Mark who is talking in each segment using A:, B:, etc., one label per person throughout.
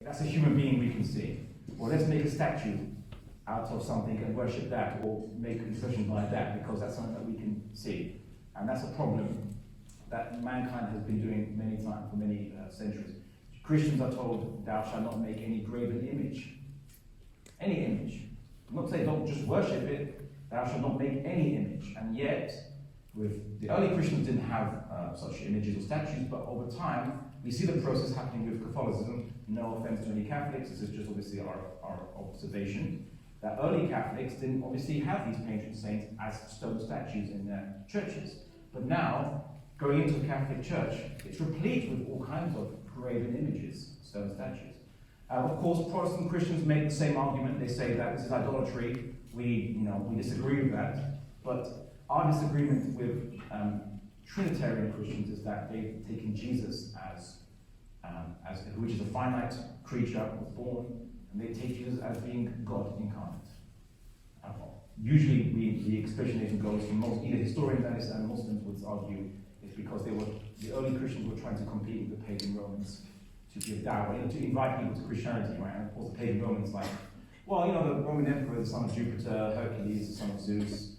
A: That's a human being we can see. Or let's make a statue out of something and worship that, or make a decision by that, because that's something that we can see. And that's a problem that mankind has been doing many times, for many centuries. Christians are told, thou shalt not make any graven image. Any image. I'm not saying don't just worship it, thou shalt not make any image. And yet, with the early Christians didn't have such images or statues, but over time, we see the process happening with Catholicism. No offense to any Catholics, this is just obviously our observation, that early Catholics didn't obviously have these patron saints as stone statues in their churches. But now, going into the Catholic Church, it's replete with all kinds of graven images, stone statues. Of course, Protestant Christians make the same argument. They say that this is idolatry. We disagree with that. But our disagreement with Trinitarian Christians is that they've taken Jesus as which is a finite creature, was born, and they take Jesus as being God incarnate. Usually, the explanation goes from either historians and Muslims would argue is because the early Christians were trying to compete with the pagan Romans to give dawah, to invite people to Christianity, right? And of course, the pagan Romans well, the Roman emperor is the son of Jupiter, Hercules, the son of Zeus,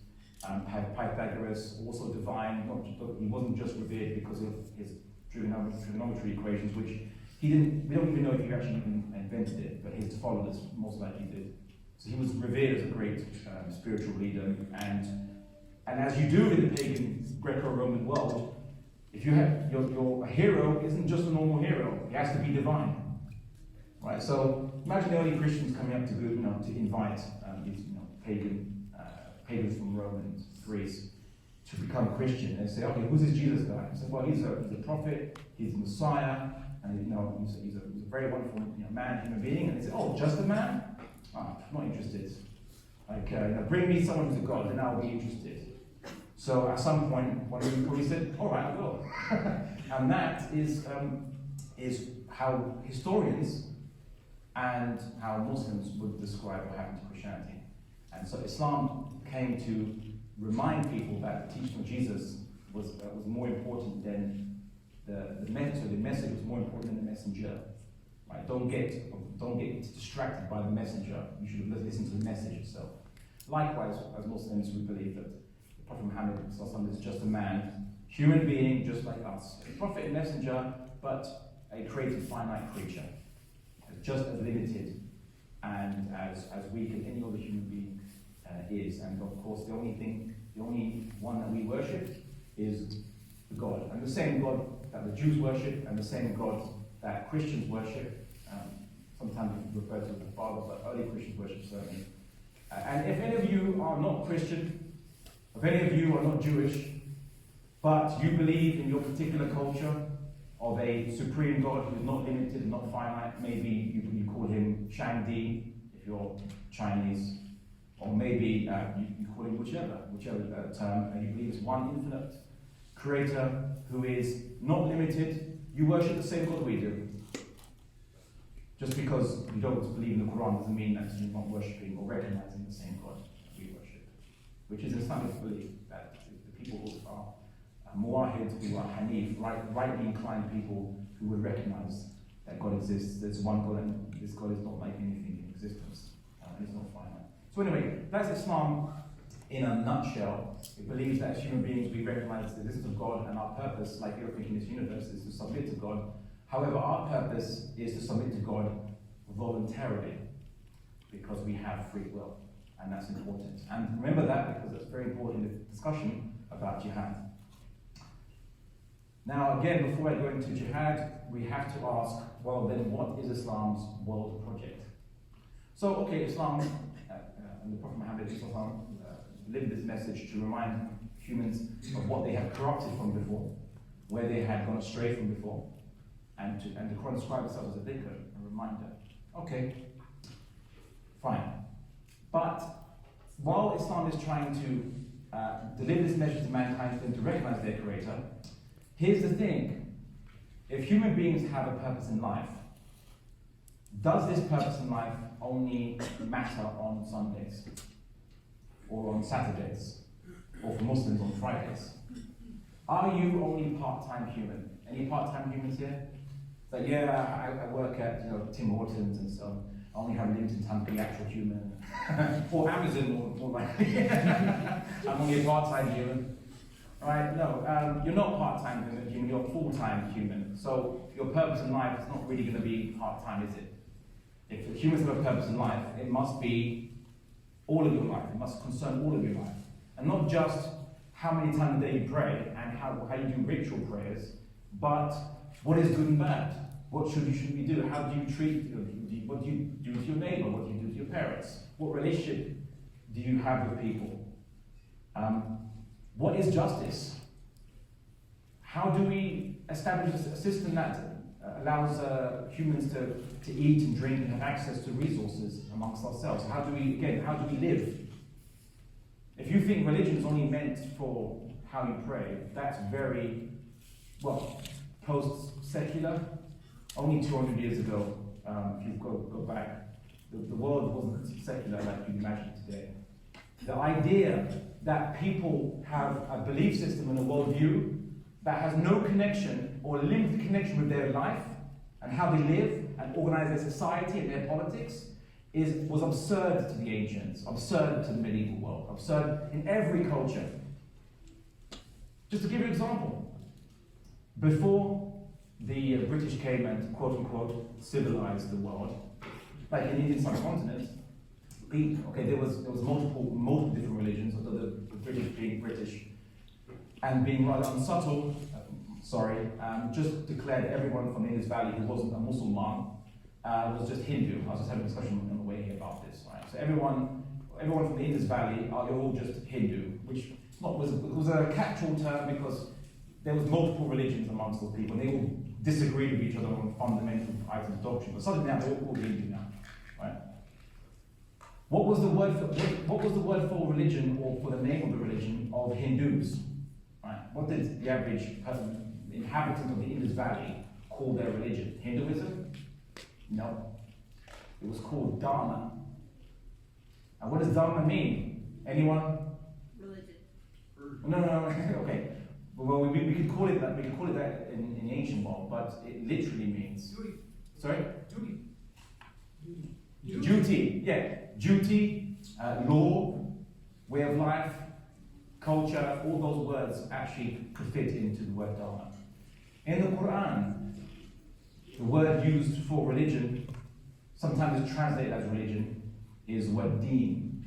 A: Pythagoras, also divine. He wasn't just revered because of his trigonometry equations, which we don't even know if he actually even invented it, but his followers most likely did. So he was revered as a great spiritual leader, and as you do in the pagan Greco-Roman world, if you have your hero isn't just a normal hero; he has to be divine, right? So imagine the early Christians coming up to invite these pagans from Rome and Greece to become Christian, and say, okay, who's this Jesus guy? He said, well, he's a prophet, he's the Messiah, and he's a very wonderful man, human being. And they say, oh, just a man? I'm not interested. Bring me someone who's a god, then I'll be interested. So at some point, he said, all right, I'll go. And that is how historians and how Muslims would describe what happened to Christianity. And so Islam came to remind people that the teaching of Jesus was more important than the message. The message was more important than the messenger. Right? Don't get distracted by the messenger. You should have listened to the message itself. Likewise, as Muslims, we believe that the Prophet Muhammad is just a man, human being just like us. A prophet and messenger, but a created finite creature. Just as limited and as weak as any other human being is. And of course, the only one that we worship is God. And the same God that the Jews worship and the same God that Christians worship. Sometimes we refer to as the Father, but early Christians worship certainly. And if any of you are not Christian, if any of you are not Jewish, but you believe in your particular culture of a supreme God who is not limited, not finite, maybe you call him Shangdi if you're Chinese, or maybe you call him whichever term, and you believe it's one infinite creator who is not limited, you worship the same God we do. Just because you don't believe in the Quran doesn't mean that you're not worshipping or recognizing the same God that we worship, which is Islamic belief that the people who are Muwahid, who are Hanif, rightly inclined people who would recognize that God exists. There's one God, and this God is not like anything in existence. It's not finite. So anyway, that's Islam in a nutshell. It believes that as human beings we recognize the existence of God, and our purpose, like everything in this universe, is to submit to God. However, our purpose is to submit to God voluntarily, because we have free will, and that's important. And remember that, because that's very important in the discussion about jihad. Now, again, before I go into jihad, we have to ask, well, then what is Islam's world project? So, okay, Islam, and the Prophet Muhammad lived this message to remind humans of what they had corrupted from before, where they had gone astray from before, and the Quran describes itself as a dhikr, a reminder. Okay, fine. But while Islam is trying to deliver this message to mankind for them to recognize their creator, here's the thing. If human beings have a purpose in life, does this purpose in life only matter on Sundays? Or on Saturdays? Or for Muslims on Fridays? Are you only part-time human? Any part-time humans here? Like, yeah, I work at Tim Hortons, and so I only have limited time to be actual human. Or Amazon, more likely. I'm only a part-time human. Right? No, you're not part-time human, you're full-time human. So your purpose in life is not really going to be part-time, is it? If humans have a purpose in life, it must be all of your life. It must concern all of your life. And not just how many times a day you pray and how you do ritual prayers, but what is good and bad? What should we do? How do you treat, what do you do to your neighbor? What do you do to your parents? What relationship do you have with people? What is justice? How do we establish a system that allows humans to eat and drink and have access to resources amongst ourselves? How do we live? If you think religion is only meant for how you pray, that's very, post-secular. Only 200 years ago, if you go back, the world wasn't secular like you imagine today. The idea that people have a belief system and a worldview that has no connection or limited connection with their life and how they live and organize their society and their politics was absurd to the ancients, absurd to the medieval world, absurd in every culture. Just to give you an example, before the British came and quote-unquote civilized the world, like in the Indian subcontinent, there was multiple different religions, although the British being British and being rather unsubtle, just declared everyone from the Indus Valley who wasn't a Muslim was just Hindu. I was just having a discussion on the way here about this, right? So everyone from the Indus Valley you're all just Hindu, which was a catch-all term because there was multiple religions amongst those people, and they all disagreed with each other on fundamental items of doctrine. But suddenly now they're all Hindu now, right? What was the word for religion, or for the name of the religion of Hindus? Right? What did the average inhabitant of the Indus Valley call their religion? Hinduism? No. It was called Dharma. And what does Dharma mean? Anyone?
B: Religion.
A: No. Okay. Well, we could call it that. We could call it that in the ancient world, but it literally means
C: duty.
A: Sorry?
C: Duty.
A: Duty. Yeah. Duty, law, way of life, culture. All those words actually could fit into the word Dharma. In the Quran, the word used for religion, sometimes it's translated as religion, is the word deen.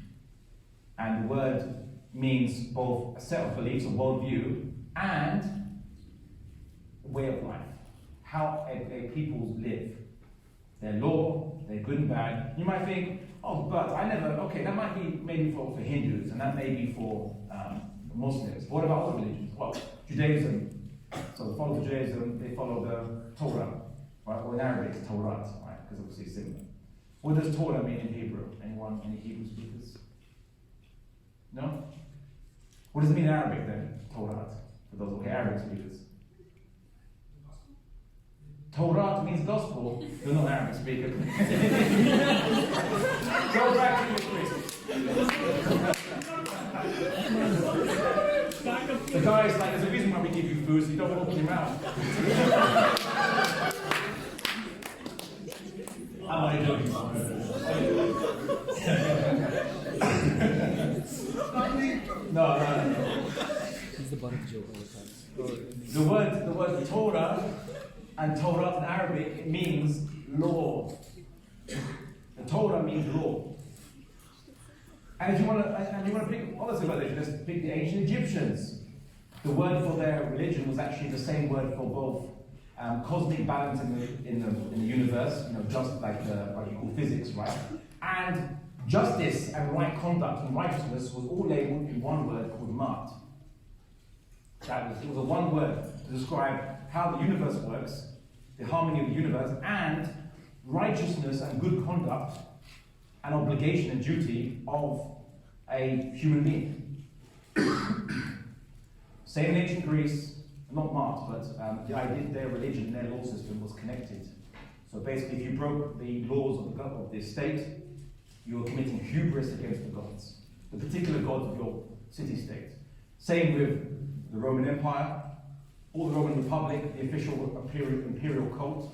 A: And the word means both a set of beliefs, a worldview, and a way of life. How a people live. Their law, their good and bad. You might think, but that might be maybe for Hindus, and that may be for Muslims. What about other religions? Well, Judaism. So the followers of Judaism, they follow the Torah. Right? Or in Arabic, it's Torah, right? Because obviously it's similar. What does Torah mean in Hebrew? Anyone? Any Hebrew speakers? No? What does it mean in Arabic then? Torah. For those Arabic speakers. Torah means gospel. You're not an Arabic speaker. Go back to your quiz. The guy is like, there's a reason why we give you food, so you don't want to open your mouth. I'm only joking. No.
D: He's the butt of the joke all the time.
A: The word Torah and Torah in Arabic, it means law. The Torah means law. And if you want to pick other civilizations, let's pick the ancient Egyptians. The word for their religion was actually the same word for both cosmic balance in the universe, just like you call physics, right? And justice and right conduct and righteousness was all labeled in one word called Mat. It was a one word to describe how the universe works, the harmony of the universe, and righteousness and good conduct and obligation and duty of a human being. Same in ancient Greece, not Mart, but the idea that their religion, their law system was connected. So basically, if you broke the laws of the state, you were committing hubris against the gods, the particular gods of your city-state. Same with the Roman Empire, or the Roman Republic, the official imperial cult.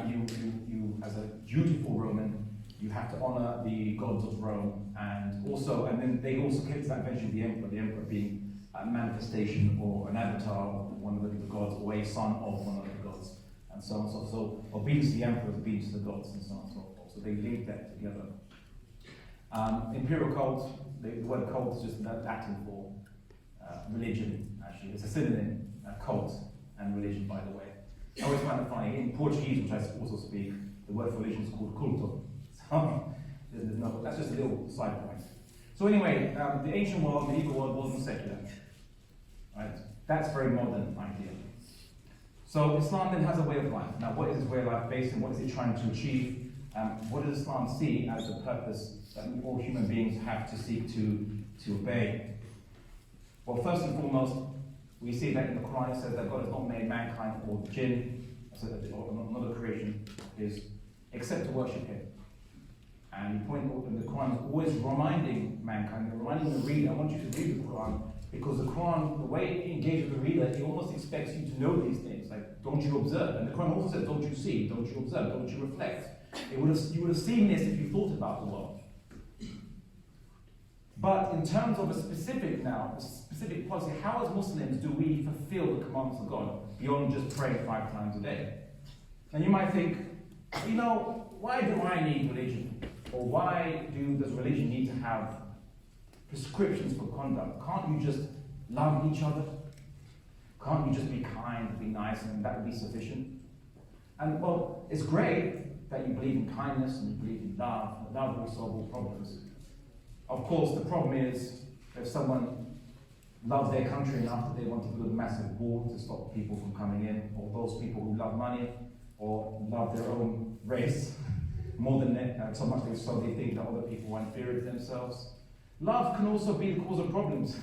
A: you, as a dutiful Roman, you have to honor the gods of Rome, and then they also came to that mention of the emperor being a manifestation or an avatar of one of the gods, or a son of one of the gods, and so on and so forth. So obedience to the emperor is obedience to the gods, and so on and so forth. So they link that together. Imperial cult, the word cult is just Latin for religion, actually. It's a synonym, cult and religion, by the way. I always find it funny. In Portuguese, which I also speak, the word for religion is called culto. So that's just a little side point. So anyway, the ancient world, medieval world, wasn't secular. Right? That's a very modern idea. So Islam then has a way of life. Now, what is this way of life based on? What is it trying to achieve? What does Islam see as the purpose that all human beings have to seek to obey? Well, first and foremost, we see that in the Quran it says that God has not made mankind or jinn, or another creation, except to worship Him. And the Quran is always reminding mankind, reminding the reader. I want you to read the Quran, because the Quran, the way it engages with the reader, it almost expects you to know these things. Like, don't you observe? And the Quran also says, don't you see? Don't you observe? Don't you reflect? You would have seen this if you thought about the world. But in terms of a specific policy, how as Muslims do we fulfill the commandments of God beyond just praying 5 times a day? And you might think, why do I need religion? Or why does religion need to have prescriptions for conduct? Can't you just love each other? Can't you just be kind, be nice, and that would be sufficient? And well, it's great that you believe in kindness and you believe in love. Love will solve all problems. Of course, the problem is if someone loves their country enough that they want to build a massive wall to stop people from coming in, or those people who love money or love their own race more than so much so they think that other people are inferior to themselves. Love can also be the cause of problems.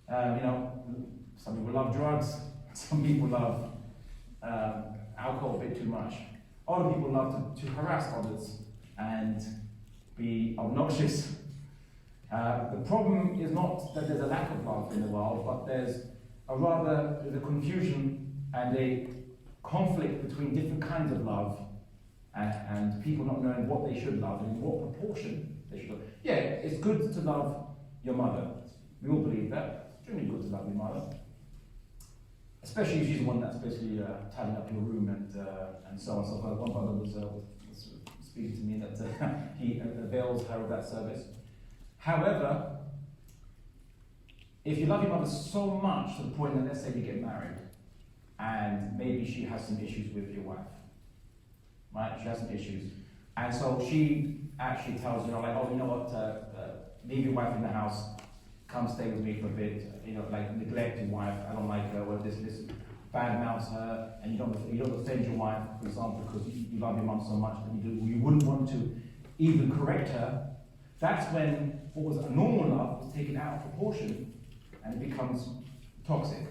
A: Some people love drugs, some people love alcohol a bit too much. Other people love to harass others and be obnoxious. The problem is not that there's a lack of love in the world, but there's a confusion and a conflict between different kinds of love and people not knowing what they should love and in what proportion they should love. Yeah, it's good to love your mother. We all believe that. It's extremely good to love your mother. Especially if she's the one that's basically tidying up your room and so on and so forth. One brother was speaking to me that he avails her of that service. However, if you love your mother so much to the point that, let's say you get married, and maybe she has some issues with your wife, right? She has some issues. And so she actually tells you, leave your wife in the house, come stay with me for a bit, neglect your wife, I don't like her, or this bad mouths her, and you don't offend your wife, for example, because you love your mum so much that you wouldn't want to even correct her. That's when what was a normal love was taken out of proportion and it becomes toxic.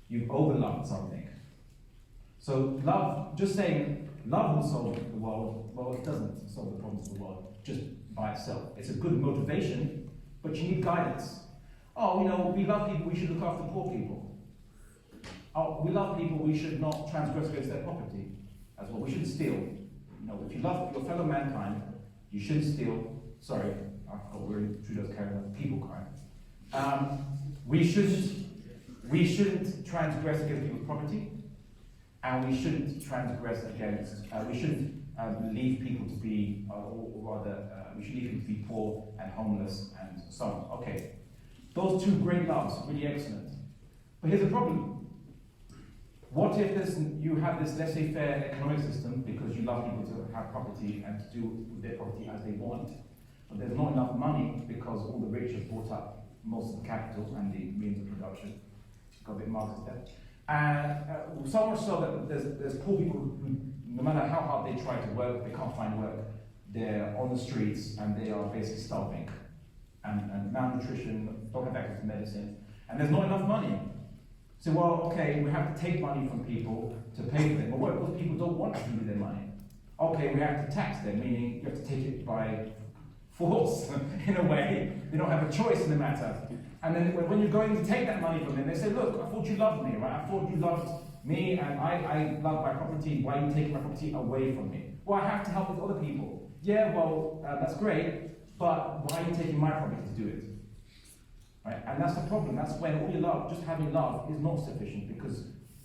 A: You've overloved something. So love, just saying love will solve the world, well, it doesn't solve the problems of the world just by itself. It's a good motivation, but you need guidance. We love people, we should look after poor people. We love people, we should not transgress against their property as well. We shouldn't steal. If you love your fellow mankind, you shouldn't steal. Sorry, I forgot we're in Trudeau's carrying on people crime. We shouldn't transgress against people's property, and we shouldn't transgress against. We shouldn't leave people to be, we should leave people to be poor and homeless and so on. Okay, those two great loves, really excellent. But here's the problem. What if you have this laissez-faire economic system because you love people to have property and to do with their property as they want, but there's not enough money because all the rich have bought up most of the capital and the means of production. Got a bit Marxist there. And so much so that there's poor people who, no matter how hard they try to work, they can't find work. They're on the streets and they are basically starving. And malnutrition, don't have access to medicine, and there's not enough money. So, okay, we have to take money from people to pay for them. But what if those people don't want to give their money? Okay, we have to tax them, meaning you have to take it by force, in a way. They don't have a choice in the matter. And then when you're going to take that money from them, they say, look, I thought you loved me, right? I thought you loved Me and I love my property, why are you taking my property away from me? Well, I have to help with other people. Yeah, well, that's great, but why are you taking my property to do it? Right? And that's the problem. That's when all your love, just having love, is not sufficient, because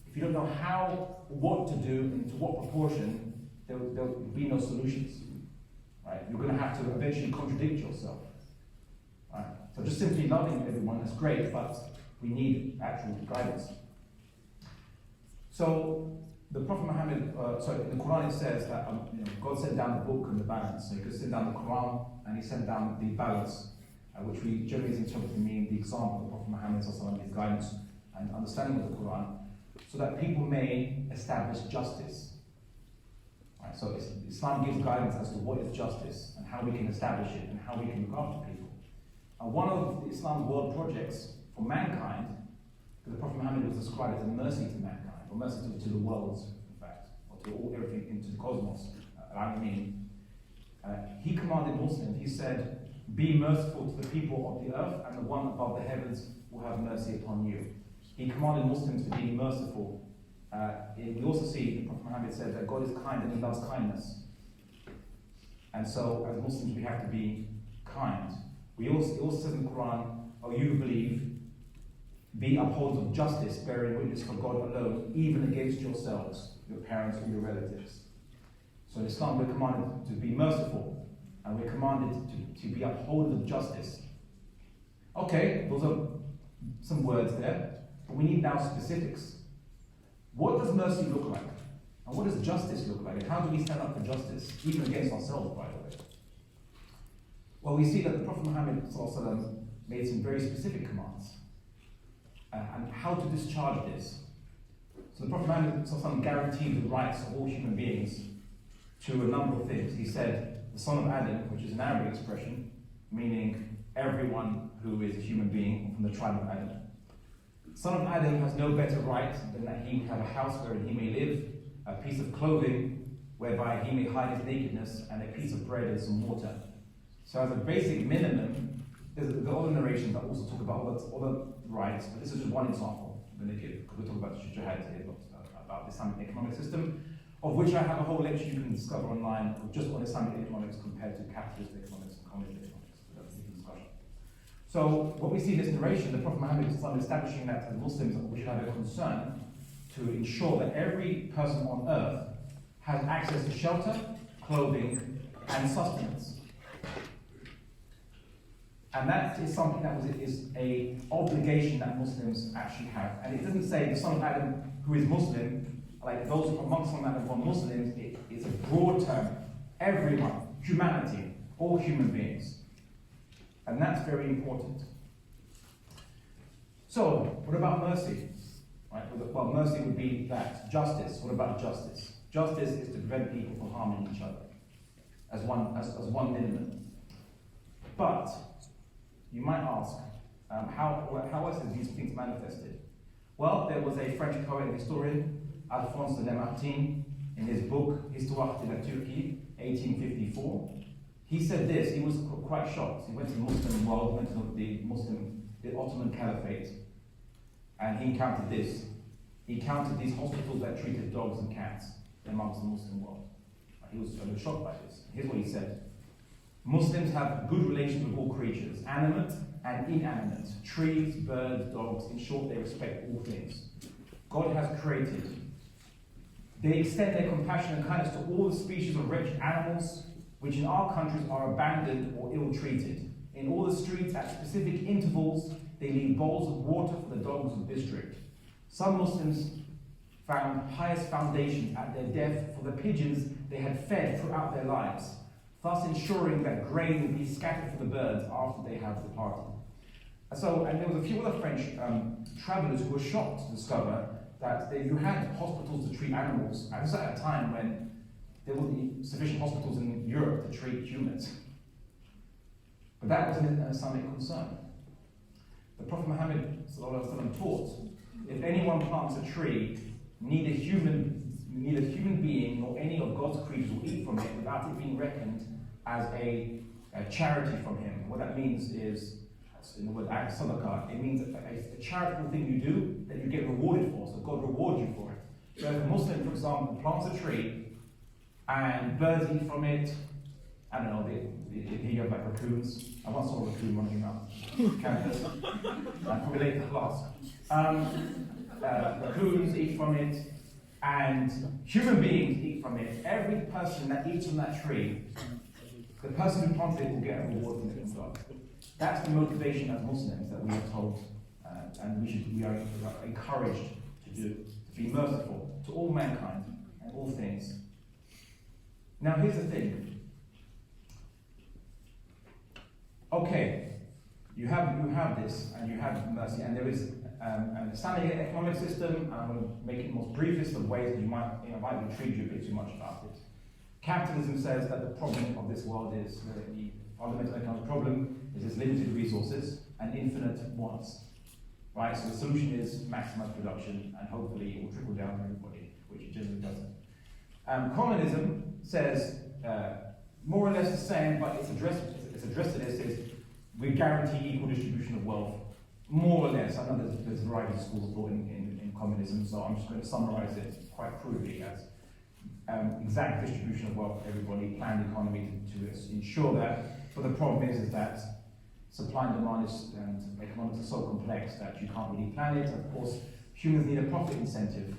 A: if you don't know how, what to do, and to what proportion, there will be no solutions. Right? You're going to have to eventually contradict yourself. Right? So just simply loving everyone is great, but we need actual guidance. So the Prophet Muhammad, in the Quran it says that God sent down the book and the balance. So he could send down the Quran and he sent down the balance, which we generally interpret to mean the example of Prophet Muhammad, his guidance and understanding of the Quran, so that people may establish justice. Right? So Islam gives guidance as to what is justice and how we can establish it and how we can look after people. And one of Islam's world projects for mankind, because the Prophet Muhammad was described as a mercy to mankind, or mercy to the world, in fact, or to everything into the cosmos, he commanded Muslims, he said, be merciful to the people of the earth, and the one above the heavens will have mercy upon you. He commanded Muslims to be merciful. We also see the Prophet Muhammad said that God is kind and he loves kindness. And so, as Muslims, we have to be kind. He also says in the Quran, "O you who believe, be upholders of justice, bearing witness for God alone, even against yourselves, your parents, or your relatives." So in Islam, we're commanded to be merciful, and we're commanded to be upholders of justice. Okay, those are some words there, but we need now specifics. What does mercy look like? And what does justice look like? And how do we stand up for justice, even against ourselves, by the way? Well, we see that the Prophet Muhammad made some very specific commands and how to discharge this. So the Prophet Muhammad guaranteed the rights of all human beings to a number of things. He said, the son of Adam, which is an Arabic expression, meaning everyone who is a human being from the tribe of Adam. Son of Adam has no better right than that he have a house wherein he may live, a piece of clothing whereby he may hide his nakedness, and a piece of bread and some water. So as a basic minimum, there's the other narrations that also talk about other rights, but this is just one example I'm going to give, because we're talking about Jihad here, about the Islamic economic system, of which I have a whole lecture you can discover online just on Islamic economics compared to capitalist economics and communist economics. So that's a different discussion. So what we see in this narration, the Prophet Muhammad is establishing that as Muslims we should have a concern to ensure that every person on earth has access to shelter, clothing, and sustenance. And that is something that is an obligation that Muslims actually have. And it doesn't say the son of Adam who is Muslim, like those amongst son of Adam who are Muslims, it's a broad term. Everyone, humanity, all human beings. And that's very important. So, what about mercy? Right? Well, mercy would be that. Justice, what about justice? Justice is to prevent people from harming each other, as one minimum. But, you might ask, how else are these things manifested? Well, there was a French poet and historian, Alphonse de Lamartine, in his book, Histoire de la Turquie, 1854. He said this, he was quite shocked. He went to the Muslim world, went to the Ottoman Caliphate, and he encountered this. He counted these hospitals that treated dogs and cats amongst the Muslim world. He was shocked by this. Here's what he said. Muslims have good relations with all creatures, animate and inanimate, trees, birds, dogs, in short, they respect all things. God has created. They extend their compassion and kindness to all the species of wretched animals, which in our countries are abandoned or ill-treated. In all the streets, at specific intervals, they leave bowls of water for the dogs of the district. Some Muslims found pious foundations at their death for the pigeons they had fed throughout their lives, thus ensuring that grain would be scattered for the birds after they have departed. And there was a few other French travelers who were shocked to discover that you had hospitals to treat animals. And this was at a time when there wasn't sufficient hospitals in Europe to treat humans. But that wasn't an Islamic concern. The Prophet Muhammad taught, if anyone plants a tree, neither human being nor any of God's creatures will eat from it without it being reckoned as a charity from him. What that means is, in the word sadaqah, it means a charitable thing you do that you get rewarded for, so God rewards you for it. So if a Muslim, for example, plants a tree and birds eat from it, I don't know, here you have like raccoons. I once saw a raccoon running around campus. Probably late for class. Raccoons eat from it, and human beings eat from it. Every person that eats from that tree, the person who planted it will get a reward from it from God. That's the motivation as Muslims that we are told, and we are encouraged to do, to be merciful to all mankind and all things. Now here's the thing. Okay, you have this, and you have mercy, and there is an Islamic economic system, and I'm going to make it the most briefest of ways that you might intrigue you a bit too much about it. Capitalism says that the problem of this world is, the fundamental economic problem is its limited resources and infinite wants. Right? So the solution is maximize production, and hopefully it will trickle down to everybody, which it generally doesn't. Communism says more or less the same, but it's addressed to this is we guarantee equal distribution of wealth, more or less. I know there's a variety of schools of thought in communism, so I'm just going to summarize it quite crudely as exact distribution of wealth for everybody, planned economy to ensure that. But the problem is that supply and demand and economics are so complex that you can't really plan it. Of course, humans need a profit incentive,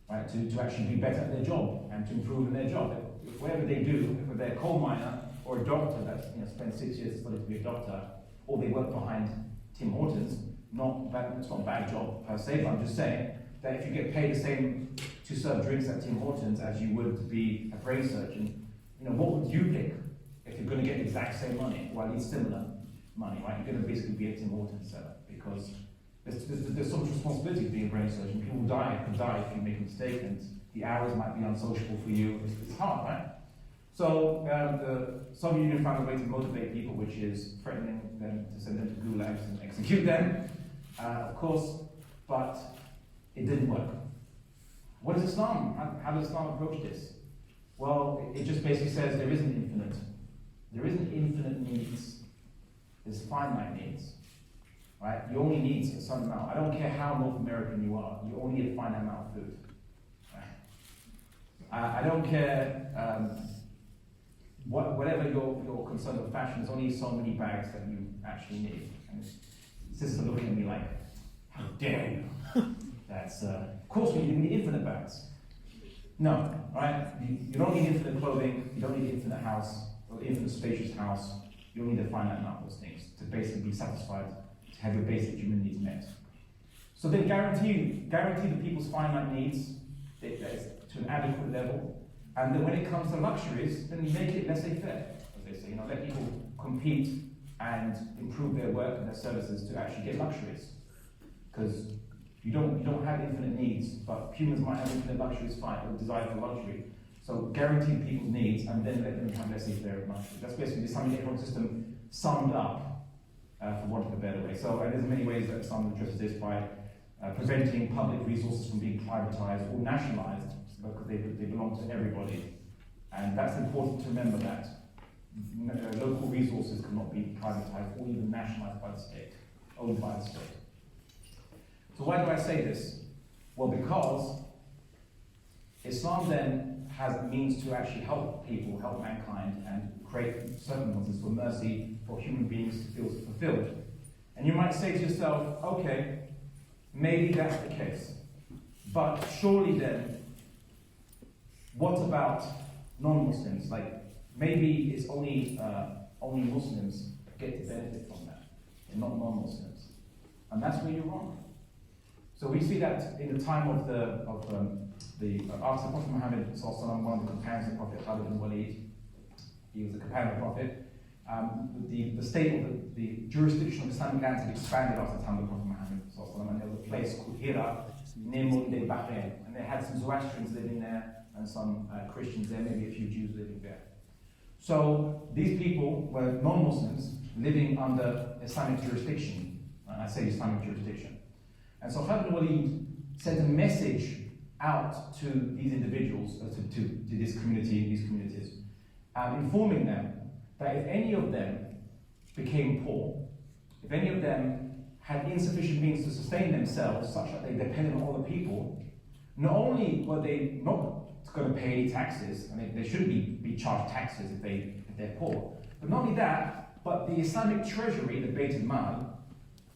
A: right, to actually be better at their job and to improve in their job. If whatever they do, if they're a coal miner or a doctor that spends 6 years studying to be a doctor, or they work behind Tim Hortons, it's not a bad job per se, but I'm just saying that if you get paid the same to serve drinks at Tim Hortons as you would to be a brain surgeon, what would you pick if you're going to get the exact same money, or at least similar money, right? You're going to basically be a Tim Hortons seller, because there's so much responsibility to being a brain surgeon. People could die if you make a mistake, and the hours might be unsociable for you. It's hard, right? So the Soviet Union found a way to motivate people, which is threatening them to send them to gulags and execute them, of course, but it didn't work. What is Islam? How does Islam approach this? Well, it just basically says there isn't infinite needs. There's finite needs, right? You only need a certain amount. I don't care how North American you are, you only need a finite amount of food. Right? I don't care whatever your concern with fashion, there's only so many bags that you actually need. And sisters are looking at me like, how dare you? That's, of course we need infinite bags. No, right? You don't need infinite clothing, you don't need infinite house, or infinite spacious house. You only need a finite amount of those things to basically be satisfied, to have your basic human needs met. So then guarantee the people's finite needs to an adequate level. And then when it comes to luxuries, then you make it, let's say, fair, as they say. Let people compete and improve their work and their services to actually get luxuries. Because you don't have infinite needs, but humans might have infinite luxuries, fine, or desire for luxury. So guarantee people's needs and then let them have, let's say, fair luxury. That's basically the Islamic economic system summed up, for want of a better way. So there's many ways that Islam addresses this by preventing public resources from being privatized or nationalized, because they belong to everybody. And that's important to remember, that local resources cannot be privatized or even nationalized by the state, owned by the state. So why do I say this? Well, because Islam then has means to actually help people, help mankind, and create circumstances for mercy for human beings to feel fulfilled. And you might say to yourself, okay, maybe that's the case. But surely then, what about non-Muslims? Like, maybe it's only Muslims get to benefit from that, and not non-Muslims. And that's where you're wrong. So we see that in the time of after Prophet Muhammad, one of the companions of the Prophet, Khalid bin Walid, he was a companion of the Prophet. The state of the jurisdiction of Islamic lands had expanded after the time of Prophet Muhammad, and there was a place called Hira near modern-day Bahrain, and they had some Zoroastrians living there and some Christians there, maybe a few Jews living there. So these people were non-Muslims living under Islamic jurisdiction. I say Islamic jurisdiction. And so Khalid bin Walid sent a message out to these individuals, to this community, these communities, informing them that if any of them became poor, if any of them had insufficient means to sustain themselves, such that they depended on other people, not only were they not going to pay any taxes, I mean, they shouldn't be charged taxes if they're poor, but not only that, but the Islamic treasury, the Beit al-Mal,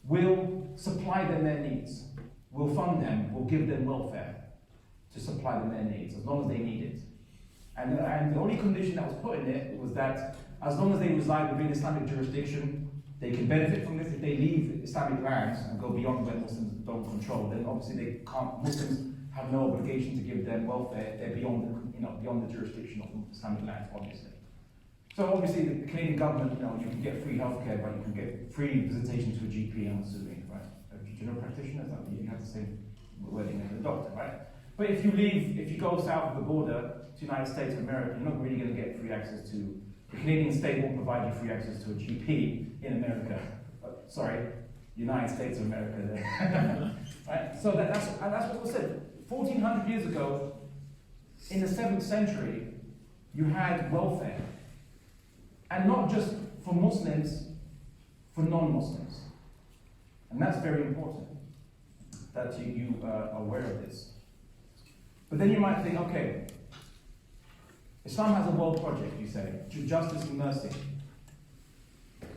A: will supply them their needs, will fund them, will give them welfare to supply them their needs, as long as they need it. And the only condition that was put in it was that as long as they reside within Islamic jurisdiction, they can benefit from this. If they leave Islamic lands and go beyond where Muslims don't control, then obviously they can't. Muslims have no obligation to give them welfare. They're beyond the jurisdiction of Islamic lands, obviously. So obviously the Canadian government, you can get free healthcare, but you can get free visitation to a GP, I'm assuming, right? A general practitioner, you have the same wording as a doctor, right? But if you go south of the border to the United States of America, you're not really going to get free access to. The Canadian state won't provide you free access to a GP in America. United States of America. Right? So that's what was said. 1400 years ago, in the 7th century, you had welfare. And not just for Muslims, for non-Muslims. And that's very important that you are aware of this. But then you might think, okay, Islam has a world project, you say, justice and mercy.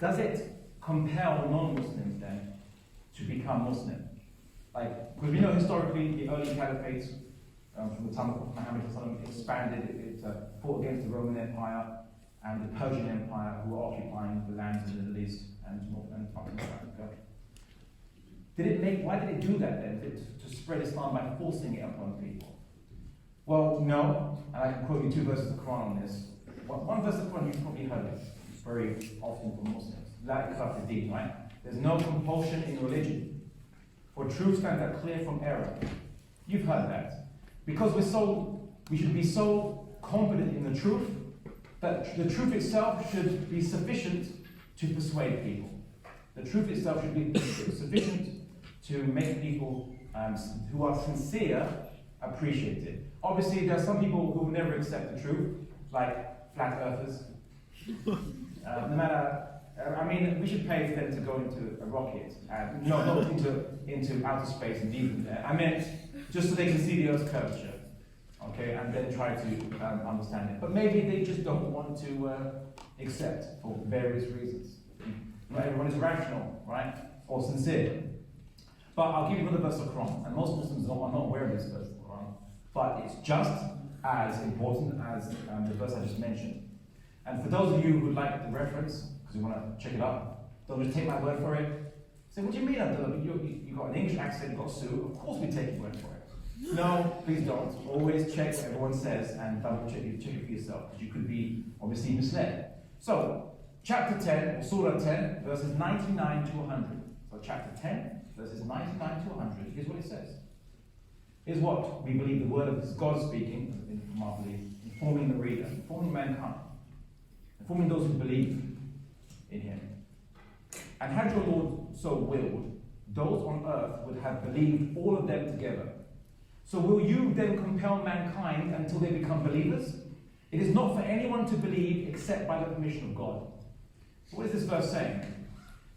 A: Does it compel non-Muslims then to become Muslim? Because we know historically the early caliphates from the time of Muhammad expanded, it fought against the Roman Empire and the Persian Empire, who were occupying the lands of the Middle East and North Africa. Why did it do that then? To spread Islam by forcing it upon people? Well, no, and I can quote you 2 verses of the Quran on this. One verse of the Quran you've probably heard it very often from Muslims. La ikraha fi din, right? There's no compulsion in religion. For truth stands out clear from error. You've heard that. Because we should be so confident in the truth that the truth itself should be sufficient to persuade people. The truth itself should be sufficient to make people who are sincere appreciate it. Obviously, there are some people who will never accept the truth, like flat earthers. No matter, we should pay for them to go into a rocket, not into outer space and leave them there. I meant just so they can see the Earth's curvature, okay, and then try to understand it. But maybe they just don't want to accept for various reasons. Not everyone is rational, right, or sincere. But I'll give you another verse of Quran, and most Muslims are not aware of this verse of Quran, but it's just as important as the verse I just mentioned. And for those of you who would like the reference, because you want to check it out, don't just take my word for it. Say, what do you mean, Abdullah? You got an English accent, you got Sue, of course we take your word for it. No, please don't. Always check what everyone says and double check it for yourself, because you could be obviously misled. So, chapter 10, or Surah 10, verses 99 to 100. So chapter 10, verses 99 to 100, here's what it says. Here's what we believe the word of God speaking, from our belief, informing the reader, informing mankind, informing those who believe in him. And had your Lord so willed, those on earth would have believed all of them together. So will you then compel mankind until they become believers? It is not for anyone to believe except by the permission of God. So what is this verse saying?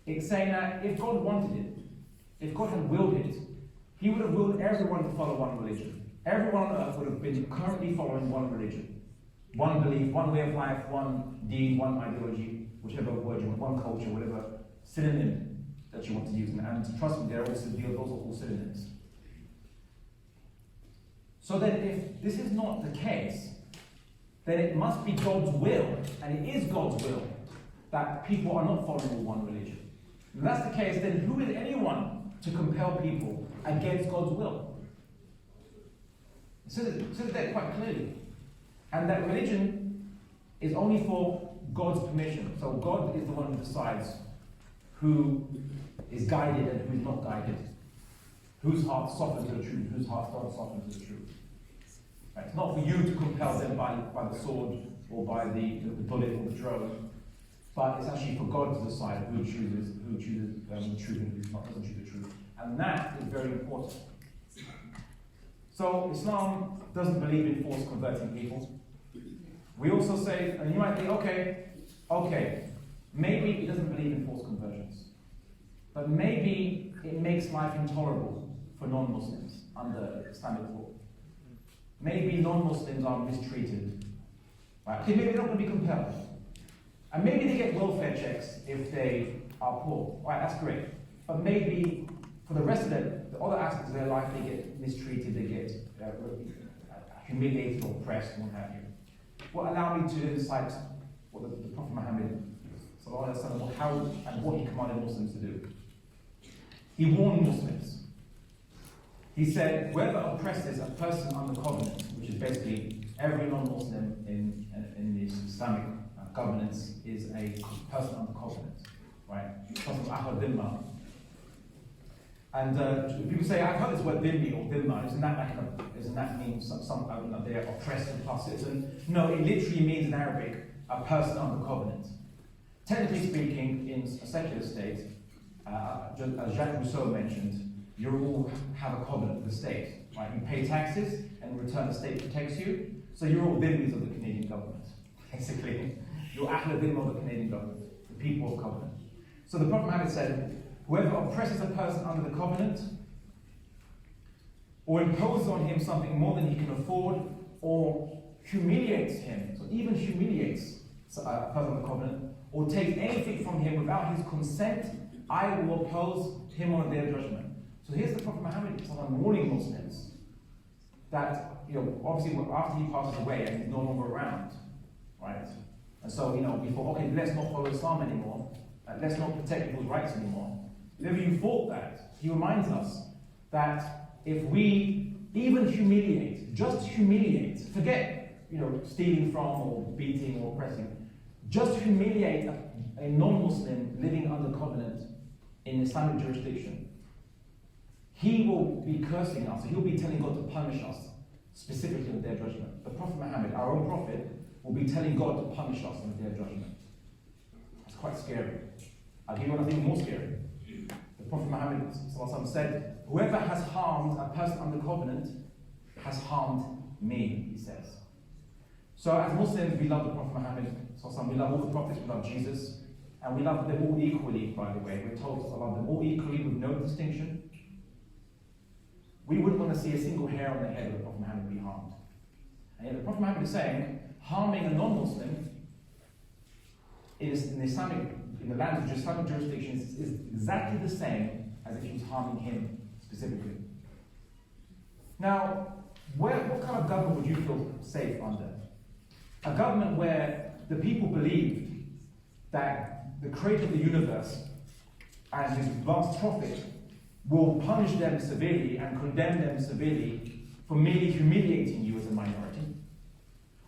A: It's saying that if God wanted it, if God had willed it, he would have willed everyone to follow one religion. Everyone on earth would have been currently following one religion. One belief, one way of life, one deed, one ideology, whichever word you want, one culture, whatever synonym that you want to use. And trust me, those are all synonyms. So then if this is not the case, then it must be God's will, and it is God's will, that people are not following one religion. If that's the case, then who is anyone to compel people against God's will? It says it there quite clearly. And that religion is only for God's permission. So God is the one who decides who is guided and who is not guided. Whose heart softens to the truth, whose heart doesn't soften to the truth. Right? It's not for you to compel them by the sword or by the bullet or the drone, but it's actually for God to decide who chooses the truth and who doesn't choose the truth. And that is very important. So Islam doesn't believe in forced converting people. We also say, and you might think, okay, maybe it doesn't believe in forced conversions, but maybe it makes life intolerable for non-Muslims under Islamic law. maybe non-Muslims are mistreated. Right? Okay, maybe they're not going to be compelled. And maybe they get welfare checks if they are poor. Right, that's great. But maybe for the rest of the other aspects of their life, they get mistreated, they get humiliated or oppressed, and what have you. Well, allow me to cite what the Prophet Muhammad, how and what he commanded Muslims to do. He warned Muslims. He said, whoever oppresses a person under covenant, which is basically every non-Muslim in the Islamic governance is a person under covenant, right? Person of Ahad Dhimma. And people say, I've heard this word dhimmi or dhimma, doesn't that mean they're oppressed and plus citizen? No, it literally means in Arabic, a person under covenant. Technically speaking, in a secular state, as Jacques Rousseau mentioned, you all have a covenant with the state, right? You pay taxes, and in return the state protects you, so you're all dhimmis of the Canadian government, basically. You're Ahl Dhimma of the Canadian government, the people of covenant. So the Prophet Muhammad said, whoever oppresses a person under the covenant, or imposes on him something more than he can afford, or humiliates him, so even humiliates a person under the covenant, or takes anything from him without his consent, I will oppose him on their judgment. So here's the Prophet Muhammad warning Muslims that, obviously after he passes away and he's no longer around, right? And so, we thought, okay, let's not follow Islam anymore. Let's not protect people's rights anymore. Whenever you thought that, he reminds us that if we even just humiliate, forget, stealing from or beating or oppressing, just humiliate a non-Muslim living under covenant in Islamic jurisdiction, he will be cursing us. He'll be telling God to punish us, specifically on their judgment. The Prophet Muhammad, our own prophet, will be telling God to punish us on their judgment. That's quite scary. I'll give you one thing more scary. The Prophet Muhammad said, whoever has harmed a person under covenant has harmed me, he says. So as Muslims, we love the Prophet Muhammad, we love all the prophets, we love Jesus, and we love them all equally, by the way. We're told to love them all equally with no distinction. We wouldn't want to see a single hair on the head of the Prophet Muhammad be harmed. And yet the Prophet Muhammad is saying, harming a non-Muslim in the lands of Islamic jurisdictions is exactly the same as if he was harming him specifically. Now, what kind of government would you feel safe under? A government where the people believe that the creator of the universe and his vast prophet will punish them severely and condemn them severely for merely humiliating you as a minority?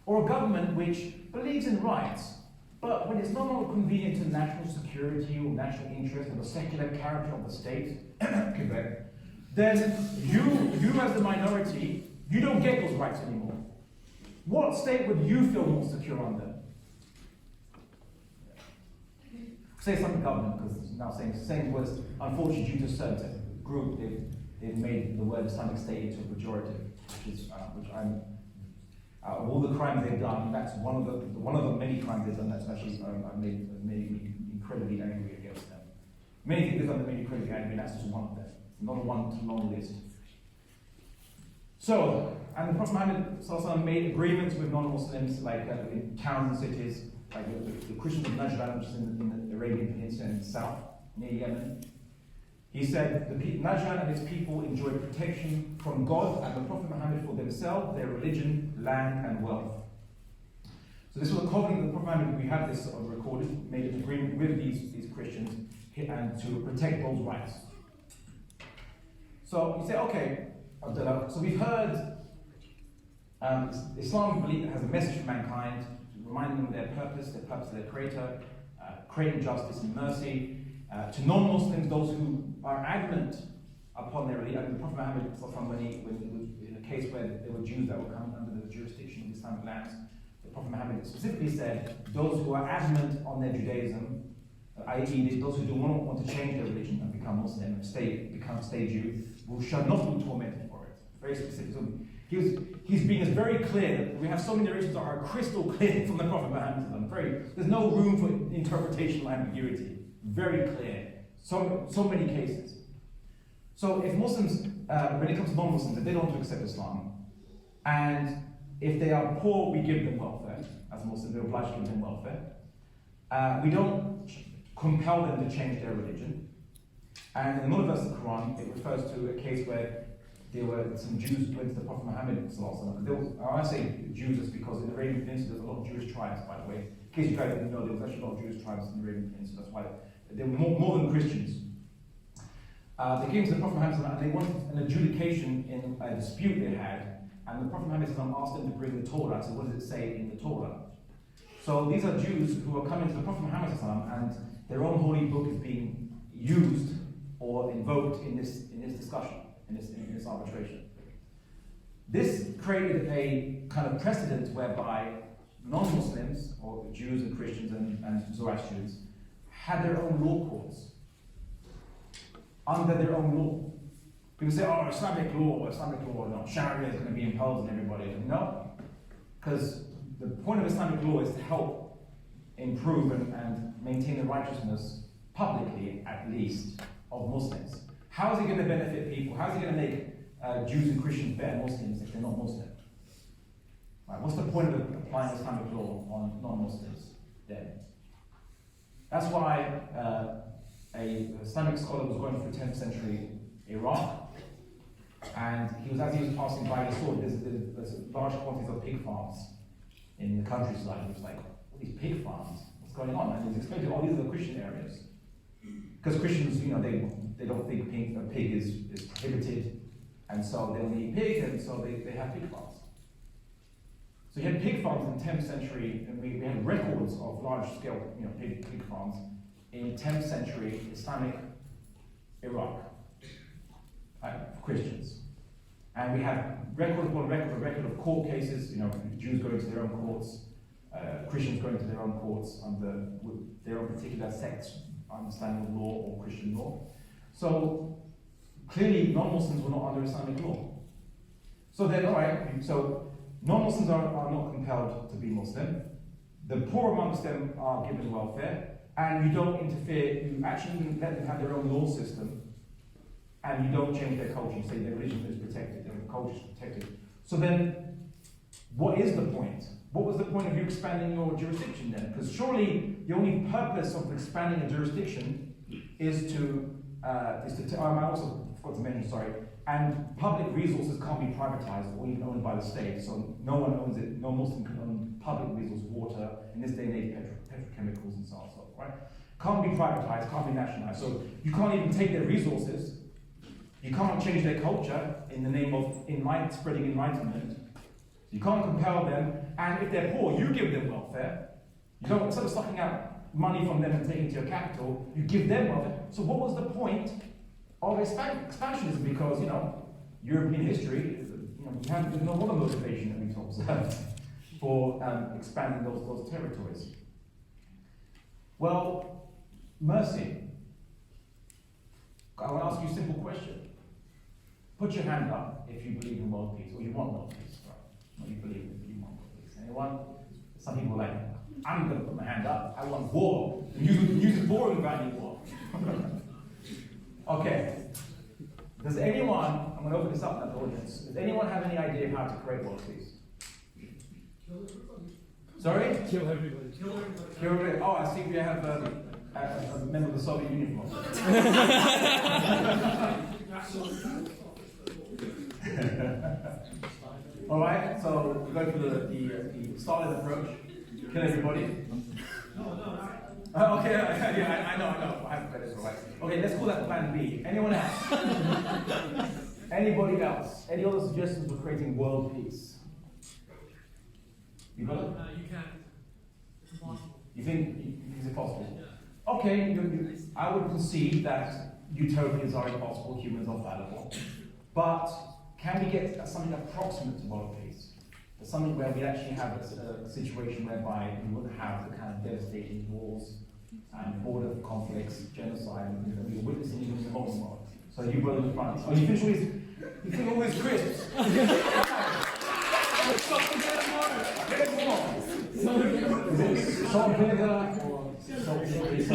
A: Or a government which believes in rights, but when it's no longer convenient to national security or national interest or the secular character of the state, Quebec, then you as the minority, you don't get those rights anymore. What state would you feel more secure under? Say Islamic government, because it's now saying words, unfortunately due to a certain group, they've made the word Islamic State into a pejorative, which I'm of all the crimes they've done, that's one of the many crimes they've done that's actually made me incredibly angry against them. Many things they've done that made me incredibly angry, and that's just one of them. Not a long list. So, and the Prophet Muhammad made agreements with non-Muslims, like in towns and cities, like the Christians of Najran, which is in the Arabian Peninsula in the south, near Yemen. He said, Najran and its people enjoy protection from God and the Prophet Muhammad for themselves, their religion, land, and wealth. So this was a covenant that the Prophet Muhammad, we have this recorded, made an agreement with these Christians and to protect those rights. So you say, okay, Abdullah, so we've heard Islam has a message for mankind, reminding them of their purpose of their creator, creating justice and mercy. To non-Muslims, those who are adamant upon their religion. The Prophet Muhammad, in a case where there were Jews that were coming under the jurisdiction of Islamic lands, the Prophet Muhammad specifically said, those who are adamant on their Judaism, i.e. those who do not want to change their religion and become Muslim and stay Jew, shall not be tormented for it. Very specific. So he's being very clear that we have so many narrations that are crystal clear from the Prophet Muhammad. There's no room for interpretational ambiguity. Very clear. So many cases. So if Muslims, when it comes to non-Muslims, if they don't want to accept Islam, And if they are poor, we give them welfare. As Muslims, we're obliged to give them welfare. We don't compel them to change their religion. And in another verse of the Quran, it refers to a case where there were some Jews who went to the Prophet Muhammad. I say Jews just because in the Arabian Peninsula there's a lot of Jewish tribes, by the way. In case you guys didn't know, there was actually a lot of Jewish tribes in the Arabian Peninsula. That's why there were more than Christians. They came to the Prophet Muhammad and they wanted an adjudication in a dispute they had. And the Prophet Muhammad asked them to bring the Torah. So what does it say in the Torah? So these are Jews who are coming to the Prophet Muhammad and their own holy book is being used or invoked in this discussion, in this arbitration. This created a kind of precedent whereby non-Muslims, or Jews and Christians and Zoroastrians, had their own law courts under their own law. People say, oh, Islamic law, no, Sharia is going to be imposed on everybody. No, because the point of Islamic law is to help improve and maintain the righteousness, publicly at least, of Muslims. How is it going to benefit people? How is it going to make Jews and Christians better Muslims if they're not Muslim? Right, what's the point of applying Islamic law on non-Muslims then? That's why an Islamic scholar was going through 10th century Iraq, and as he was passing by, he saw there's large quantities of pig farms in the countryside. He was like, all these pig farms, what's going on? And he's explaining, oh, these are the Christian areas. Because Christians, they don't think a pig is prohibited, and so they only eat pig, and so they have pig farms. So you had pig farms in the 10th century, and we had records of large-scale pig farms in 10th century Islamic Iraq, Christians. And we have record upon record of court cases, Jews going to their own courts, Christians going to their own courts under their own particular sect's understanding of law or Christian law. So clearly non-Muslims were not under Islamic law. So then, all right, so non-Muslims are not compelled to be Muslim. The poor amongst them are given welfare, and you don't interfere, you actually let them have their own law system, and you don't change their culture. You say their religion is protected, their culture is protected. So then, what is the point? What was the point of you expanding your jurisdiction then? Because surely the only purpose of expanding a jurisdiction is to I also forgot to mention, sorry, and public resources can't be privatized or even owned by the state, so no one owns it, no Muslim can own public resources, water, in this day and age, petrochemicals and so on, right? Can't be privatized, can't be nationalized, so you can't even take their resources, you can't change their culture in the name of spreading enlightenment, you can't compel them, and if they're poor, you give them welfare. You don't, instead of sucking out money from them and taking it to your capital, you give them welfare. So what was the point of expansionism? Because, European history, there's no other motivation that we can observe for expanding those territories. Well, mercy. I want to ask you a simple question. Put your hand up if you believe in world peace, or you want world peace. What you believe in, you want world peace. Anyone? Some people are like, I'm going to put my hand up, I want war. Use it for inviting war. Okay. Does anyone, I'm going to open this up to the audience, does anyone have any idea of how to create world peace?
B: Kill everybody.
A: Sorry?
D: Kill everybody.
B: Kill everybody.
A: Kill everybody. Oh, I see we have a member of the Soviet Union. All right, so we go for the Stalin approach. Kill everybody. Okay, yeah, I know. I haven't read it, right? Okay, let's call that plan B. Anyone else? Anybody else? Any other suggestions for creating world peace? You got it?
B: You can't. It's impossible.
A: You think it's impossible?
B: Yeah.
A: Okay, I would concede that utopias are impossible, humans are fallible. But can we get something approximate to world peace? Something where we actually have a situation whereby we wouldn't have the kind of devastating wars and border conflicts, genocide, that we are witnessing even in the modern world. So you were in front. Oh, you think always crisps. Is it salt and vinegar or salt and vinegar?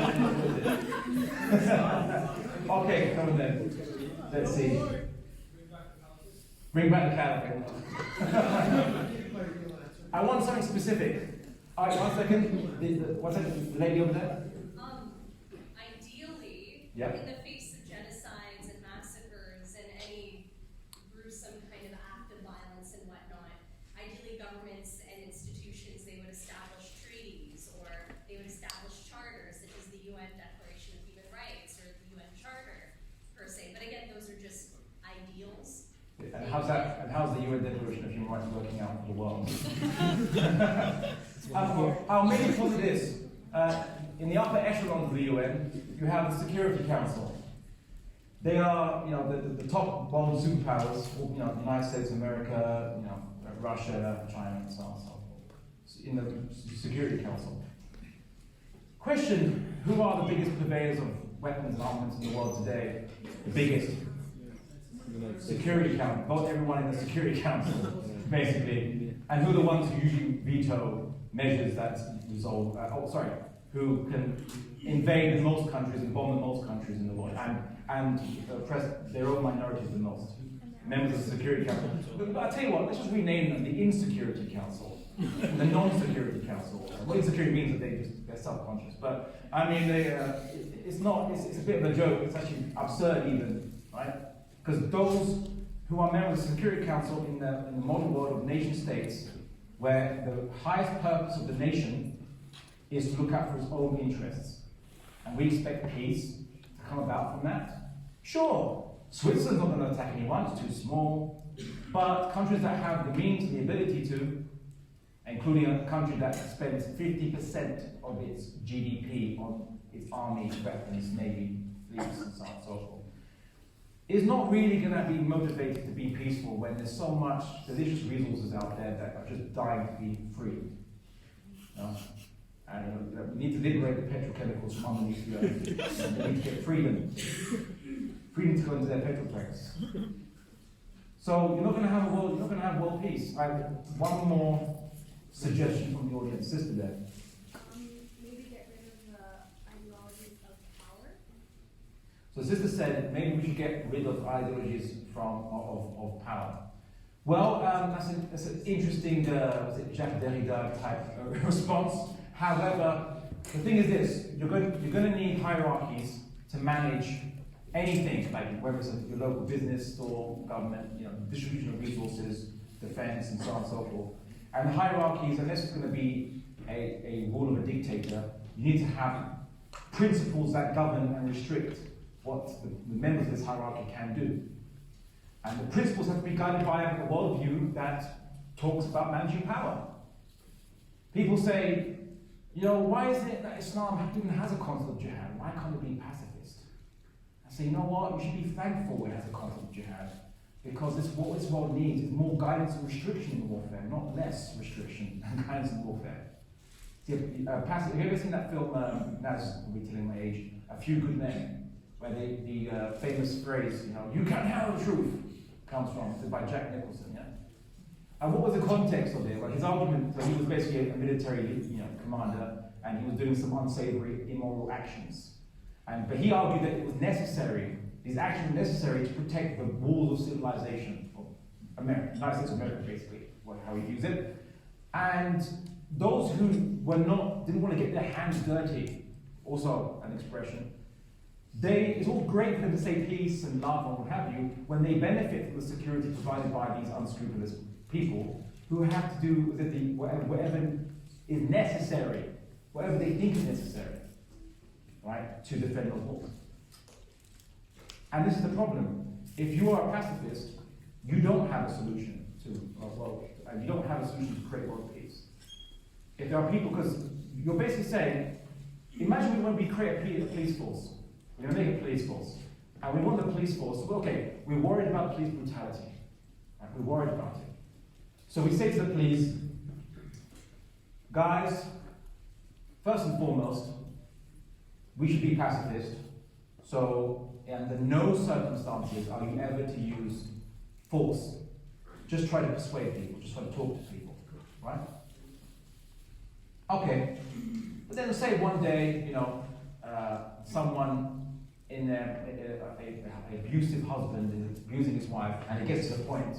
A: Okay, come on then. Let's see. Bring back the cloud. I want something specific. All right, 1 second. 1 second. The lady over there.
C: Ideally,
A: Yep.
C: in the face of genocides and massacres and any gruesome kind of act of violence and whatnot, ideally governments and institutions, they would establish treaties or they would establish charters such as the UN Declaration of Human Rights or the UN Charter per se. But again, those are just ideals.
A: And how's that? And how's the UN Declaration of Human Rights working out for the world? I'll maybe put this. In the upper echelons of the UN, you have the Security Council. They are, the top bomb superpowers. The United States of America, Russia, China, and so on and so forth. In the Security Council. Question: who are the biggest purveyors of weapons and armaments in the world today? The biggest. Security Council. Vote everyone in the Security Council, basically. And who are the ones who usually veto measures that resolve, who can invade the most countries and bomb the most countries in the world and oppress their own minorities the most. Members of the Security Council. But I'll tell you what, let's just rename them the Insecurity Council, the Non-Security Council. What insecurity means that they're subconscious. But I mean, it's a bit of a joke. It's actually absurd even, right? Because those who are members of the Security Council in the modern world of nation states, where the highest purpose of the nation is to look out for its own interests. And we expect peace to come about from that. Sure, Switzerland's not going to attack anyone, it's too small. But countries that have the means and the ability to, including a country that spends 50% of its GDP on its army, weapons, navy, fleets, and so on and so forth, is not really going to be motivated to be peaceful when there's so much delicious resources out there that are just dying to be free. And we need to liberate the petrochemicals from underneath the earth. And we need to get freedom. Freedom to go into their petroplex. So you're not going to have world peace. I have one more suggestion from the audience. Sister there.
E: Maybe get rid of the ideologies of power.
A: So sister said maybe we should get rid of ideologies of power. Well, that's an interesting Jacques Derrida type response. However, the thing is this: you're going to need hierarchies to manage anything, like whether it's your local business, store, government, distribution of resources, defense, and so on and so forth. And the hierarchies, unless it's going to be a rule of a dictator, you need to have principles that govern and restrict what the members of this hierarchy can do. And the principles have to be guided by a worldview that talks about managing power. People say, why is it that Islam even has a concept of jihad? Why can't it be pacifist? I say, you know what? You should be thankful it has a concept of jihad. Because what this world needs is more guidance and restriction in warfare, not less restriction and guidance in warfare. See, have you ever seen that film, Naz will be telling my age, A Few Good Men, where the famous phrase, you can't handle the truth, comes from, it's by Jack Nicholson, yeah? And what was the context of it? Well, his argument, so he was basically a military commander, and he was doing some unsavory, immoral actions. But he argued that it was necessary, these actions were necessary to protect the walls of civilization of America, United States of America, basically, how he views it. And those who didn't want to get their hands dirty, also an expression, it's all great for them to say peace and love and what have you, when they benefit from the security provided by these unscrupulous people who have to do with whatever is necessary, whatever they think is necessary, right, to defend those walls. And this is the problem. If you are a pacifist, you don't have a solution and you don't have a solution to create world peace. If there are people, because you're basically saying, imagine we create a police force. We're going to make a police force. And we want the police force, we're worried about police brutality. Right? We're worried about it. So we say to the police, guys, first and foremost, we should be pacifist. So, under no circumstances are you ever to use force. Just try to persuade people, just try to talk to people, right? Okay. But then say one day, someone in an abusive husband is abusing his wife, and it gets to the point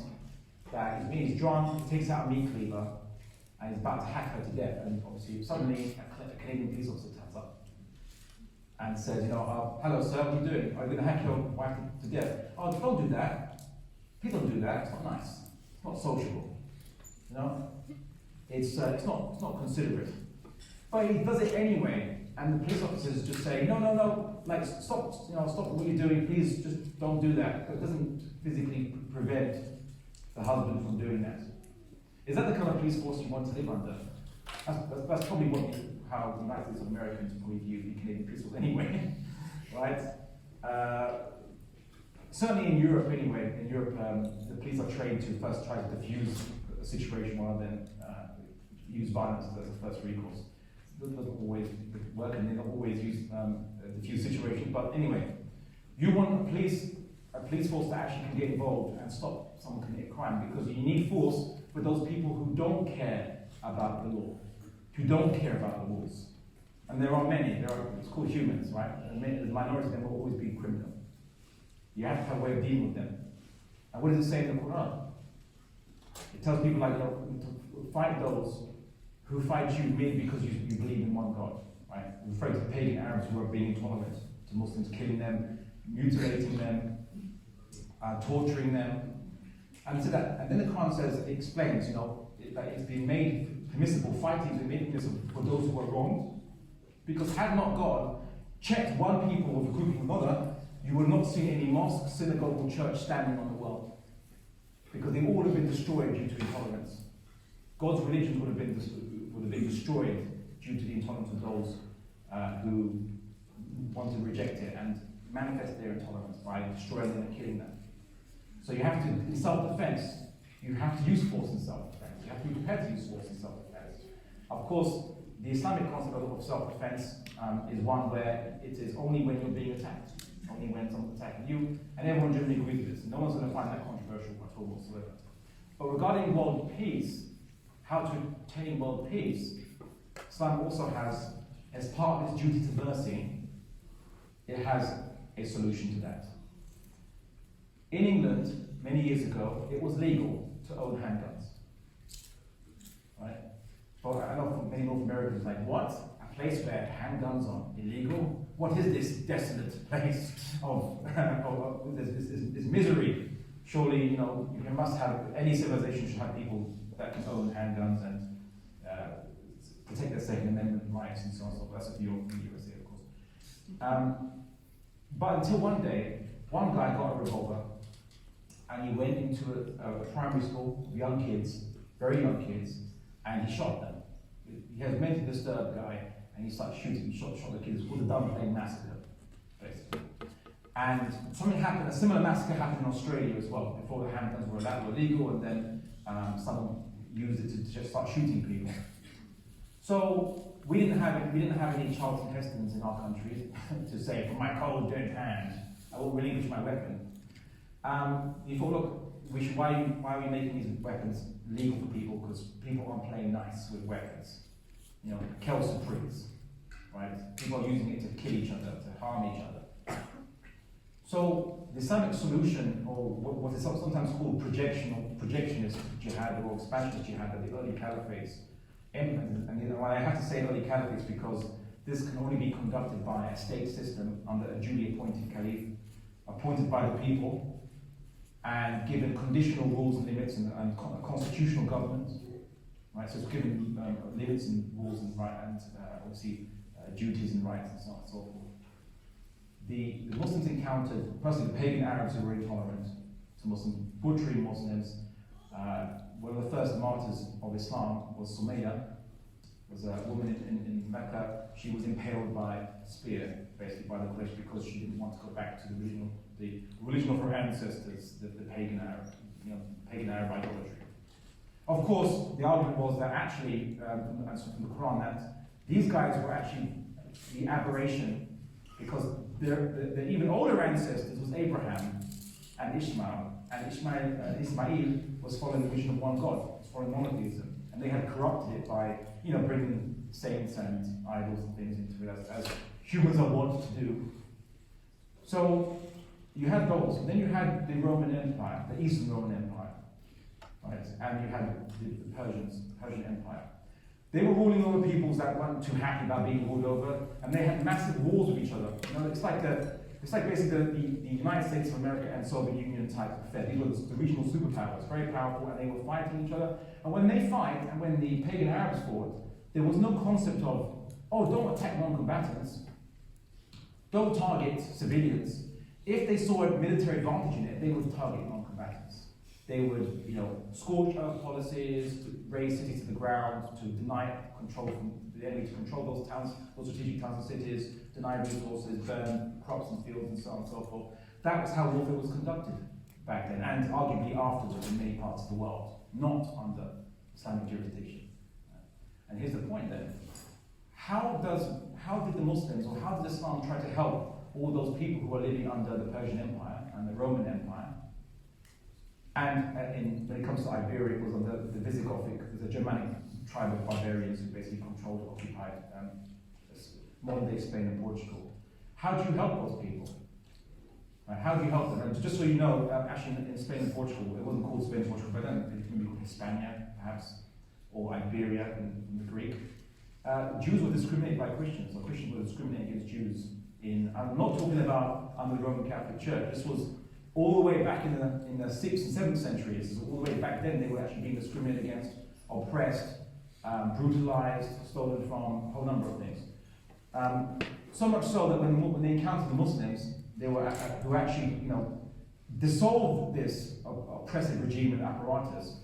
A: that when he's drunk, he takes out a meat cleaver, and he's about to hack her to death, and obviously suddenly a Canadian police officer turns up and says, hello sir, what are you doing? Are you going to hack your wife to death? Oh, don't do that. Please don't do that. It's not nice. It's not sociable. It's not considerate. But he does it anyway, and the police officers just say, no, like stop what you're doing. Please just don't do that. But it doesn't physically prevent the husband from doing that. Is that the kind of police force you want to live under? That's probably how the United States of Americans probably view the Canadian police force anyway, right? Certainly in Europe anyway, the police are trained to first try to defuse a situation rather than use violence as a first recourse. That doesn't always work, and they don't always use diffuse situations, but anyway, you want a police force that actually can get involved and stop someone committing a crime, because you need force with those people who don't care about the law, who don't care about the rules. And there are many, it's called humans, right? And the minority of them will always be criminal. You have to have a way of dealing with them. And what does it say in the Quran? It tells people to fight those who fight you merely because you believe in one God, right? Referring to the pagan Arabs who are being intolerant to Muslims, killing them, mutilating them, torturing them. And then the Quran says, it explains, that it's been made permissible, fighting has been made permissible for those who are wronged. Because had not God checked one people with a group of another, you would not see any mosque, synagogue, or church standing on the world. Because they all would have been destroyed due to intolerance. God's religions would have been destroyed due to the intolerance of those who want to reject it and manifest their intolerance by destroying them and killing them. So you have to, in self-defense, you have to use force in self-defense. You have to be prepared to use force in self-defense. Of course, the Islamic concept of self-defense is one where it is only when you're being attacked, only when someone's attacking you, and everyone generally agrees with this. No one's going to find that controversial at all whatsoever. But regarding world peace, how to attain world peace, Islam also has, as part of its duty to mercy, it has a solution to that. In England, many years ago, it was legal to own handguns. Right? But I know many North Americans are like, what? A place where handguns are illegal? What is this desolate place of this misery? Surely, you must have, any civilization should have people that can own handguns and protect their Second Amendment rights and so on and so forth. That's a view of the USA, of course. But until one day, one guy got a revolver and he went into a primary school with young kids, very young kids, and he shot them. He has a mentally disturbed guy, and he started shooting. He shot the kids. It's called the Dunblane Massacre, basically. And something happened. A similar massacre happened in Australia as well. Before the handguns were illegal, and then someone used it to just start shooting people. So we didn't have any Charlton Hestons in our country to say, "For my cold dead hand, I will relinquish my weapon." You thought, look, why are we making these weapons legal for people? Because people aren't playing nice with weapons. Kelso trees, right? People are using it to kill each other, to harm each other. So the Islamic solution, or what is sometimes called projectionist jihad or expansionist jihad, that the early caliphates implemented. And why I have to say early caliphates, because this can only be conducted by a state system under a duly appointed caliph, appointed by the people, and given conditional rules and limits and a constitutional government, right? So it's given limits and rules and obviously duties and rights and so on and so forth. The Muslims encountered, firstly, the pagan Arabs who were intolerant to Muslims, butchering Muslims. One of the first martyrs of Islam was Sumayya, was a woman in Mecca. She was impaled by a spear, basically by the Quraysh, because she didn't want to go back to the religion of her ancestors, the pagan Arab idolatry. Of course, the argument was that actually, from the Quran, that these guys were actually the aberration, because their even older ancestors was Abraham and Ishmael, and Ismail was following the vision of one God, was following monotheism, and they had corrupted it by bringing saints and idols and things into it, as humans are wont to do. So you had those, and then you had the Roman Empire, the Eastern Roman Empire. right? And you had the Persian Empire. They were ruling over peoples that weren't too happy about being ruled over, and they had massive wars with each other. You know, it's like basically the United States of America and Soviet Union type affair. These were the regional superpowers, very powerful, and they were fighting each other. And when they fight, and when the pagan Arabs fought, there was no concept of, oh, don't attack non-combatants, don't target civilians. If they saw a military advantage in it, they would target non-combatants. They would, scorch earth policies, to raise cities to the ground, to deny control from the enemy, to control those towns, those strategic towns and cities, deny resources, burn crops and fields, and so on and so forth. That was how warfare was conducted back then, and arguably afterwards in many parts of the world, not under Islamic jurisdiction. And here's the point then. How did the Muslims, or how did Islam try to help all those people who were living under the Persian Empire and the Roman Empire? And when it comes to Iberia, it was under the Visigothic, the Germanic tribe of barbarians who basically controlled, occupied modern-day Spain and Portugal. How do you help those people? Right, how do you help them? And just so you know, actually in Spain and Portugal, it wasn't called Spain and Portugal, but then it maybe called Hispania, perhaps, or Iberia in the Greek. Jews were discriminated by Christians, or Christians were discriminated against Jews. I'm not talking about under the Roman Catholic Church. This was all the way back in the 6th and 7th centuries. All the way back then, they were actually being discriminated against, oppressed, brutalized, stolen from, a whole number of things. So much so that when they encountered the Muslims, they were who actually, dissolved this oppressive regime and apparatus.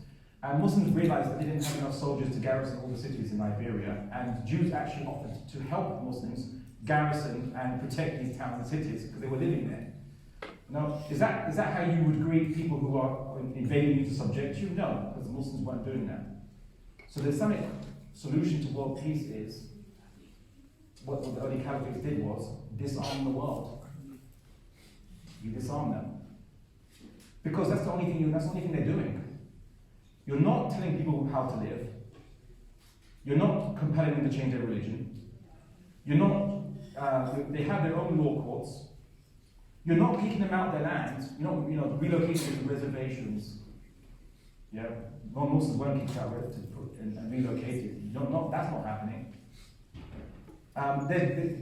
A: And Muslims realized that they didn't have enough soldiers to garrison all the cities in Iberia, and Jews actually offered to help Muslims garrison and protect these towns and cities because they were living there. Now, is that how you would greet people who are invading you to subject you? No, because the Muslims weren't doing that. So the Islamic solution to world peace is, what the early Caliphs did was, disarm the world. You disarm them. Because that's the only thing they're doing. You're not telling people how to live. You're not compelling them to change their religion. You're not, they have their own law courts. You're not kicking them out their land. You're not relocating them to reservations. Yeah, non-Muslims weren't kicked out and relocated. That's not happening.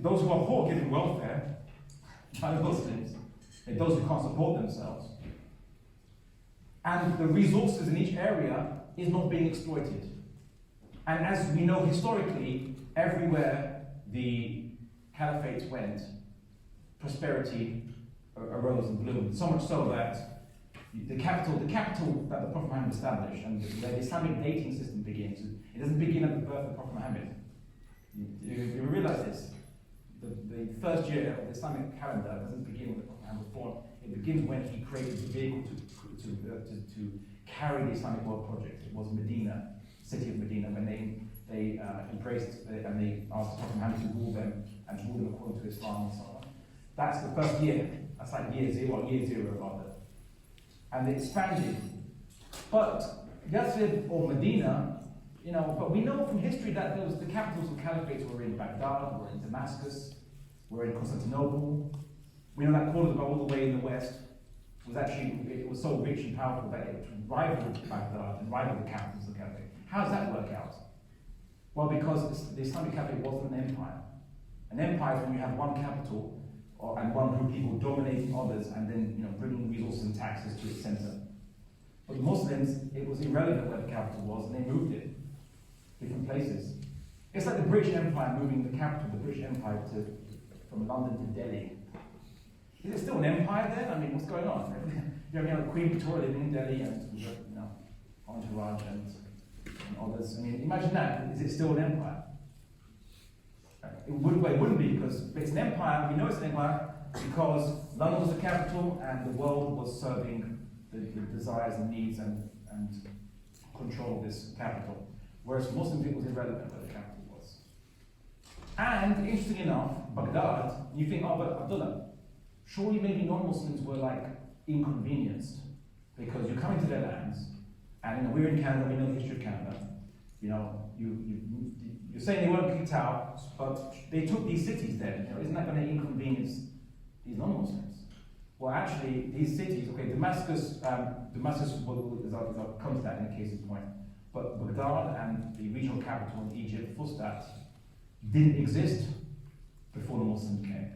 A: Those who are poor given welfare, by the Muslims, and those who can't support themselves. And the resources in each area is not being exploited. And as we know historically, everywhere the caliphate went, prosperity arose and bloomed. So much so that the capital that the Prophet Muhammad established, and where the Islamic dating system begins, it doesn't begin at the birth of the Prophet Muhammad. You realize this? The first year of the Islamic calendar doesn't begin when the Prophet Muhammad was born. It begins when he created the vehicle to carry the Islamic World Project. It was Medina, city of Medina, when they embraced and they asked the Prophet Muhammad to rule them and to rule them according to Islam and so on. That's the first year. That's like year zero rather. And they expanded. But Yathrib or Medina, but we know from history that the capitals of caliphates were in Baghdad, were in Damascus, were in Constantinople. We know that Cordoba all the way in the west it was so rich and powerful that it rivaled Baghdad and rivaled the capitals of the caliphate. How does that work out? Well, because the Islamic caliphate wasn't an empire. An empire is when you have one capital and one group of people dominating others and then bringing resources and taxes to its center. But the Muslims, it was irrelevant where the capital was, and they moved it different places. It's like the British Empire moving the capital of the British Empire from London to Delhi. Is it still an empire then? I mean, what's going on? You have Queen Victoria living in Delhi and entourage and others. I mean, imagine that. Is it still an empire? It wouldn't be, because it's an empire. We know it's an empire because London was the capital and the world was serving the desires and needs and control of this capital. Whereas for Muslims, it was irrelevant where the capital was. And interesting enough, Baghdad, you think, but Abdullah, surely maybe non-Muslims were like inconvenienced because you're coming to their lands, and we're in Canada, we know the history of Canada. You're saying they weren't kicked out, but they took these cities then. Isn't that going to inconvenience these non-Muslims? Well, actually, these cities, okay, Damascus will come to that in a case in point, but Baghdad and the regional capital in Egypt, Fustat, didn't exist before the Muslims came.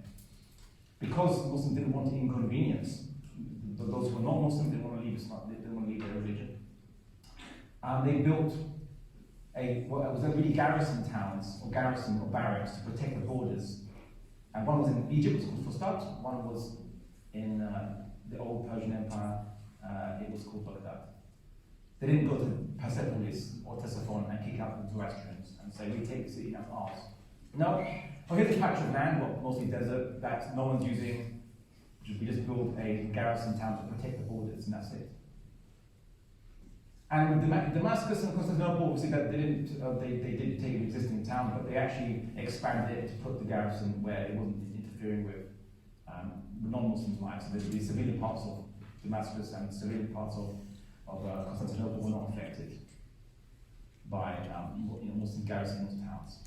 A: Because the Muslims didn't want to inconvenience those who were not Muslims, didn't want to leave Islam, they didn't want to leave their religion. They built it was really garrison towns, or barracks to protect the borders. And one was in Egypt, it was called Fustat, one was in the old Persian Empire, it was called Baghdad. They didn't go to Persepolis or Ctesiphon and kick out the Zoroastrians and say, we take the city, that's ours. No, well, here's a patch of land, well, mostly desert, that no one's using. We just build a garrison town to protect the borders, and that's it. And with Damascus and Constantinople, obviously, that they did take an existing town, but they actually expanded it to put the garrison where it wasn't interfering with non-Muslims' lives. So the civilian parts of Damascus and civilian parts of Constantinople were not affected by Muslim garrisons in towns.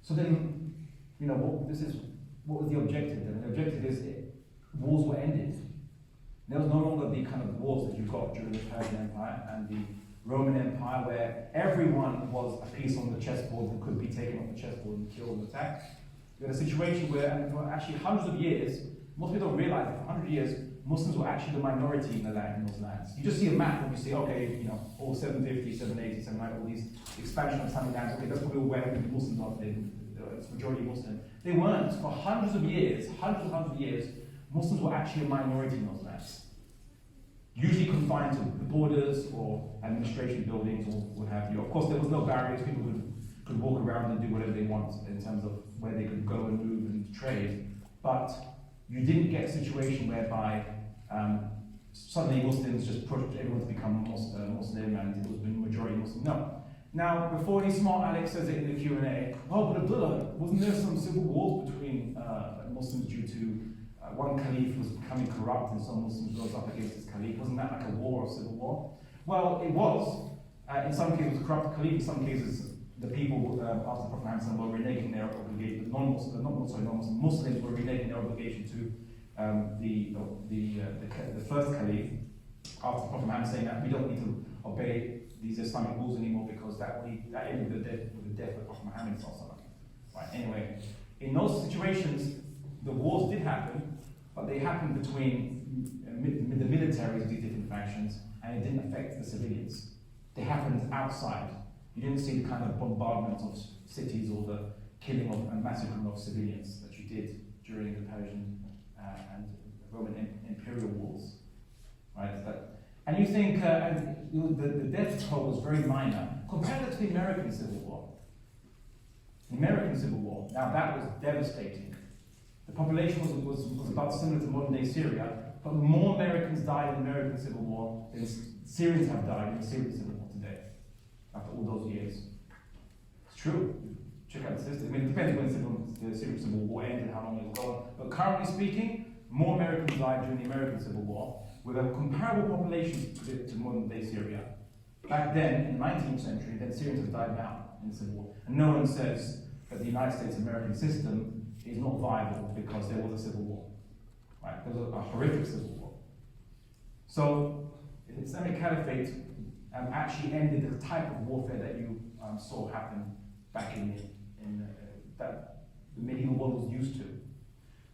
A: So then, what was the objective then? The objective is wars were ended. There was no longer the kind of wars that you got during the Persian Empire and the Roman Empire, where everyone was a piece on the chessboard that could be taken off the chessboard and killed and attacked. You had a situation where, and for actually hundreds of years, most people don't realize that for 100 years, Muslims were actually the minority in those lands. You just see a map and you see, okay, all 750, 780, 790, all these expansion of Islamic lands, okay, that's probably where the Muslims are, it's majority Muslim. They weren't. For hundreds of years, Muslims were actually a minority in those lands. Usually confined to the borders or administration buildings or what have you. Of course, there was no barriers. People could walk around and do whatever they want in terms of where they could go and move and trade. But you didn't get a situation whereby suddenly Muslims just pushed everyone to become Muslim and it was the majority Muslim. No. Now, before any smart Alex says it in the Q&A, oh, but Abdullah, wasn't there some civil wars between Muslims due to one caliph was becoming corrupt and some Muslims rose up against his caliph? Wasn't that like a war or civil war? Well, it was. In some cases, it was a corrupt caliph. In some cases, the people after the Prophet Muhammad were reneging their obligation. Muslims were reneging their obligation to the first caliph after the Prophet Muhammad saying that we don't need to obey these Islamic rules anymore because that ended with the death of Prophet Muhammad. Right. Anyway, in those situations, the wars did happen, but they happened between the militaries of these different factions, and it didn't affect the civilians. They happened outside. You didn't see the kind of bombardment of cities or the killing and massacring of civilians that you did during the Persian and Roman imperial wars, right? And you think the death toll was very minor. Compare that to the American Civil War. The American Civil War, now that was devastating. The population was about similar to modern day Syria, but more Americans died in the American Civil War than Syrians have died in the Syrian Civil War today, after all those years. It's true. Check out the system. I mean, it depends when the Syrian Civil War ended, how long it was going. But currently speaking, more Americans died during the American Civil War, with a comparable population to modern day Syria. Back then, in the 19th century, then Syrians have died out in the Civil War. And no one says that the United States-American system is not viable because there was a civil war. Right? There was a horrific civil war. So, the Islamic Caliphate actually ended the type of warfare that you saw happen back in that the medieval world was used to.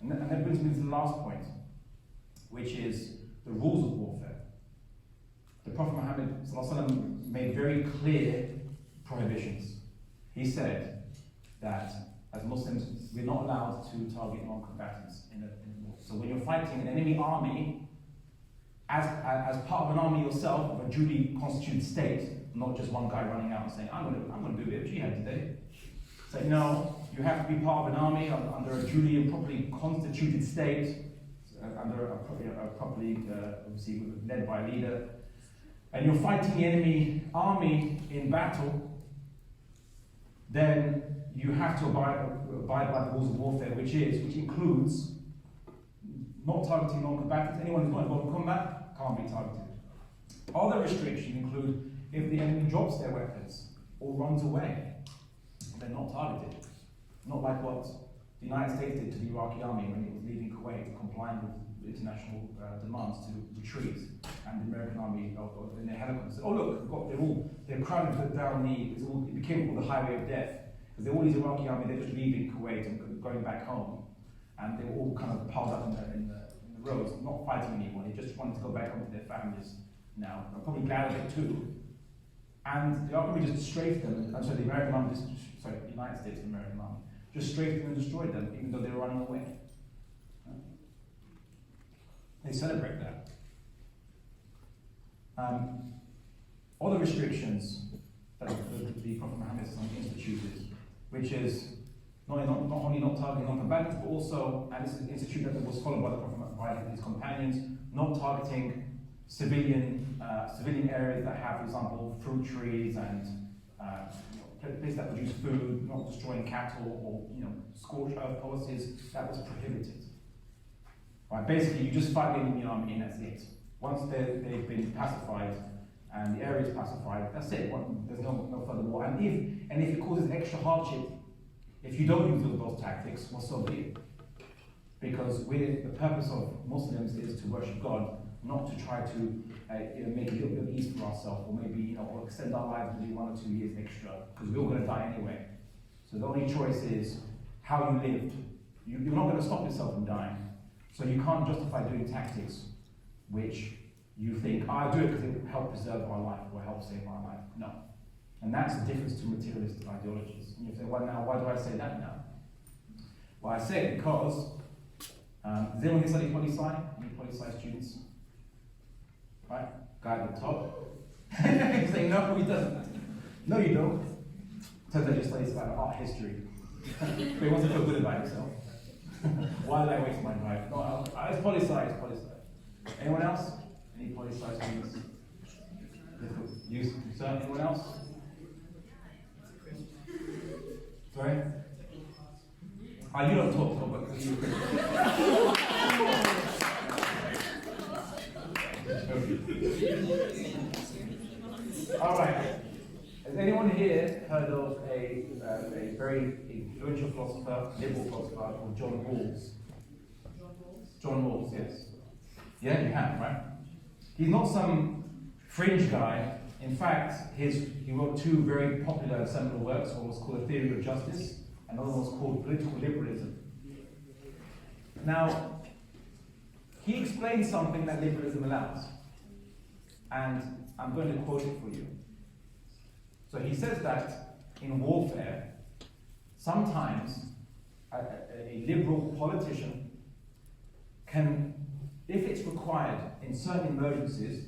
A: And that brings me to the last point, which is the rules of warfare. The Prophet Muhammad ﷺ made very clear prohibitions. He said that as Muslims, we're not allowed to target non-combatants in a war. So when you're fighting an enemy army, as part of an army yourself, of a duly constituted state, not just one guy running out and saying, I'm going to do a bit of jihad today. Say, no, you have to be part of an army under a duly and properly constituted state, under a properly, obviously led by a leader, and you're fighting the enemy army in battle, then you have to abide by the rules of warfare, which includes not targeting non-combatants. Anyone who's not involved in combat can't be targeted. Other restrictions include if the enemy drops their weapons or runs away, they're not targeted. Not like what the United States did to the Iraqi army when it was leaving Kuwait, complying with international demands to retreat, and the American army in their helicopters said, "Oh look, they're crowded down it became called the highway of death, because all these Iraqi army, they're just leaving Kuwait and going back home, and they were all kind of piled up in the roads, not fighting anyone. They just wanted to go back home to their families now. I'm probably glad of it too." And the army just strafed them, and so the American army, the United States American army, just strafed them and destroyed them, even though they were running away. They celebrate that. Other restrictions that the Prophet Muhammad instituted, which is not only not targeting non-combatants, but also, and this is an institute that was followed by the Prophet, by his companions, not targeting civilian areas that have, for example, fruit trees and places that produce food, not destroying cattle or scorched earth policies. That was prohibited. Right, basically, you just fight the enemy army and that's it. Once they've been pacified and the area is pacified, that's it. There's no further war. And if it causes extra hardship, if you don't use those tactics, well, so be it. Because the purpose of Muslims is to worship God, not to try to make a little bit of ease for ourselves, or maybe or extend our lives maybe 1 or 2 years extra, because we're all going to die anyway. So the only choice is how you lived. You're not going to stop yourself from dying. So you can't justify doing tactics which you think, I do it because it will help preserve our life or help save our life. No. And that's the difference to materialistic ideologies. And you say, well, now, why do I say that now? Well, I say it because, does anyone here study poli-sci? Any poli-sci students? Right? Guy at the top. You say, no, he doesn't. No, you don't. Turns out you study about art history. But he wants to feel good about himself. Why did I waste my life? No, it's poli-sci, it's poli-sci. Anyone else? Any poli-sci students? Sir, anyone else? Sorry? You don't talk, but you. All right. Has anyone here heard of a very influential philosopher, liberal philosopher called John Rawls? John Rawls, yes. Yeah, you have, right? He's not some fringe guy. In fact, he wrote 2 very popular seminal works. One was called A Theory of Justice, and another one was called Political Liberalism. Now, he explains something that liberalism allows, and I'm going to quote it for you. So he says that in warfare, sometimes a liberal politician can, if it's required in certain emergencies,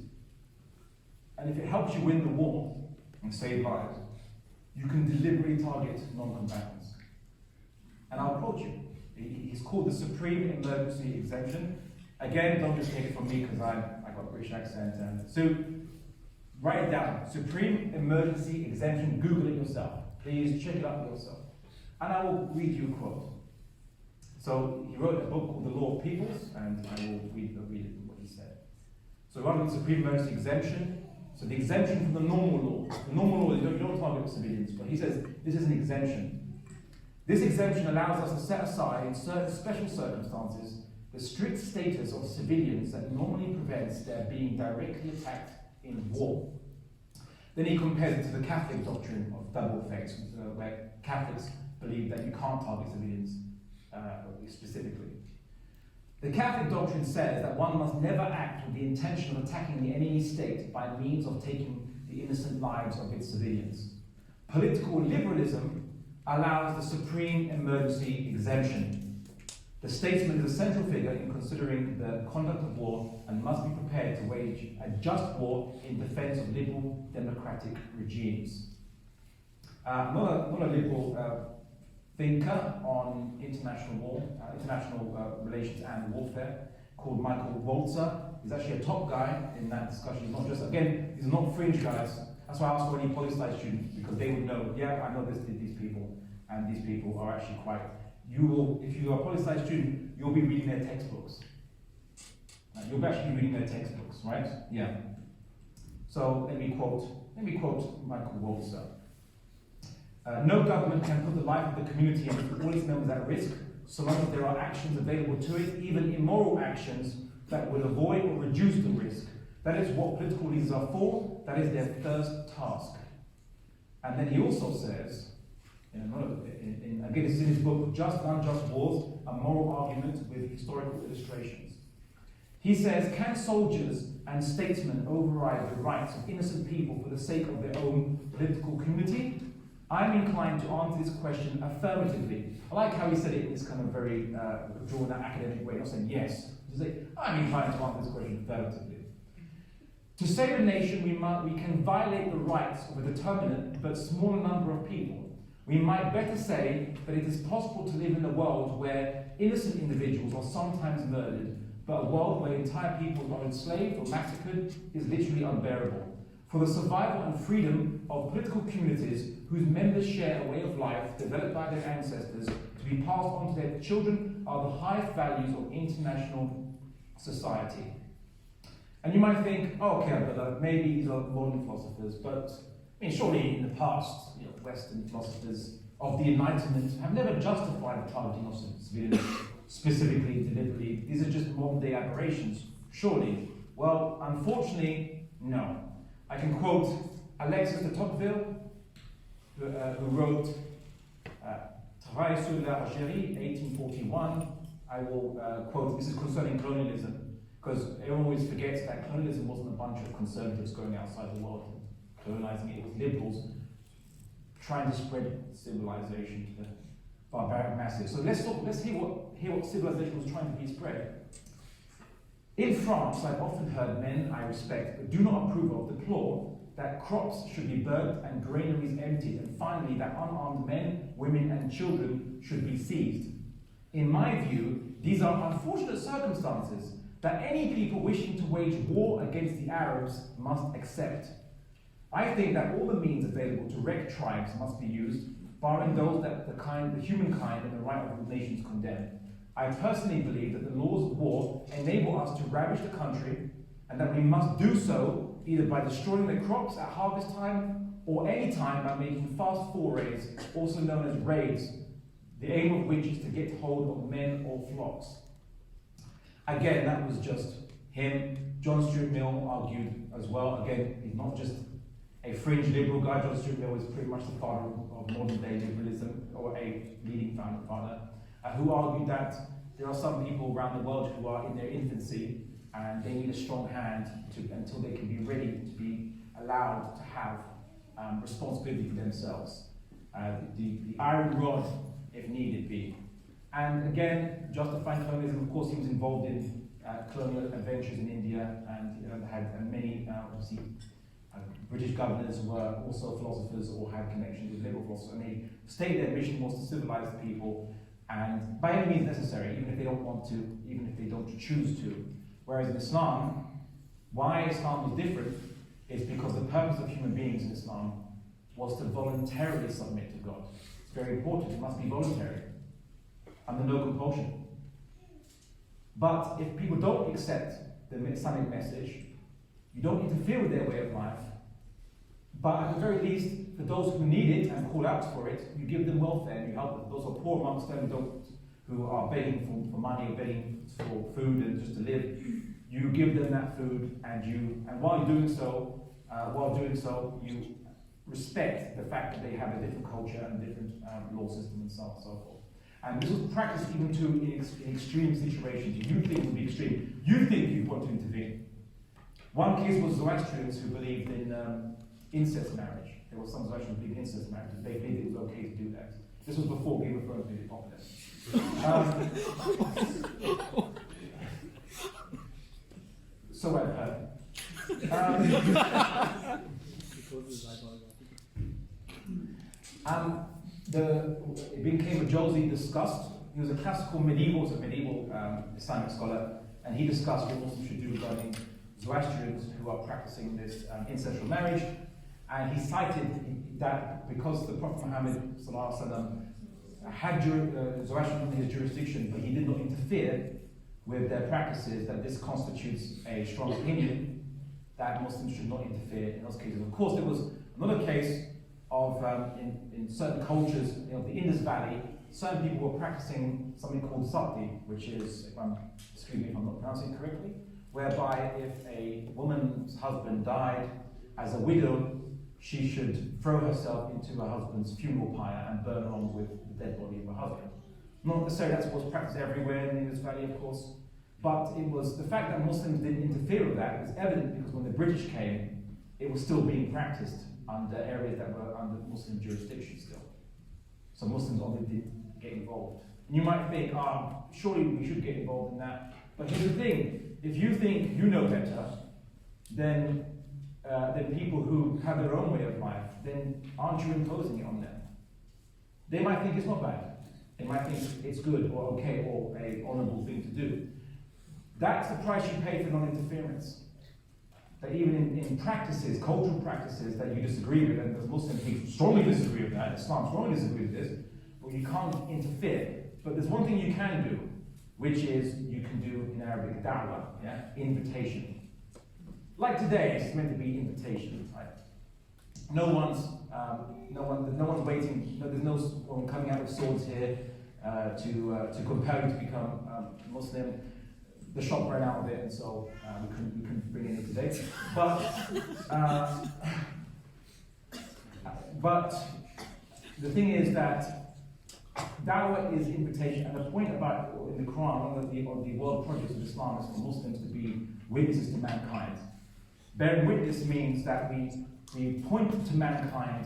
A: and if it helps you win the war and save lives, you can deliberately target non-combatants. And I'll quote you. He's called the Supreme Emergency Exemption. Again, don't just take it from me because I got a British accent. So write it down. Supreme Emergency Exemption. Google it yourself. Please check it out yourself. And I will read you a quote. So he wrote a book called The Law of Peoples, and I will read what he said. So rather than Supreme Emergency Exemption, so the exemption from the normal law. The normal law, you don't target civilians, but he says this is an exemption. This exemption allows us to set aside, in certain special circumstances, the strict status of civilians that normally prevents their being directly attacked in war. Then he compares it to the Catholic doctrine of double effects, where Catholics believe that you can't target civilians specifically. The Catholic doctrine says that one must never act with the intention of attacking the enemy state by means of taking the innocent lives of its civilians. Political liberalism allows the supreme emergency exemption. The statesman is a central figure in considering the conduct of war and must be prepared to wage a just war in defense of liberal democratic regimes. Not a liberal thinker on international relations and warfare called Michael Walzer. He's actually a top guy in that discussion. He's not just, again, these are not fringe guys. That's why I asked for any poli-sci students, because they would know, yeah, I know these people, and these people are actually quite, if you are a poli-sci student, you'll be reading their textbooks. You'll actually be reading their textbooks, right? Yeah. So let me quote Michael Walzer. No government can put the life of the community and all its members at risk, so long as there are actions available to it, even immoral actions that will avoid or reduce the risk. That is what political leaders are for. That is their first task. And then he also says, again, this is in his book, Just and Unjust Wars, a Moral Argument with Historical Illustrations. He says, can soldiers and statesmen override the rights of innocent people for the sake of their own political community? I'm inclined to answer this question affirmatively. I like how he said it in this kind of very drawn-out academic way, not saying yes. To say, I'm inclined to answer this question affirmatively. To save a nation, we can violate the rights of a determinate but smaller number of people. We might better say that it is possible to live in a world where innocent individuals are sometimes murdered, but a world where entire people are enslaved or massacred is literally unbearable. For the survival and freedom of political communities whose members share a way of life developed by their ancestors to be passed on to their children are the highest values of international society. And you might think, oh, okay, but maybe these are modern philosophers, but surely in the past, Western philosophers of the Enlightenment have never justified the targeting of civilians specifically, deliberately. These are just modern-day aberrations, surely. Well, unfortunately, no. I can quote Alexis de Tocqueville, who wrote Travail sur l'Algérie, 1841. I will quote, this is concerning colonialism, because everyone always forgets that colonialism wasn't a bunch of conservatives going outside the world and colonizing it. It was liberals trying to spread civilization to the barbaric masses. So let's hear what civilization was trying to be spread. In France, I've often heard men I respect but do not approve of deplore that crops should be burnt and granaries emptied, and finally that unarmed men, women and children should be seized. In my view, these are unfortunate circumstances that any people wishing to wage war against the Arabs must accept. I think that all the means available to wreck tribes must be used, barring those that the humankind and the right of the nations condemn. I personally believe that the laws of war enable us to ravage the country, and that we must do so either by destroying the crops at harvest time or any time by making fast forays, also known as raids, the aim of which is to get hold of men or flocks. Again, that was just him. John Stuart Mill argued as well. Again, he's not just a fringe liberal guy. John Stuart Mill is pretty much the father of modern day liberalism, or a leading father, who argued that there are some people around the world who are in their infancy and they need a strong hand until they can be ready to be allowed to have responsibility for themselves. The iron rod, if needed be. And again, justifying colonialism, of course, he was involved in colonial adventures in India, and had many, obviously, British governors were also philosophers or had connections with liberal philosophers, and they stated their mission was to civilize the people, and by any means necessary, even if they don't want to, even if they don't choose to. Whereas in Islam, why Islam was different is because the purpose of human beings in Islam was to voluntarily submit to God. It's very important, it must be voluntary, under no compulsion. But if people don't accept the Islamic message, you don't interfere with their way of life, but at the very least, for those who need it and call out for it, you give them welfare and you help them. Those who are poor amongst them who are begging for money or begging for food and just to live, you give them that food, and while you're doing so, you respect the fact that they have a different culture and a different law system and so on and so forth. And this was practiced even in extreme situations. You think it would be extreme. You think you want to intervene. One case was Zoroastrians who believed in incest marriage. There was some Zoroastrians who believed in incest marriage. They believed it was okay to do that. This was before Game of Thrones became popular. So I've heard. It became a Jolzi discussed. He was a classical medieval Islamic scholar, and he discussed what Muslims should do regarding Zoroastrians who are practicing this incestual marriage. And he cited that because the Prophet Muhammad had Zoroastrians under his jurisdiction, but he did not interfere with their practices, that this constitutes a strong opinion that Muslims should not interfere in those cases. Of course, there was another case in certain cultures, the Indus Valley, certain people were practicing something called sati, which is, excuse me if I'm not pronouncing it correctly, whereby if a woman's husband died as a widow, she should throw herself into her husband's funeral pyre and burn along with the dead body of her husband. Not necessarily that's what's practiced everywhere in the Indus Valley, of course, but it was the fact that Muslims didn't interfere with that was evident because when the British came, it was still being practiced under areas that were under Muslim jurisdiction still. So Muslims obviously didn't get involved. And you might think, surely we should get involved in that. But here's the thing, if you think you know better, then people who have their own way of life, then aren't you imposing it on them? They might think it's not bad. They might think it's good or okay or an honourable thing to do. That's the price you pay for non-interference. That even in practices, cultural practices that you disagree with, and the Muslim people strongly disagree with that, Islam strongly disagree with this, but you can't interfere. But there's one thing you can do, which is you can do in Arabic da'wah, invitation. Like today, it's meant to be invitation, right? No one's waiting. There's no one coming out with swords here to compel you to become Muslim. The shop ran out of it, and so we couldn't bring any today. But the thing is that da'wah is invitation, and the point about in the Quran, one of the world projects of Islam is for Muslims to be witnesses to mankind. Bearing witness means that we point to mankind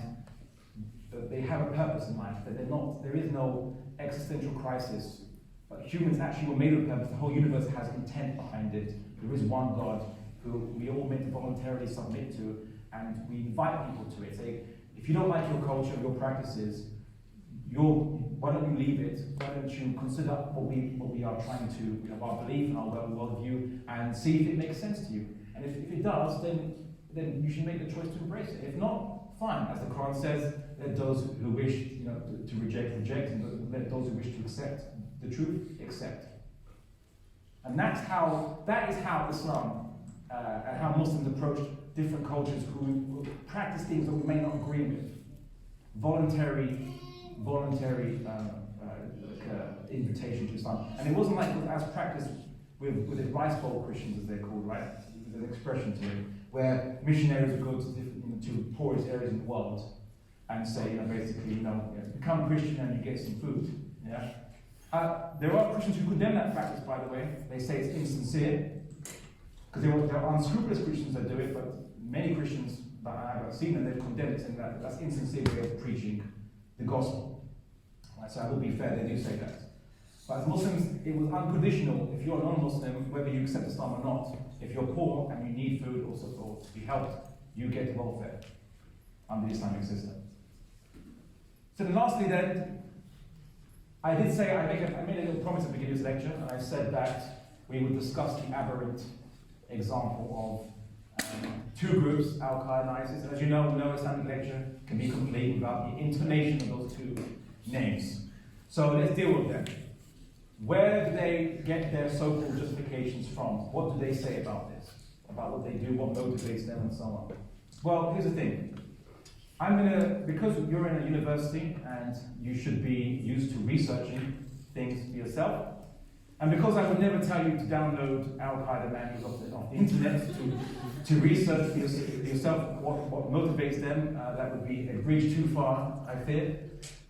A: that they have a purpose in life, that there is no existential crisis. But humans actually were made with purpose. The whole universe has intent behind it. There is one God who we all meant to voluntarily submit to, and we invite people to it. Say, if you don't like your culture, your practices, why don't you leave it? Why don't you consider what we are trying to, our belief and our worldview, and see if it makes sense to you. And if it does, then you should make the choice to embrace it. If not, fine. As the Quran says, let those who wish to reject, and let those who wish to accept the truth, accept. And that is how Islam and how Muslims approach different cultures who practice things that we may not agree with. Voluntary invitation to Islam. And it wasn't like it was as practiced with the rice bowl Christians, as they're called, right? There's an expression to it, where missionaries would go to different, to poorest areas in the world and say, basically, become Christian and you get some food. Yeah. There are Christians who condemn that practice, by the way. They say it's insincere, because there are unscrupulous Christians that do it, but many Christians that I've seen them, they've condemned it, saying that that's insincere way of preaching the gospel. Right, so I will be fair, they do say that. But as Muslims, it was unconditional. If you're a non-Muslim, whether you accept Islam or not, if you're poor and you need food or support to be helped, you get welfare under the Islamic system. So then lastly then, I did say, I made a little promise at the beginning of this lecture, and I said that we would discuss the aberrant example of two groups, Al-Qaeda and ISIS. And as you know, no Islamic lecture can be complete without the intonation of those two names. So let's deal with them. Where do they get their so-called justifications from? What do they say about this? About what they do, what motivates them, and so on? Well, here's the thing. Because you're in a university and you should be used to researching things for yourself, and because I would never tell you to download Al-Qaeda manuals off the internet to research for yourself what motivates them, that would be a bridge too far, I fear.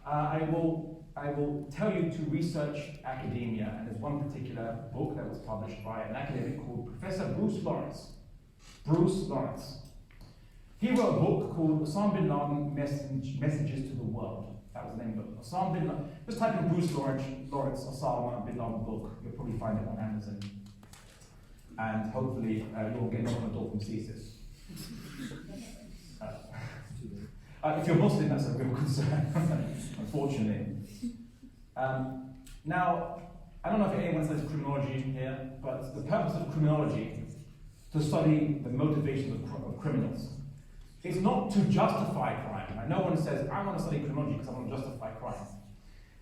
A: I will tell you to research academia, and there's one particular book that was published by an academic called Professor Bruce Lawrence. Bruce Lawrence. He wrote a book called Osama bin Laden Messages to the World. That was the name of it. Osama bin Laden. Just type in Bruce Lawrence Osama bin Laden book. You'll probably find it on Amazon. And hopefully you'll get knocked on the door from CSIS. If you're Muslim, that's a real concern, unfortunately. Now, I don't know if anyone studies criminology here, but the purpose of criminology is to study the motivations of criminals. It's not to justify crime. Like, no one says, I want to study criminology because I want to justify crime.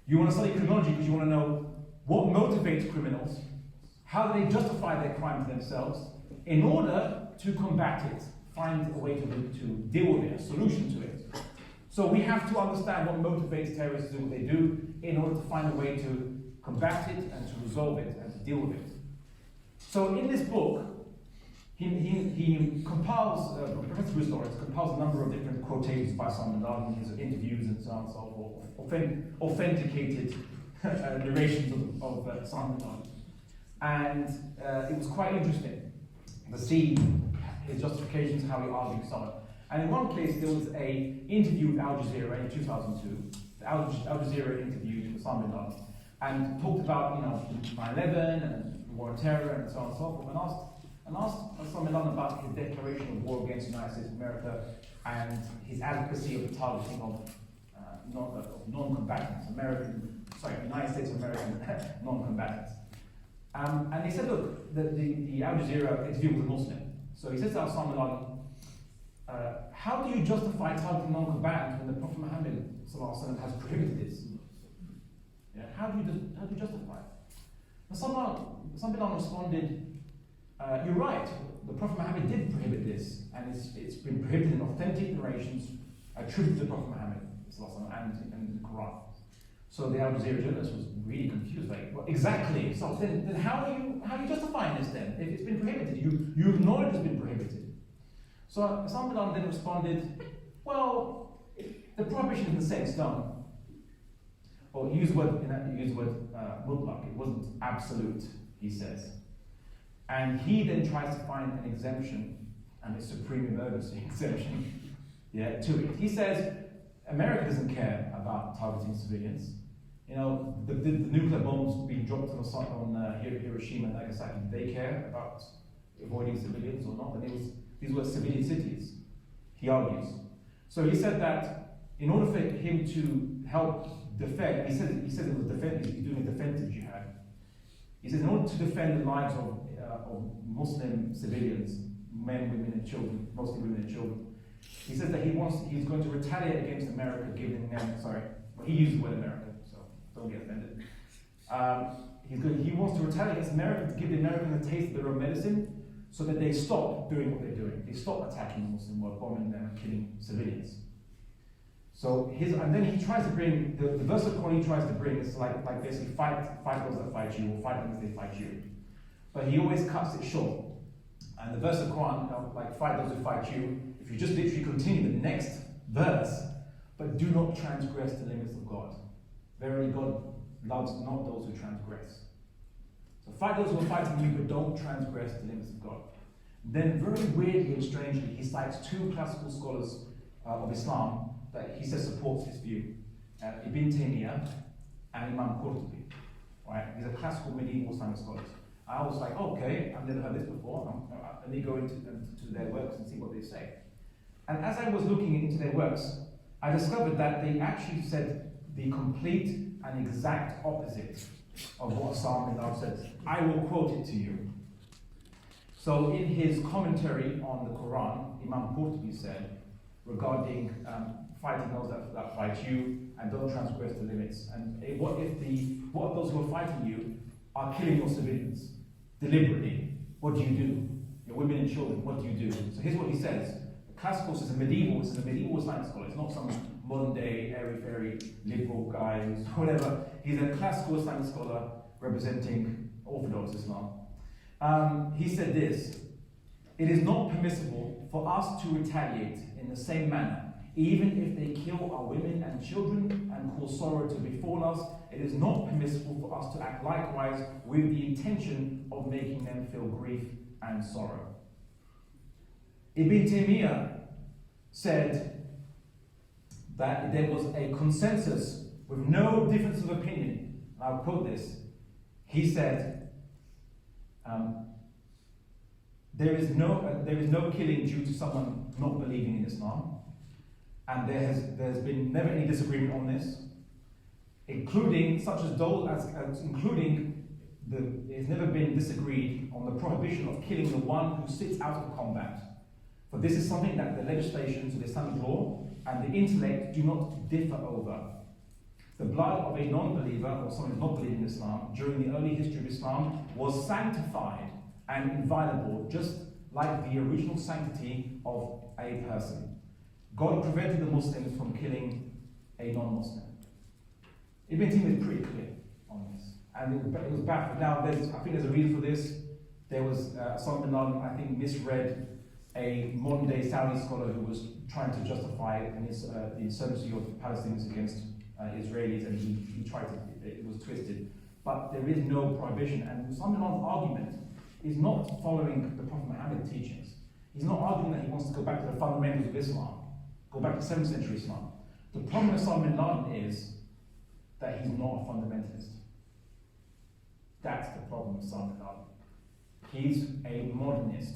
A: You want to study criminology because you want to know what motivates criminals, how do they justify their crime to themselves, in order to combat it, find a way to deal with it, a solution to it. So we have to understand what motivates terrorists to do what they do in order to find a way to combat it and to resolve it and to deal with it. So in this book, he compiles, Professor Bustorius compiles a number of different quotations by Osama bin Laden, his interviews and so on and so forth, authenticated narrations of Osama bin Laden. And it was quite interesting to see his justifications, how he argued so on. And in one case, there was an interview with Al Jazeera in 2002. Al Jazeera interviewed Osama bin Laden and talked about 9/11 and the war on terror and so on and so forth, and asked Osama bin Laden about his declaration of war against the United States of America and his advocacy of the targeting of non-combatants, United States of American non-combatants. And he said, look, the Al Jazeera interview was a Muslim. So he says to Osama bin Laden, how do you justify targeting non-combatants when the Prophet Muhammad has prohibited this? Yeah, how do you justify it? And Osama bin Laden responded, you're right, the Prophet Muhammad did prohibit this, and it's been prohibited in authentic narrations attributed to the Prophet Muhammad and the Quran. So the Al Jazeera journalist was really confused, like, well, exactly. So then how are you justifying this then? If it's been prohibited, you acknowledge it's been prohibited. So Osama bin Laden then responded, well, the prohibition is set in stone. Or he used the word mutlaq, it wasn't absolute, he says. And he then tries to find an exemption, and a supreme emergency exemption, to it. He says, America doesn't care about targeting civilians. The nuclear bombs being dropped on Hiroshima and Nagasaki, did they care about avoiding civilians or not? And these were civilian cities, he argues. So he said that in order for him to help defend, he said it was he's doing a defensive jihad. He says in order to defend the lives of Muslim civilians, men, women and children, mostly women and children, he says that he's going to retaliate against America, giving them, he used the word America, so don't get offended. He wants to retaliate against America to give the Americans a taste of their own medicine so that they stop doing what they're doing. They stop attacking the Muslim world, bombing them and killing civilians. So and then he tries to bring, the verse of Quran he tries to bring is like basically fight those that fight you, or fight them as they fight you. But he always cuts it short. And the verse of Quran, like fight those who fight you, if you just literally continue the next verse, but do not transgress the limits of God. Verily God loves not those who transgress. So fight those who are fighting you, but don't transgress the limits of God. Then very weirdly and strangely, he cites two classical scholars of Islam that he says supports his view. Ibn Taymiyyah and Imam Qurtubi. Right? These are classical medieval Islamic scholars. I was like, okay, I've never heard this before. Let me go into their works and see what they say. And as I was looking into their works, I discovered that they actually said the complete and exact opposite of what Osama bin Laden says. I will quote it to you. So in his commentary on the Quran, Imam Qurtubi said, regarding fighting those that fight you and don't transgress the limits. And what if those who are fighting you are killing your civilians deliberately? What do you do? Your women and children, what do you do? So here's what he says. Classical is a medieval Islamic scholar. It's not some modern day, airy-fairy, liberal guy who's whatever. He's a classical Islamic scholar representing Orthodox Islam. He said this: it is not permissible for us to retaliate in the same manner, even if they kill our women and children and cause sorrow to befall us. It is not permissible for us to act likewise with the intention of making them feel grief and sorrow. Ibn Taymiyyah said that there was a consensus with no difference of opinion. And I'll quote this. He said, there is no killing due to someone not believing in Islam, and there's been never any disagreement on this, including it's never been disagreed on the prohibition of killing the one who sits out of combat. For this is something that the legislations of Islamic law and the intellect do not differ over. The blood of a non-believer or someone who does not believe in Islam during the early history of Islam was sanctified and inviolable, just like the original sanctity of a person. God prevented the Muslims from killing a non-Muslim. Ibn Taymiyyah is pretty clear on this, and it was baffled. Now, I think there's a reason for this. There was Osama bin Laden, I think, misread a modern-day Saudi scholar who was trying to justify the insurgency of Palestinians against Israelis, and he tried to, it was twisted. But there is no prohibition, and Osama bin Laden's argument is not following the Prophet Muhammad's teachings. He's not arguing that he wants to go back to the fundamentals of Islam, go back to 7th century Islam. The problem with Osama bin Laden is that he's not a fundamentalist. That's the problem with Osama bin Laden. He's a modernist.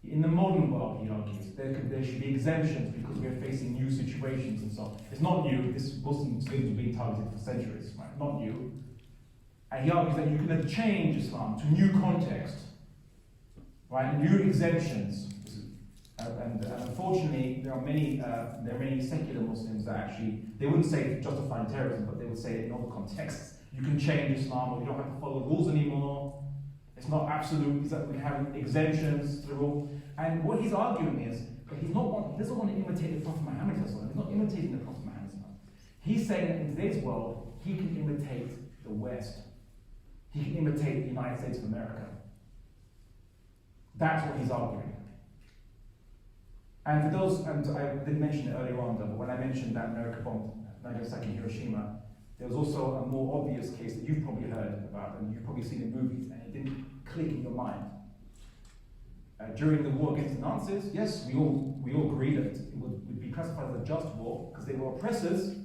A: In the modern world, he argues, there should be exemptions because we're facing new situations and so on. It's not new. This Muslims have been targeted for centuries, right? Not new. And he argues that you can change Islam to new context, right? New exemptions. And unfortunately, there are many secular Muslims that actually, they wouldn't say justifying terrorism, but they would say in other contexts, you can change Islam, or you don't have to follow rules anymore. It's not absolute, it's that we have exemptions to the rule. And what he's arguing is that he doesn't want to imitate the Prophet Muhammad. He's not imitating the Prophet Muhammad. He's saying that in today's world, he can imitate the West. He can imitate the United States of America. That's what he's arguing. And for those, and I didn't mention it earlier on, but when I mentioned that America bombed Nagasaki and Hiroshima, there was also a more obvious case that you've probably heard about, and you've probably seen in movies, and it didn't click in your mind. During the war against the Nazis, yes, we all agree that it would be classified as a just war because they were oppressors,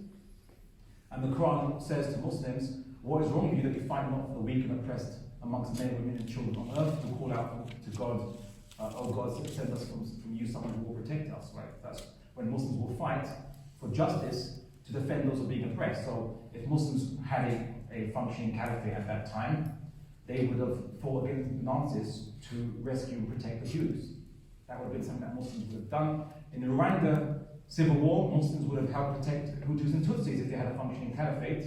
A: and the Quran says to Muslims, what is wrong with you that you fight not for the weak and oppressed amongst men, women, and children on earth to call out to God, oh God, send us from you someone who will protect us, right? That's when Muslims will fight for justice to defend those who are being oppressed. So if Muslims had a functioning caliphate at that time, they would have fought against Nazis to rescue and protect the Jews. That would have been something that Muslims would have done. In the Rwanda civil war, Muslims would have helped protect Hutus and Tutsis if they had a functioning caliphate.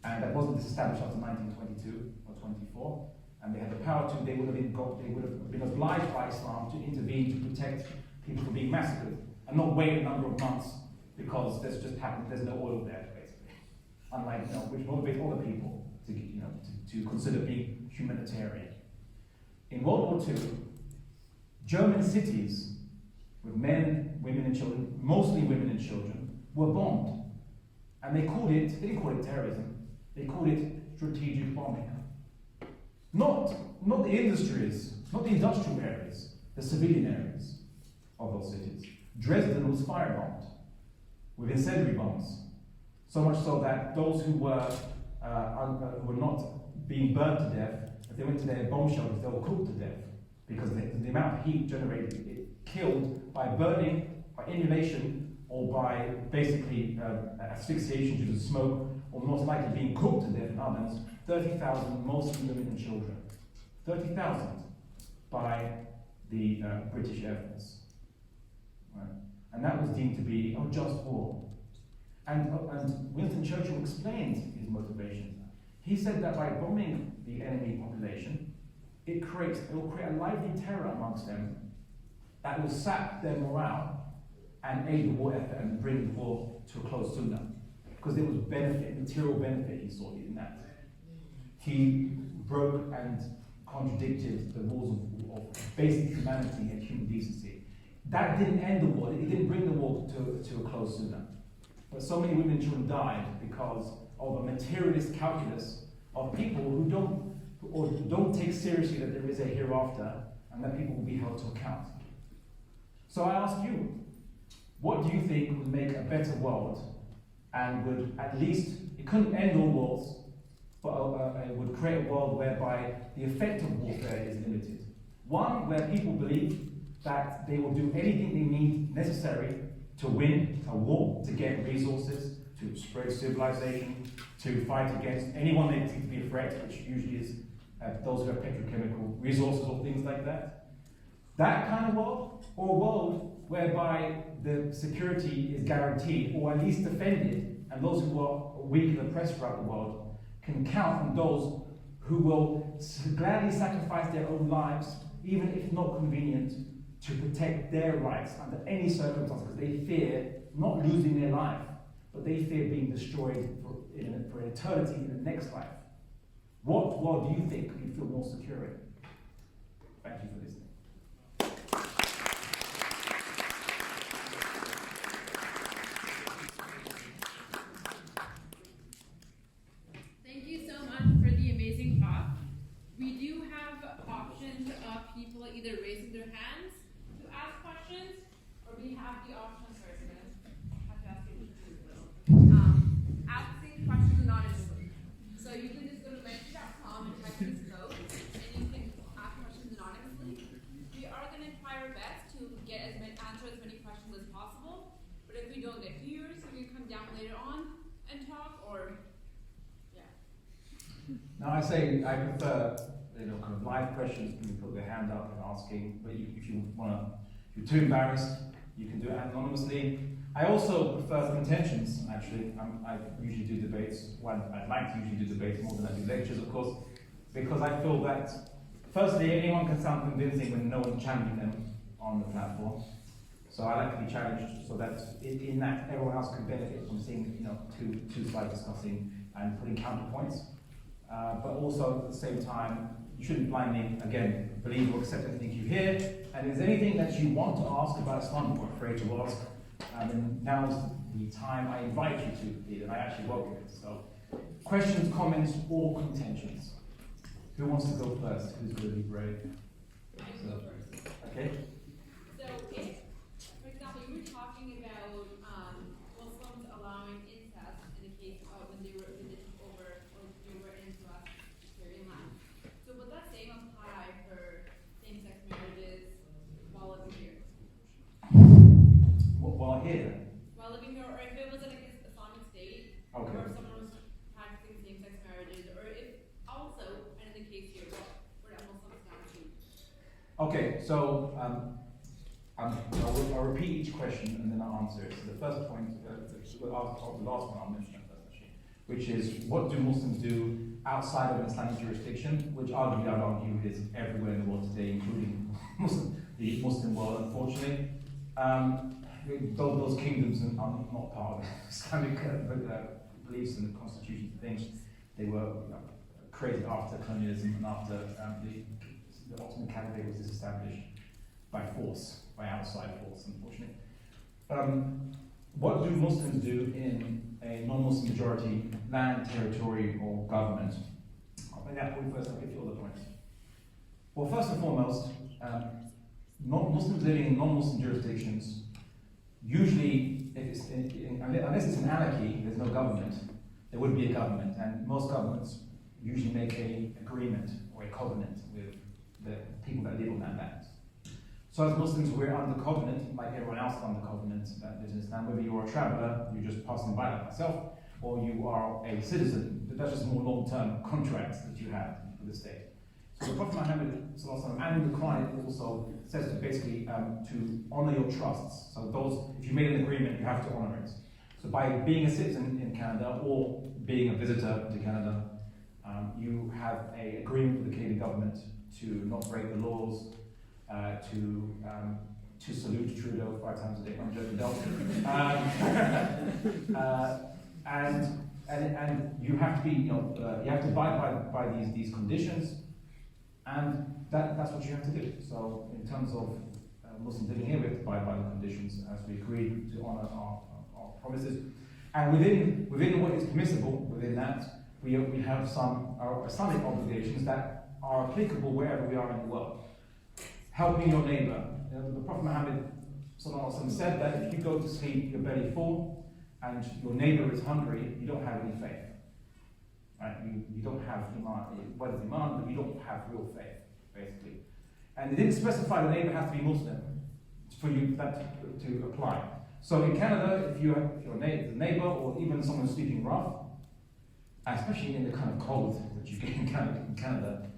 A: And that wasn't established after 1922 or 24. And they had the power to, they would have been obliged by Islam to intervene to protect people from being massacred and not wait a number of months because there's no oil there, basically. Unlike, which motivates other people to consider being humanitarian. In World War II, German cities with men, women, and children, mostly women and children, were bombed. And they didn't call it terrorism, they called it strategic bombing. Not the industries, not the industrial areas, the civilian areas of those cities. Dresden was firebombed with incendiary bombs, so much so that those who were not being burnt to death, if they went to their bomb shelters, they were cooked to death because the amount of heat generated, it killed by burning, by inhalation, or by basically asphyxiation due to smoke, or most likely being cooked to death in ovens, 30,000, mostly women and children. 30,000 by the British Air Force. Right? And that was deemed to be a just war. And Winston Churchill explained his motivations. He said that by bombing the enemy population, it will create a lively terror amongst them that will sap their morale and aid the war effort and bring the war to a close sooner. Because there was material benefit he saw in that. He broke and contradicted the rules of basic humanity and human decency. That didn't end the war, it didn't bring the war to a close sooner. But so many women and children died because of a materialist calculus of people who don't take seriously that there is a hereafter and that people will be held to account. So I ask you, what do you think would make a better world and would at least, it couldn't end all wars, but it would create a world whereby the effect of warfare is limited. One, where people believe that they will do anything they need necessary to win a war, to get resources, to spread civilization, to fight against anyone they think to be a threat, which usually is those who have petrochemical resources or things like that. That kind of world, or a world whereby the security is guaranteed, or at least defended, and those who are weak and oppressed throughout the world can count on those who will gladly sacrifice their own lives, even if not convenient, to protect their rights under any circumstances, because they fear not losing their life, but they fear being destroyed for eternity in the next life. What world do you think you feel more secure in? Thank you for listening.
F: Thank you so much for the amazing talk. We do have options of people either raising their hands to ask questions, or we have the option, sorry, I'm gonna have to ask you asking questions anonymously. So you can just go to mentor.com and type this code, and you can ask questions anonymously. We are going to try our best to answer as many questions as possible, but if we don't get to yours, you can come down later on and talk, or
A: Now I prefer, kind of live questions. People put their hand up and asking. But if you're too embarrassed, you can do it anonymously. I also prefer contentions. Actually, I usually do debates. Well, I like to usually do debates more than I do lectures, of course, because I feel that firstly, anyone can sound convincing when no one's challenging them on the platform. So I like to be challenged, so that in that everyone else can benefit from seeing, two sides discussing and putting counterpoints. But also at the same time, you shouldn't blindly, again, believe or accept anything you hear. And if there's anything that you want to ask about Islam or afraid to ask, then now's the time I invite you to be, and I actually welcome it. So, questions, comments, or contentions. Who wants to go first? Who's going to be brave?
F: I can go first.
A: Okay.
F: So if, for example, you were talking about Muslims allowing incest in the case of when they took over or they were into us Syrian land. So would that same apply for same-sex marriages while living here?
A: While here?
F: While living here, or if it was like an Islamic state,
A: Okay.
F: or if someone was practicing same-sex marriages, or if also, and in the case here, where that Muslims now too.
A: Okay, so I'll repeat each question and then I'll answer it. So the first point, the last one I'll mention first actually, which is what do Muslims do outside of an Islamic jurisdiction, which arguably I'd argue is everywhere in the world today, including the Muslim world, unfortunately. Those kingdoms are not part of Islamic beliefs and constitutions and things. They were created after colonialism and after the Ottoman Caliphate was disestablished by force, by outside force, unfortunately. What do Muslims do in a non-Muslim majority land, territory, or government? I'll make that point first, I'll get to all the points. Well, first and foremost, Muslims living in non-Muslim jurisdictions, usually, unless it's an anarchy, there's no government, there would be a government, and most governments usually make an agreement or a covenant with the people that live on that land. So as Muslims, we're under covenant, like everyone else under covenant that lives in Islam. Whether you're a traveller, you're just passing by like myself, or you are a citizen, that's just more long-term contracts that you have with the state. So the Prophet Muhammad and the Quran also says to basically to honour your trusts. So those, if you made an agreement, you have to honour it. So by being a citizen in Canada or being a visitor to Canada, you have an agreement with the Canadian government to not break the laws, to salute Trudeau 5 times a day. I'm joking, don't. And you have to be, you have to abide by these conditions, and that's what you have to do. So in terms of Muslims living here, we have to abide by the conditions as we agreed to honour our promises. And within what is permissible, within that, we have some Islamic obligations that are applicable wherever we are in the world. Helping your neighbour. The Prophet Muhammad said that if you go to sleep, your belly full, and your neighbour is hungry, you don't have any faith. Right? You don't have iman. What is iman? But you don't have real faith, basically. And it didn't specify the neighbour has to be Muslim for you that to apply. So in Canada, if you're a neighbour or even someone sleeping rough, especially in the kind of cold that you get in Canada,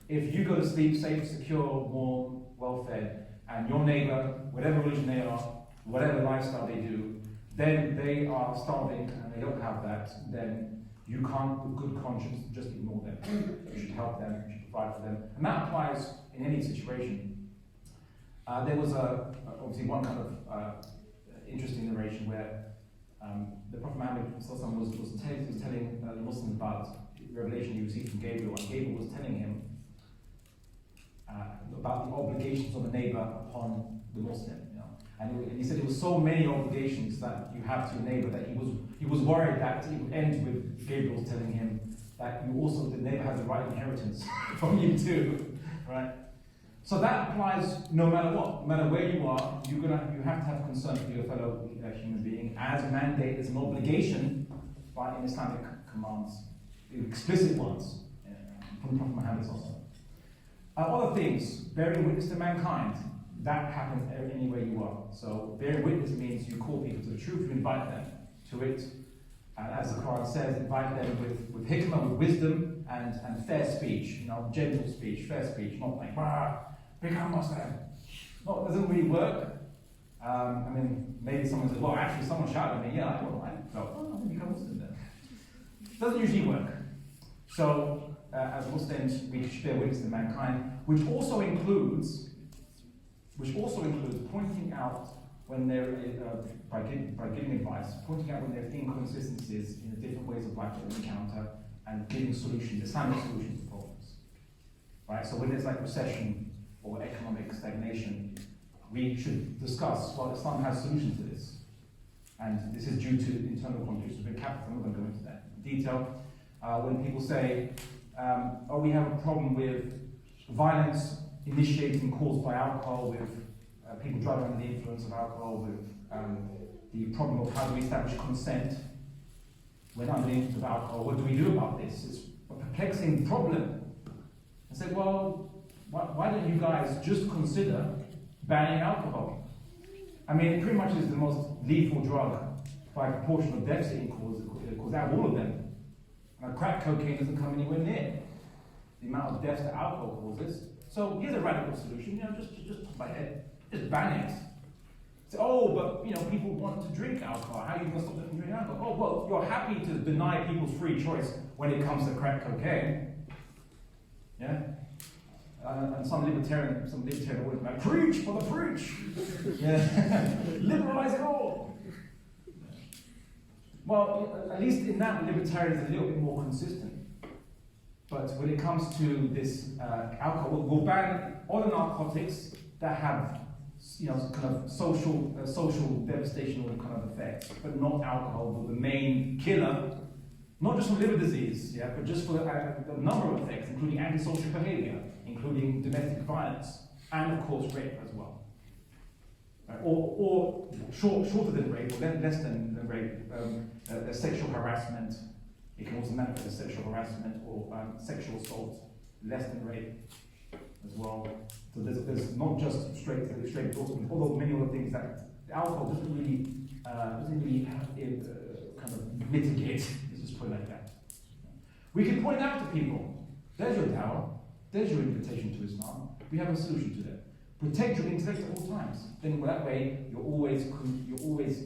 A: if you go to sleep safe, secure, warm, well-fed, and your neighbour, whatever religion they are, whatever lifestyle they do, then they are starving and they don't have that, then you can't, with good conscience, just ignore them. You should help them, you should provide for them. And that applies in any situation. There was obviously one kind of interesting narration where the Prophet Muhammad was telling the Muslims about the revelation he received from Gabriel, and Gabriel was telling him about the obligations of a neighbor upon the Muslim. And he said it was so many obligations that you have to your neighbor that he was worried that it would end with Gabriel telling him that the neighbor has the right inheritance from you too, right? So that applies no matter what, no matter where you are. You have to have concern for your fellow human being as mandated as an obligation by in Islamic commands, explicit ones from Prophet Muhammad also. Other things, bearing witness to mankind, that happens anywhere you are. So bearing witness means you call people to the truth, you invite them to it. As the Quran says, invite them with hikmah, with wisdom, and fair speech, gentle speech, fair speech, not like, become Muslim. No, it doesn't really work. Maybe someone says, well, actually, someone shouted at me, I felt, I'm become Muslim then. It doesn't usually work. So, as Muslims, we should bear witness to mankind, which also includes pointing out when there is, by giving advice, pointing out when there are inconsistencies in the different ways of life that we encounter, and giving solutions, Islamic solutions to problems. Right? So when there's like recession or economic stagnation, we should discuss, well, Islam has solutions to this. And this is due to internal conditions within capital. I'm not going to go into that in detail. When people say, we have a problem with violence initiating caused by alcohol, with people driving under the influence of alcohol, with the problem of how do we establish consent when under the influence of alcohol, what do we do about this? It's a perplexing problem. I said, well, why don't you guys just consider banning alcohol? It pretty much is the most lethal drug by proportion of deaths it causes out of all of them. Crack cocaine doesn't come anywhere near the amount of deaths that alcohol causes. So here's a radical solution, just top my head, just ban it. So, but people want to drink alcohol. How are you going to stop them from drinking alcohol? Oh, well, you're happy to deny people's free choice when it comes to crack cocaine. Yeah? And some libertarian would like, preach for the preach. Yeah. Liberalize it all. Well, at least in that, libertarians are a little bit more consistent. But when it comes to this alcohol, we'll ban all the narcotics that have kind of social devastation or kind of effects, but not alcohol, the main killer, not just for liver disease, but just for the number of effects, including antisocial behavior, including domestic violence, and of course rape as well. Or shorter than rape, or less than rape, sexual harassment. It can also manifest as sexual harassment or sexual assault, less than rape as well. So there's not just straight endorsement, although many other things that alcohol doesn't really kind of mitigate. Let's just put it like that. We can point out to people, there's your dawah, there's your invitation to Islam. We have a solution to that. Protect your intellect at all times. Then that way you're always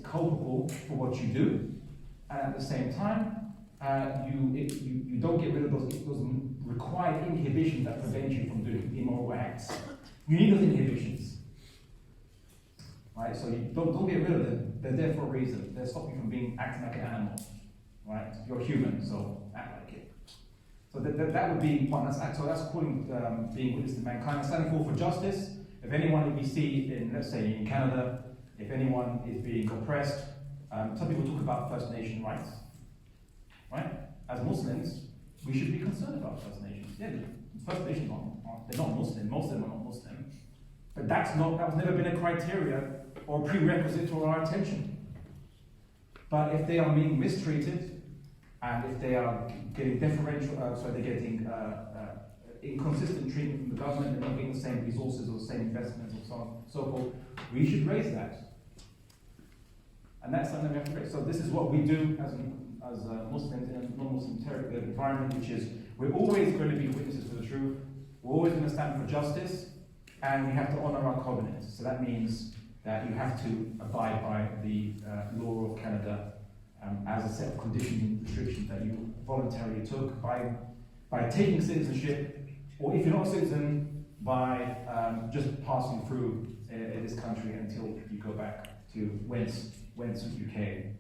A: culpable for what you do, and at the same time you don't get rid of those required inhibitions that prevent you from doing immoral acts. You need those inhibitions, right? So you don't get rid of them. They're there for a reason. They're stopping you from acting like an animal, right? You're human, so act like it. So that would be one. That's calling being witness to mankind, standing for justice. If anyone we see in, let's say, in Canada, if anyone is being oppressed, some people talk about First Nation rights, right? As Muslims, we should be concerned about First Nations. Yeah, First Nations they're not Muslim. Most of them are not Muslim, but that was never been a criteria or prerequisite to our attention. But if they are being mistreated, and if they are getting inconsistent treatment from the government, they're not getting the same resources or the same investments or so on and so forth, we should raise that. And that's something we have to raise. So this is what we do as Muslims in a non-Muslim environment, which is we're always going to be witnesses for the truth, we're always going to stand for justice, and we have to honor our covenants. So that means that you have to abide by the law of Canada as a set of conditions and restrictions that you voluntarily took by taking citizenship, or if you're not a citizen, by just passing through in this country until you go back to whence you came.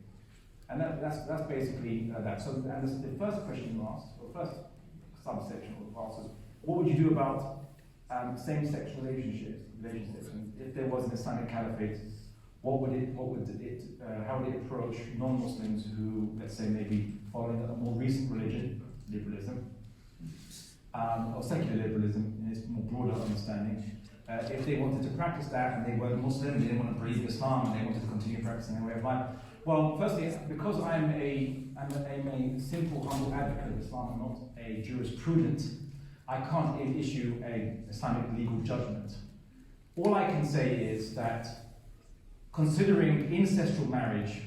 A: And that's basically that. So, and this, the first question you asked, or first subsection of answers, what would you do about same-sex relationships? And if there was an Islamic caliphate, how would it approach non-Muslims who, let's say, maybe following a more recent religion, liberalism, or secular liberalism in its more broader understanding? If they wanted to practice that and they weren't Muslim, they didn't want to believe Islam, and they wanted to continue practicing their way of life. Well, firstly, because I'm a simple, humble advocate of Islam, I'm not a jurisprudent, I can't issue an Islamic legal judgment. All I can say is that considering incestual marriage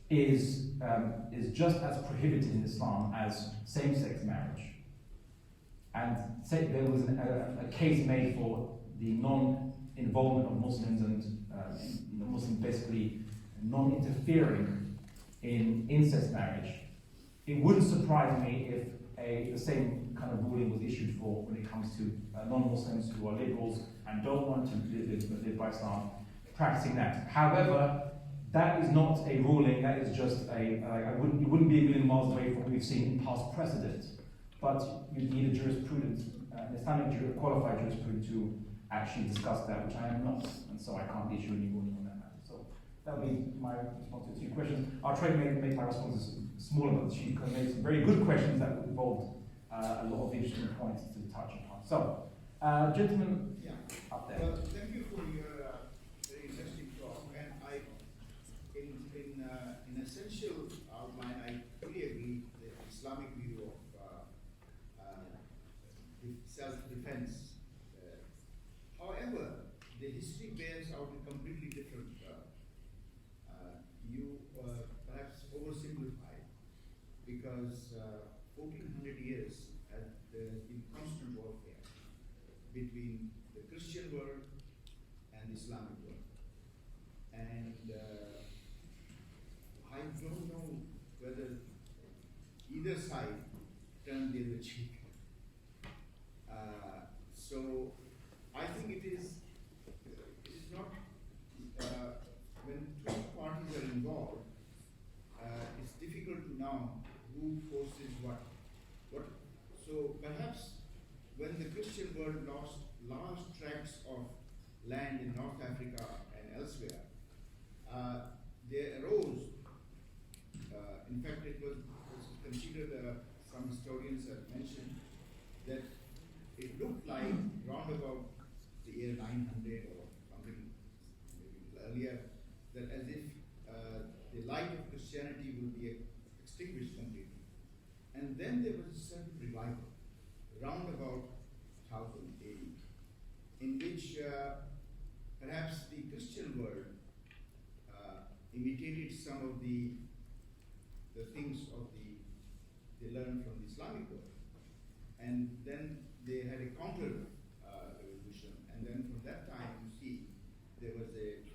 A: is just as prohibited in Islam as same-sex marriage. And there was a case made for the non-involvement of Muslims and Muslims basically non-interfering in incest marriage. It wouldn't surprise me if the same kind of ruling was issued for when it comes to non-Muslims who are liberals and don't want to live by Islam, practicing that. However, that is not a ruling, that is just you wouldn't be a million miles away from what we've seen in past precedent. But you need a jurisprudence, an Islamic qualified jurisprudent to actually discuss that, which I am not, and so I can't issue any ruling on that matter. So that would be my response to your questions. I'll try to make my responses smaller, but she made some very good questions that involved a lot of interesting points to touch upon. So, gentlemen, up there.
G: Well, thank you for your very interesting talk, and in essential outline, I fully agree with the Islamic view of self-defense. However, the history bears out a completely different. You perhaps oversimplify, because 1400 years there has been constant warfare between the Christian world and the Islamic world, and I don't know whether either side turned the other cheek. So I think it is not when two parties are involved, it's difficult to know who forces what. So perhaps when the Christian world lost large tracts of land in North Africa and elsewhere, there arose. In fact, it was considered. Some historians have mentioned that it looked like round about the year 900 or something maybe earlier, that as if the light of Christianity will be extinguished completely. And then there was a certain revival round about 1000 AD, in which perhaps the Christian world imitated some of the things of they learned from the Islamic world, and then they had a counter revolution, and then from that time you see there was a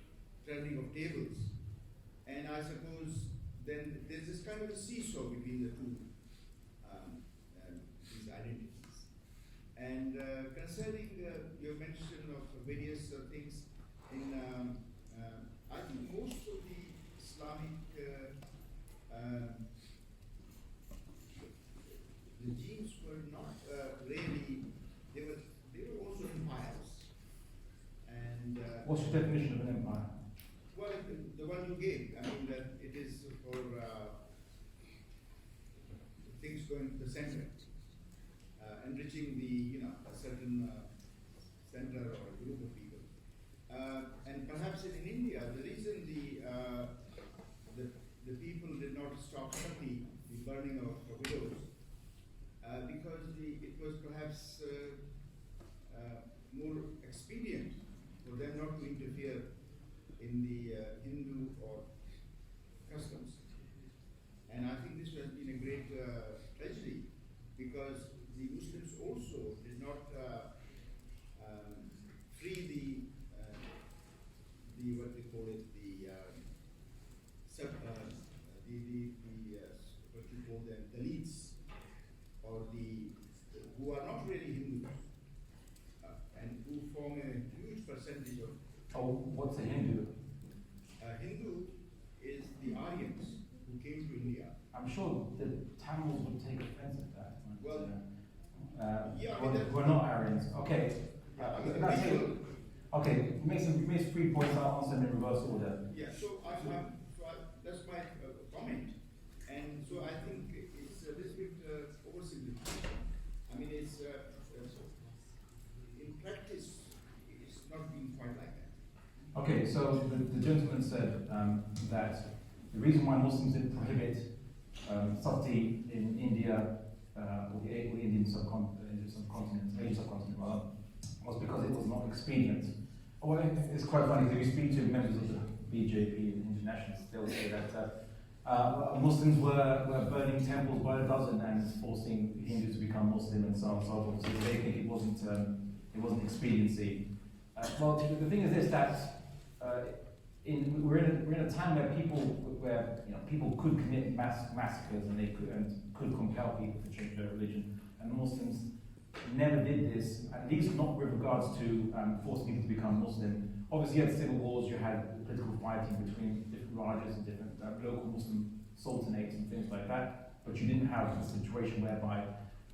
G: turning of tables, and I suppose then there's this kind of a seesaw between the two these identities. And concerning your mention of various things in I think most of the Islamic regimes were not really, they were also empires. And
A: what's your definition of an empire?
G: well, the one you gave, I mean that it is for things going to the center, enriching the a certain center or a group of people. And perhaps in India, the reason the people did not stop suddenly the burning of widows, because it was perhaps more expedient for them not to interfere in the Hindu or customs. And I think this has been a great tragedy, because the Muslims also did not free the what they call it, what you call them, Dalits, or who are not really Hindus, and who form a huge percentage of
A: Oh, what's a Hindu?
G: Hindu is the Aryans who came to India.
A: I'm sure the Tamils would take offense at that.
G: Well, yeah, I
A: we're,
G: mean, that-
A: we're not Aryans. Okay.
G: I mean,
A: That's
G: we
A: it.
G: should-
A: Okay, you made 3 points. I'll answer them in reverse order.
G: Yeah, that's my comment. And so I think it's a little bit oversimplified. I mean, it's in practice, it's not being quite like that.
A: Okay, so the gentleman said that the reason why Muslims didn't prohibit sati in India or the Indian subcontinent, Asian subcontinent rather, was because it was not expedient. Well, it's quite funny, if you speak to members of the BJP and internationals, they'll say that Muslims were burning temples by the dozen and forcing Hindus to become Muslim and so on and so forth. So they think it wasn't expediency. Well, the thing is this, that we're in a time where people could commit massacres and they could compel people to change their religion, and Muslims never did this, at least not with regards to forcing people to become Muslim. Obviously, you had civil wars, you had political fighting between different rajas and different local Muslim sultanates and things like that, but you didn't have a situation whereby,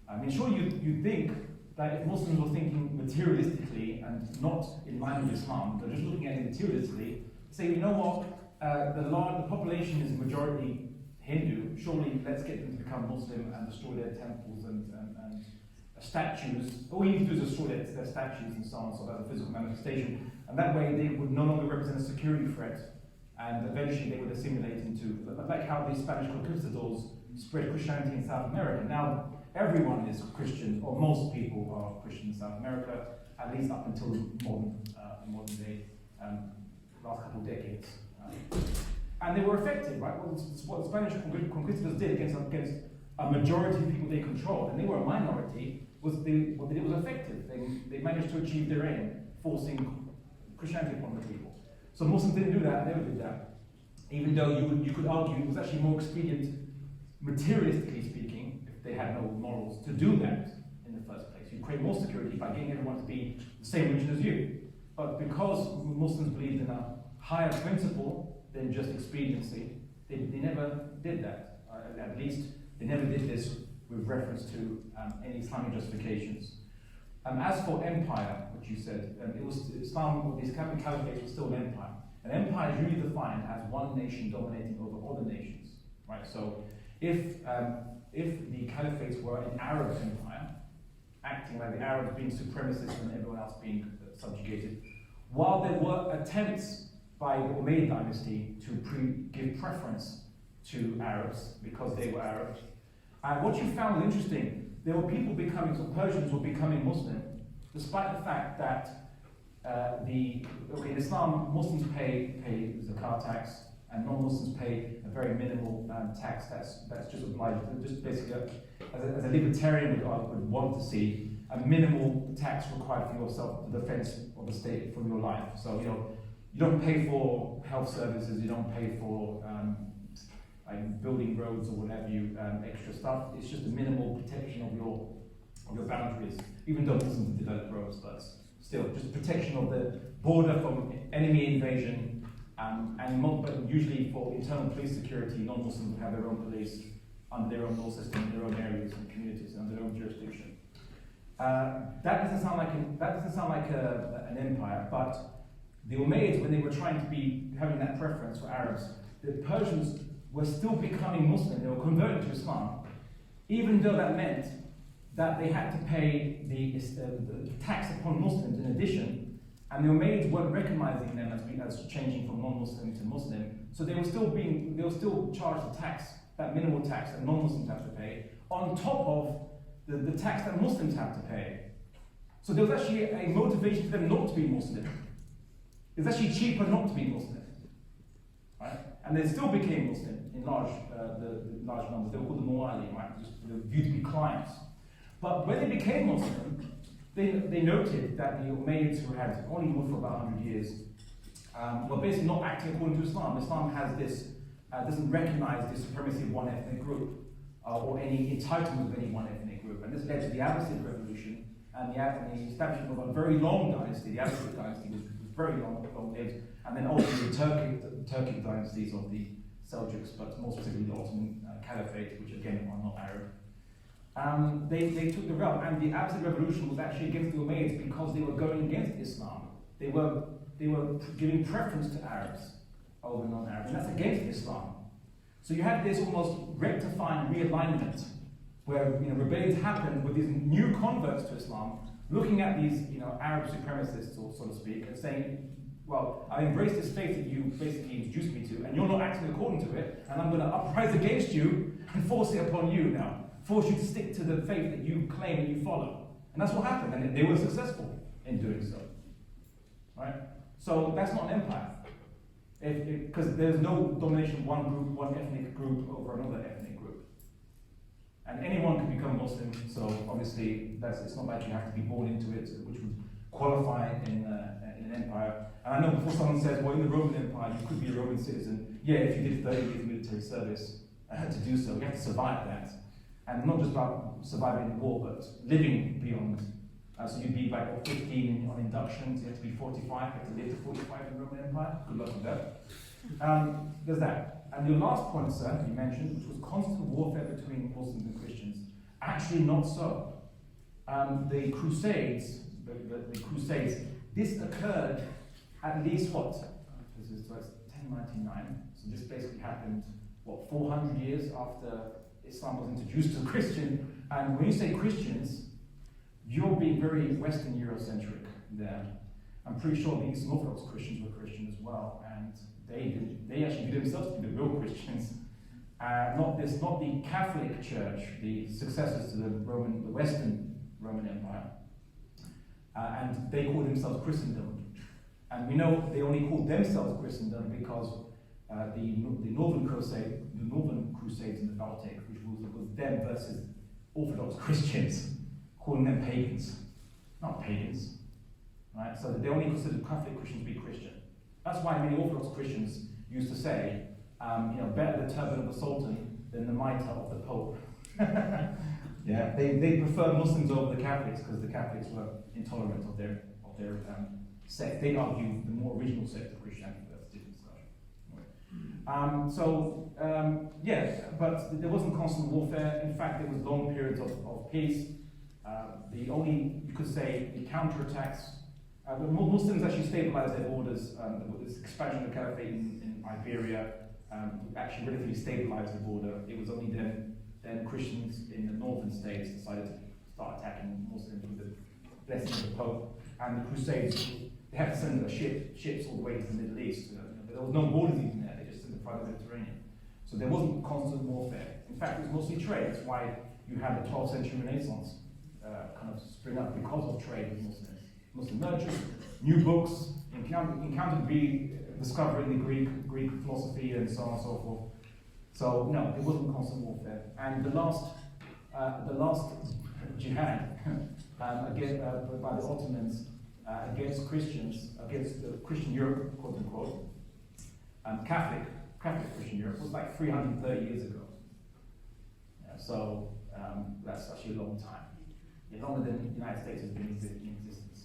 A: I mean, sure, you think that if Muslims were thinking materialistically and not in line with Islam, they're just looking at it materialistically, say, you know what, the population is majority Hindu, surely let's get them to become Muslim and destroy their temples and statues. All you need to do is destroy their statues and so on, so that's a physical manifestation. And that way they would no longer represent a security threat, and eventually they would assimilate into, like how the Spanish conquistadors spread Christianity in South America. Now everyone is Christian, or most people are Christian in South America, at least up until modern day, last couple of decades. And they were effective, right? Well, it's what the Spanish conquistadors did against a majority of people they controlled, and they were a minority. What they did was effective. They managed to achieve their aim, forcing Christianity upon the people. So Muslims didn't do that, never did that. Even though you could argue it was actually more expedient, materialistically speaking, if they had no morals, to do that in the first place. You create more security by getting everyone to be the same religion as you. But because Muslims believed in a higher principle than just expediency, they never did that. At least they never did this with reference to any Islamic justifications. As for empire, which you said, it was Islam, the Islamic Caliphate was still an empire. An empire is usually defined as one nation dominating over other nations, right? So if the caliphates were an Arab empire, acting like the Arabs being supremacists and everyone else being subjugated, while there were attempts by the Umayyad dynasty to give preference to Arabs because they were Arabs, what you found was interesting. There were people so Persians were becoming Muslim, despite the fact that in Islam, Muslims pay zakat tax, and non-Muslims pay a very minimal tax. That's just obliged. Just basically, as a libertarian would want to see a minimal tax required for yourself, the defense of the state from your life. So you don't pay for health services, you don't pay for building roads or whatever extra stuff. It's just a minimal protection of your boundaries, even though Muslims develop roads, but still just protection of the border from enemy invasion, but usually for internal police security, non-Muslims have their own police under their own law system, in their own areas and communities, under their own jurisdiction. That doesn't sound like an empire, but the Umayyads, when they were trying to be having that preference for Arabs, the Persians were still becoming Muslim. They were converting to Islam, even though that meant that they had to pay the tax upon Muslims in addition, and the Umayyads weren't recognizing them as changing from non-Muslim to Muslim. So they were still charged the tax, that minimal tax that non-Muslims have to pay, on top of the tax that Muslims have to pay. So there was actually a motivation for them not to be Muslim. It's actually cheaper not to be Muslim, right? And they still became Muslim in large numbers. They were called the Muwali, right? Just viewed to be clients. But when they became Muslim, they noted that the Umayyads, who had only ruled for about 100 years, were basically not acting according to Islam. Islam has this doesn't recognize the supremacy of one ethnic group or any entitlement of any one ethnic group, and this led to the Abbasid revolution and the establishment of a very long dynasty. The Abbasid dynasty was very long-lived, and then ultimately the Turkic dynasties of the Seljuks, but more specifically the Ottoman Caliphate, which again are not Arab. They took the realm, and the Abbasid revolution was actually against the Umayyads because they were going against Islam. They were giving preference to Arabs over non-Arabs, and that's against Islam. So you had this almost rectifying realignment, where rebellions happened with these new converts to Islam, looking at these Arab supremacists, or so to speak, and saying, well, I embrace this faith that you basically introduced me to, and you're not acting according to it, and I'm going to uprise against you and force it upon you now. Force you to stick to the faith that you claim and you follow. And that's what happened, and they were successful in doing so. Right? So that's not an empire. Because there's no domination of one group, one ethnic group over another ethnic group. And anyone can become Muslim, so obviously it's not like you have to be born into it, which would qualify in an empire. And I know before someone says, well, in the Roman Empire, you could be a Roman citizen. Yeah, if you did 30 years military service to do so, you have to survive that. And not just about surviving the war, but living beyond. So you'd be like 15 on inductions, you have to be 45, you have to live to 45 in the Roman Empire. Good luck with that. There's that. And your last point, sir, you mentioned, which was constant warfare between Muslims and Christians. Actually, not so. The Crusades, this occurred at least what? This is 1099. So this basically happened, 400 years after Islam was introduced to Christian. And when you say Christians, you're being very Western Eurocentric there. I'm pretty sure the Eastern Orthodox Christians were Christian as well, and they actually view themselves to be the real Christians. Not the Catholic Church, the successors to the Western Roman Empire. And they call themselves Christendom. And we know they only called themselves Christendom because the Northern Crusades in the Baltic, which was them versus Orthodox Christians, calling them pagans, not pagans, right? So they only considered Catholic Christians to be Christian. That's why many Orthodox Christians used to say, better the turban of the Sultan than the mitre of the Pope. Yeah, they prefer Muslims over the Catholics because the Catholics were intolerant of their sect. They argue the more original sect of Christianity. That's a different discussion. But there wasn't constant warfare. In fact, there was long periods of peace. You could say, the counterattacks. The Muslims actually stabilized their borders. With this expansion of the caliphate in Iberia actually relatively stabilized the border. It was only then Christians in the northern states decided to start attacking Muslims with the blessing of the Pope. And the Crusades, they had to send ships all the way to the Middle East. There was no borders even there. They just sent the private Mediterranean. So there wasn't constant warfare. In fact, it was mostly trade. That's why you had the 12th century Renaissance kind of spring up because of trade with Muslims. Muslim merchants, new books, encountered discovering the Greek philosophy and so on and so forth. So no, it wasn't constant warfare. And the last jihad against by the Ottomans against Christians, against the Christian Europe, quote unquote, Catholic Christian Europe was like 330 years ago. Yeah, so that's actually a long time. Longer than the United States has been in existence.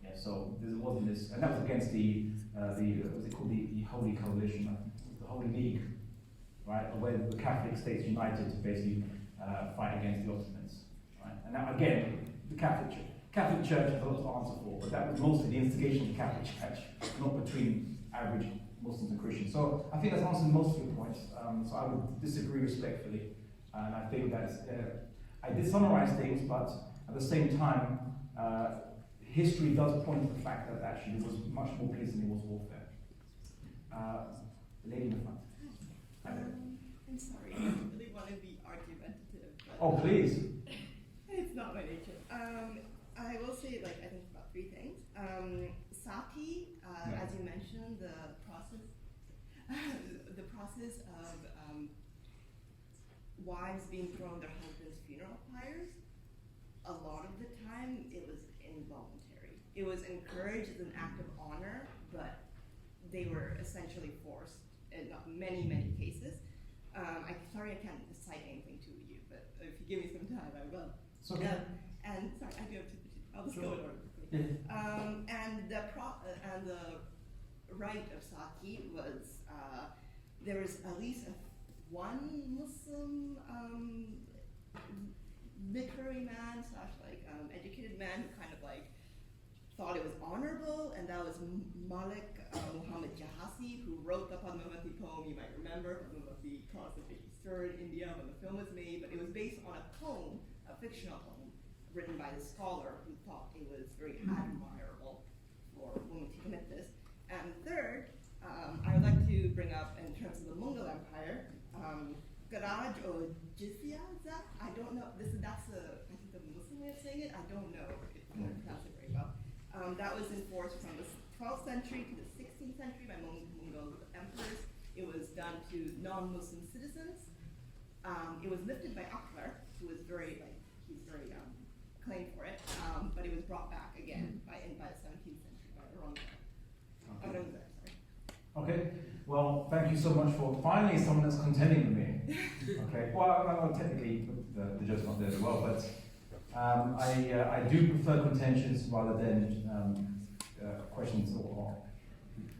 A: Yeah, so there wasn't this, and that was against the what's it called, the Holy Coalition, the Holy League, right? Where the Catholic states united to basically fight against the Ottomans, right? And now again, the Catholic Church has a lot to answer for, but that was mostly the instigation of the Catholic Church, not between average Muslims and Christians. So I think that's answered most of your points. So I would disagree respectfully, and I think that I did summarize things, but at the same time, history does point to the fact that actually there was much more peace than there was warfare. The lady in the front.
H: I'm sorry, I don't really want to be argumentative. But
A: Oh, please.
H: it's not my nature. I will say, I think about three things. Sati, as you mentioned, the process of wives being thrown their husbands' funeral pyres. A lot of the time, it was involuntary. It was encouraged as an act of honor, but they were essentially forced in many, many cases. Sorry I can't cite anything to you, but if you give me some time, I will.
A: It's okay.
H: And sorry, I do have to. I'll just go in order quickly. And the right of Sati was there was at least one Muslim literary man / educated man who kind of thought it was honorable, and that was Malik Muhammad Jahasi, who wrote the Padmavati poem. You might remember Padmavati caused a big stir in India when the film was made, but it was based on a poem, a fictional poem, written by the scholar who thought it was very admirable for women to commit this. And third, I would like to bring up, in terms of the Mughal Empire, Garaj or Jizya. I don't know. That's I think the Muslim way of saying it. I don't know if I'm going to pronounce it very well. That was enforced from the 12th century to the 16th century by Mughal emperors. It was done to non-Muslim citizens. It was lifted by Akbar, who was he's very claimed for it, but it was brought back again by the 17th century by Aurangzeb.
A: Okay, well, thank you so much for finally someone that's contending with me. Okay, well, technically the judge's not there as well, but I do prefer contentions rather than questions, or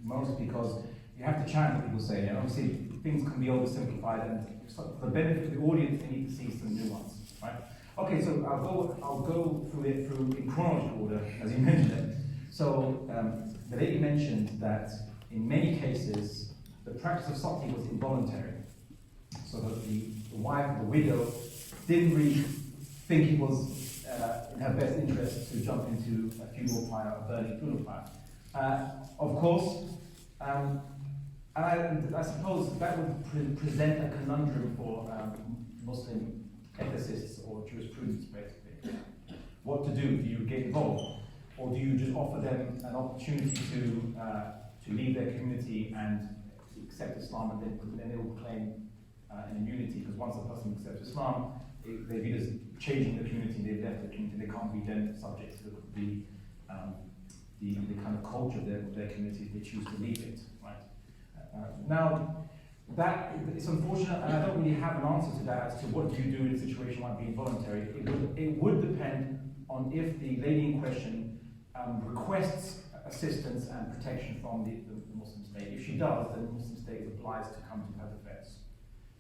A: mostly because you have to challenge what people say, and obviously things can be oversimplified, and for the benefit of the audience, they need to see some nuance, right? Okay, so I'll go through it in chronological order, as you mentioned it. So the lady mentioned that in many cases, the practice of sati was involuntary. So that the wife, the widow, didn't really think it was in her best interest to jump into a funeral pyre, a burning funeral pyre. Of course, and I suppose that would present a conundrum for Muslim ethicists or jurisprudents, basically. What to do? Do you get involved? Or do you just offer them an opportunity to leave their community and accept Islam, and then they will claim an immunity? Because once a person accepts Islam, they're viewed as changing the community, they've left the community, they can't be then subject to the kind of culture of their community if they choose to leave it, right? Now, that it's unfortunate, and I don't really have an answer to that as to what do you do in a situation like being voluntary. It would depend on if the lady in question requests assistance and protection from the Muslim state. If she does, then the Muslim state is obliged to come to her defense.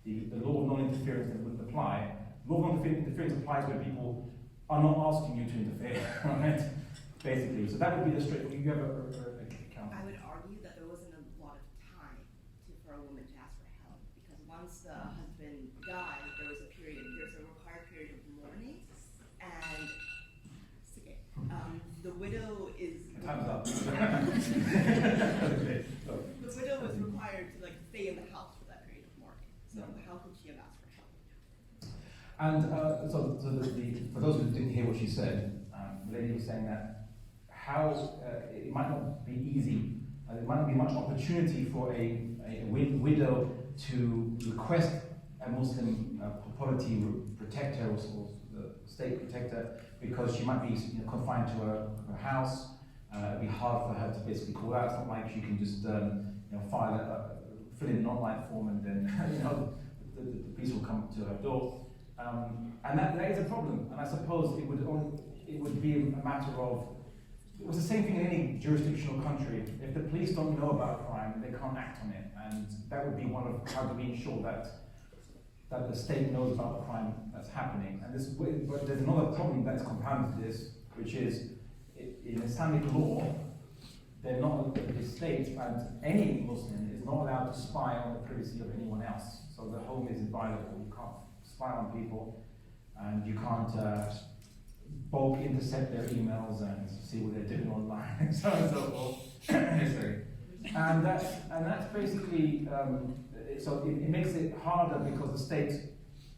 A: The law of non-interference then wouldn't apply. Law of non-interference applies where people are not asking you to interfere, right? Basically, so that would be the straight. You have a count.
H: I would argue that there wasn't a lot of time for a woman to ask for help, because once the husband died, there's a required period of mourning, and the widow is.
A: Time's up.
H: The widow was required to stay in the house for that period of mourning. So how could she have asked for help?
A: And for those who didn't hear what she said, the lady was saying that it might not be easy, there might not be much opportunity for a widow to request a Muslim polity protector or the state protector, because she might be confined to her house. It'd be hard for her to basically call out. It's not like she can just fill in an online form and then the police will come to her door. And that is a problem. And I suppose it would be a matter of, it was the same thing in any jurisdictional country. If the police don't know about a crime, they can't act on it. And that would be one of how do we ensure that the state knows about the crime that's happening. And but there's another problem that's compounded to this, which is in Islamic law, the state and any Muslim is not allowed to spy on the privacy of anyone else. So the home is inviolable. You can't spy on people, and you can't bulk intercept their emails and see what they're doing online, and so on and so forth. And that's basically so it makes it harder because the state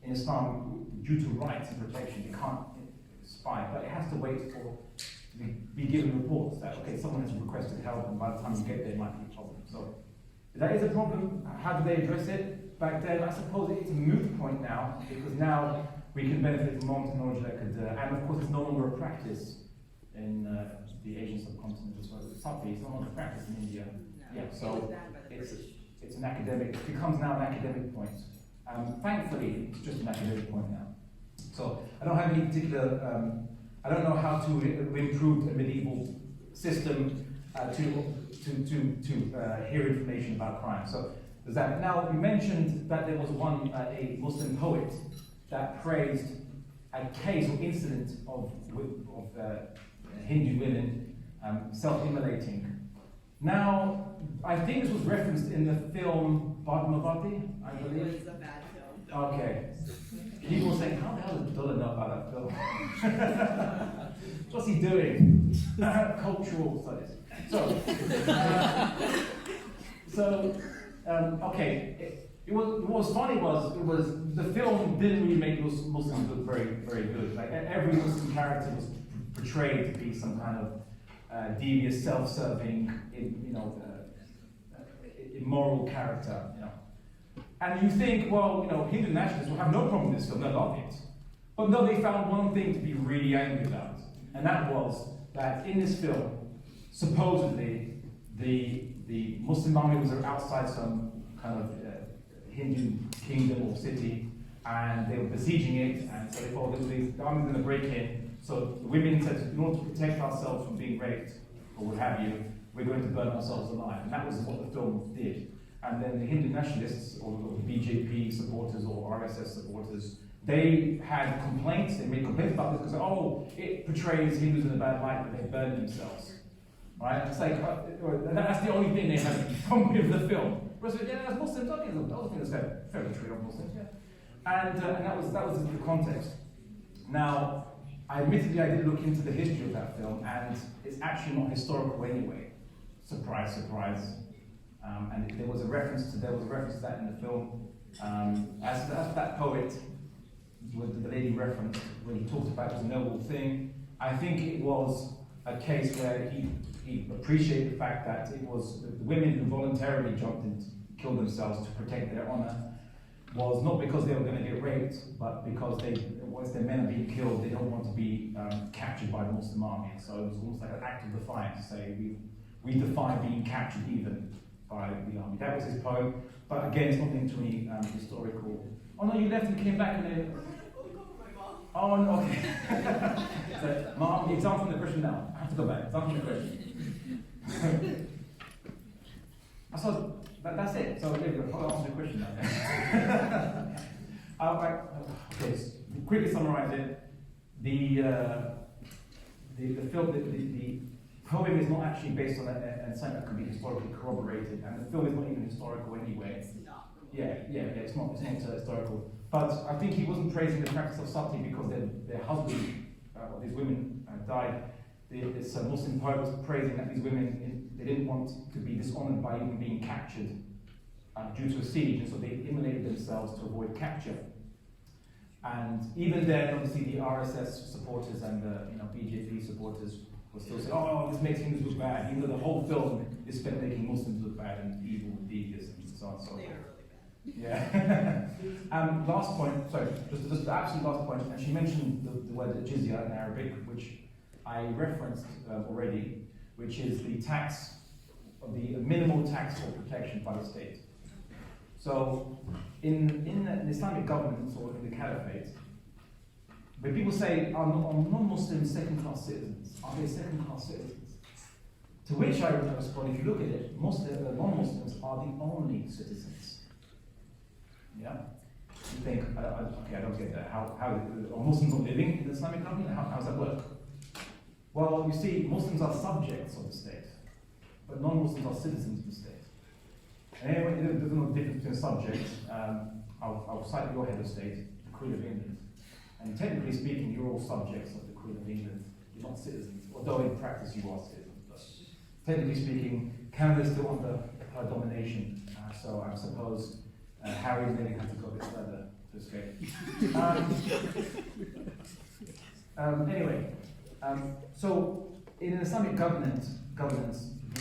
A: in Islam, due to rights and protection, you can't spy, but it has to wait to be given reports that okay, someone has requested help, and by the time you get there, it might be a problem. So that is a problem. How do they address it? Back then, I suppose it's a moot point now, because now we can benefit from modern technology that could, and of course it's no longer a practice in the Asian subcontinent as well. Sati is no longer a practice in India.
H: No,
A: Yeah, so
H: it's
A: it's an academic, it becomes now an academic point. Thankfully, it's just an academic point now. So I don't have any particular I don't know how to improve a medieval system to hear information about crime. So there's that. Now, you mentioned that there was a Muslim poet that praised a case or incident of Hindu women self-immolating. Now, I think this was referenced in the film Padmavati, I believe.
H: It was a bad film.
A: Okay. People were saying, how the hell does Abdullah know about that film? What's he doing? Cultural studies. Okay. What was funny was the film didn't really make Muslims look very, very good. Like every Muslim character was portrayed to be some kind of devious, self-serving, immoral character. And you think, well, Hindu nationalists will have no problem with this film, they love it. But no, they found one thing to be really angry about, and that was that in this film, supposedly, the Muslim army was outside some kind of Hindu kingdom or city, and they were besieging it, and so they thought the army was going to break in. So the women said, in order to protect ourselves from being raped, or what have you, we're going to burn ourselves alive. And that was what the film did. And then the Hindu nationalists, or the BJP supporters, or RSS supporters, they had complaints, they made complaints about this, because, it portrays Hindus in a bad light, but they burned themselves. Right? It's like, that's the only thing they had from with the film. Whereas, that's Muslims, okay, that was a fair portrayal of Muslims, yeah. And that was the context. Now, admittedly, I did look into the history of that film, and it's actually not historical anyway. Surprise, surprise. And there was a reference to that in the film. As that poet, the lady referenced, when he talked about it was a noble thing, I think it was a case where he appreciated the fact that it was the women who voluntarily jumped and killed themselves to protect their honor was not because they were going to get raped, but because once their men are being killed, they don't want to be captured by the Muslim army. So it was almost like an act of defiance to say we defy being captured even by the army. That was his poem, but again, it's not linked to any historical. Oh no, you left and came back and then. Oh no, okay. So, Mom, it's on from the question now. I have to go back. It's on from the question. So that's it. So there we go. I'll answer the question now. Okay, so quickly summarize it. The film, the poem is not actually based on something that could be historically corroborated, and the film is not even historical anyway.
H: It's not.
A: It's not historical. But I think he wasn't praising the practice of sati because their husband, or these women, died. This Muslim poet was praising that these women, they didn't want to be dishonored by even being captured due to a siege, and so they immolated themselves to avoid capture. And even then, obviously, the RSS supporters and the BJP supporters will still say, "Oh, this makes Hindus look bad," even though the whole film is spent making Muslims look bad and evil and devious and so on and so forth.
H: They are really bad.
A: Yeah. Last point, sorry, just the absolute last point, and she mentioned the word jizya in Arabic, which I referenced already, which is the tax, the minimal tax for protection by the state. So, in the Islamic governments or in the caliphate, when people say, are non-Muslims second-class citizens? Are they second-class citizens? To which I respond, if you look at it, non-Muslims are the only citizens. Yeah? You think, okay, I don't get that. How are Muslims not living in the Islamic government? How does that work? Well, you see, Muslims are subjects of the state, but non-Muslims are citizens of the state. And anyway, there's no difference between subjects. I'll cite your head of state, the Queen of England. And technically speaking, you're all subjects of the Queen of England. You're not citizens, although in practice you are citizens. But technically speaking, Canada is still under her domination. So I suppose Harry and Meghan had to go a bit further to escape. So in an Islamic governance,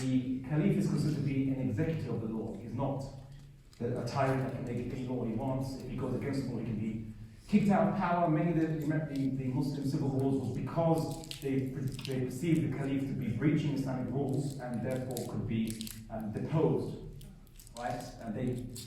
A: the Caliph is considered to be an executor of the law. He's not a tyrant that can make any law he wants. If he goes against the law, he can be kicked out of power. Many of the Muslim civil wars was because they perceived the Caliph to be breaching Islamic rules and therefore could be deposed. Right? And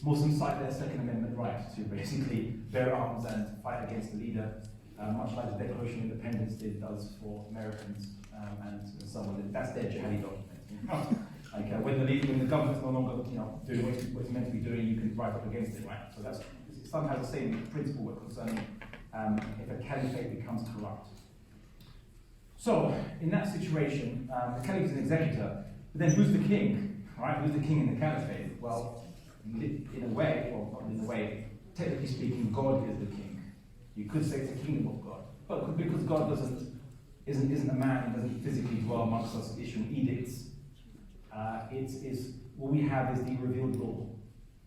A: Muslims cite their Second Amendment right to basically bear arms and fight against the leader much like the Declaration of Independence does for Americans and so on. That's their jihadi document. Like when the government's no longer doing what it's meant to be doing, you can rise up against it, right? So that's somehow the same principle concerning if a caliphate becomes corrupt. So in that situation, the caliph is an executor, but then who's the king, right? Who's the king in the caliphate? Well, in a way, well not in a way, technically speaking, God is the king. You could say it's the kingdom of God, but because God isn't a man and doesn't physically dwell amongst us issuing edicts, what we have is the revealed law.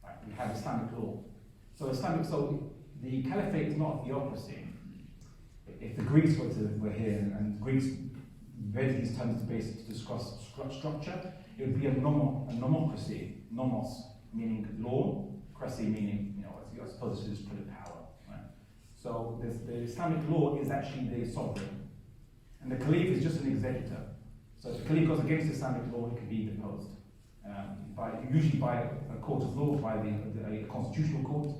A: Right? We have Islamic law. So the caliphate is not a theocracy. If the Greeks were here and Greeks read these terms to discuss structure, it would be a nomocracy. Nomos meaning law, cracy meaning I suppose it's just put in power. Right? So the Islamic law is actually the sovereign, and the caliph is just an executor. So if the caliph goes against Islamic law, he can be deposed. Usually by a court of law, by a constitutional court.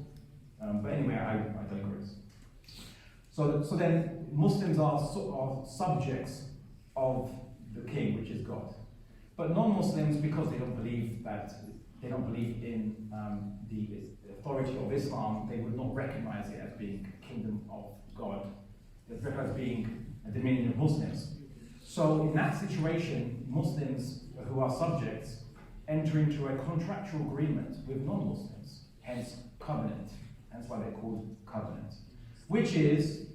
A: But anyway, I digress. So then Muslims are subjects of the king, which is God. But non-Muslims, because they don't believe in the authority of Islam, they would not recognize it as being a kingdom of God. They recognize it as being a dominion of Muslims. So in that situation, Muslims who are subjects enter into a contractual agreement with non-Muslims, hence covenant. That's why they're called covenant, which is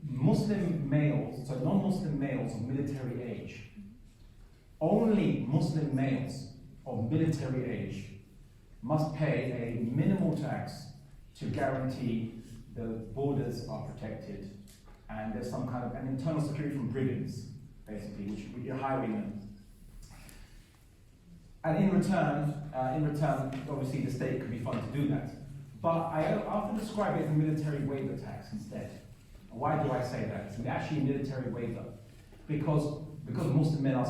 A: Muslim males, so non-Muslim males of military age. Only Muslim males of military age must pay a minimal tax to guarantee the borders are protected, and there's some kind of an internal security from brigands, basically, which you're hiring them. And in return, obviously the state could be funded to do that. But I often describe it as a military waiver tax instead. Why do I say that? It's actually a military waiver. Because Muslim men of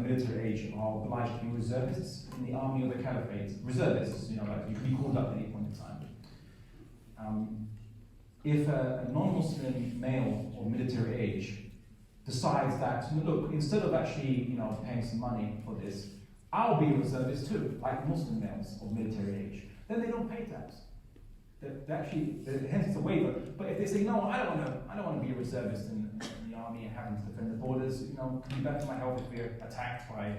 A: military age are obliged to be reservists in the army of the caliphate. Reservists, you can be called up at any point in time. If a non-Muslim male of military age decides that, look, instead of actually paying some money for this, I'll be a reservist too, like Muslim males of military age, then they don't pay tax. Hence it's a waiver. But if they say, no, I don't want to be a reservist in the army and having to defend the borders, can be better for my health if we're attacked by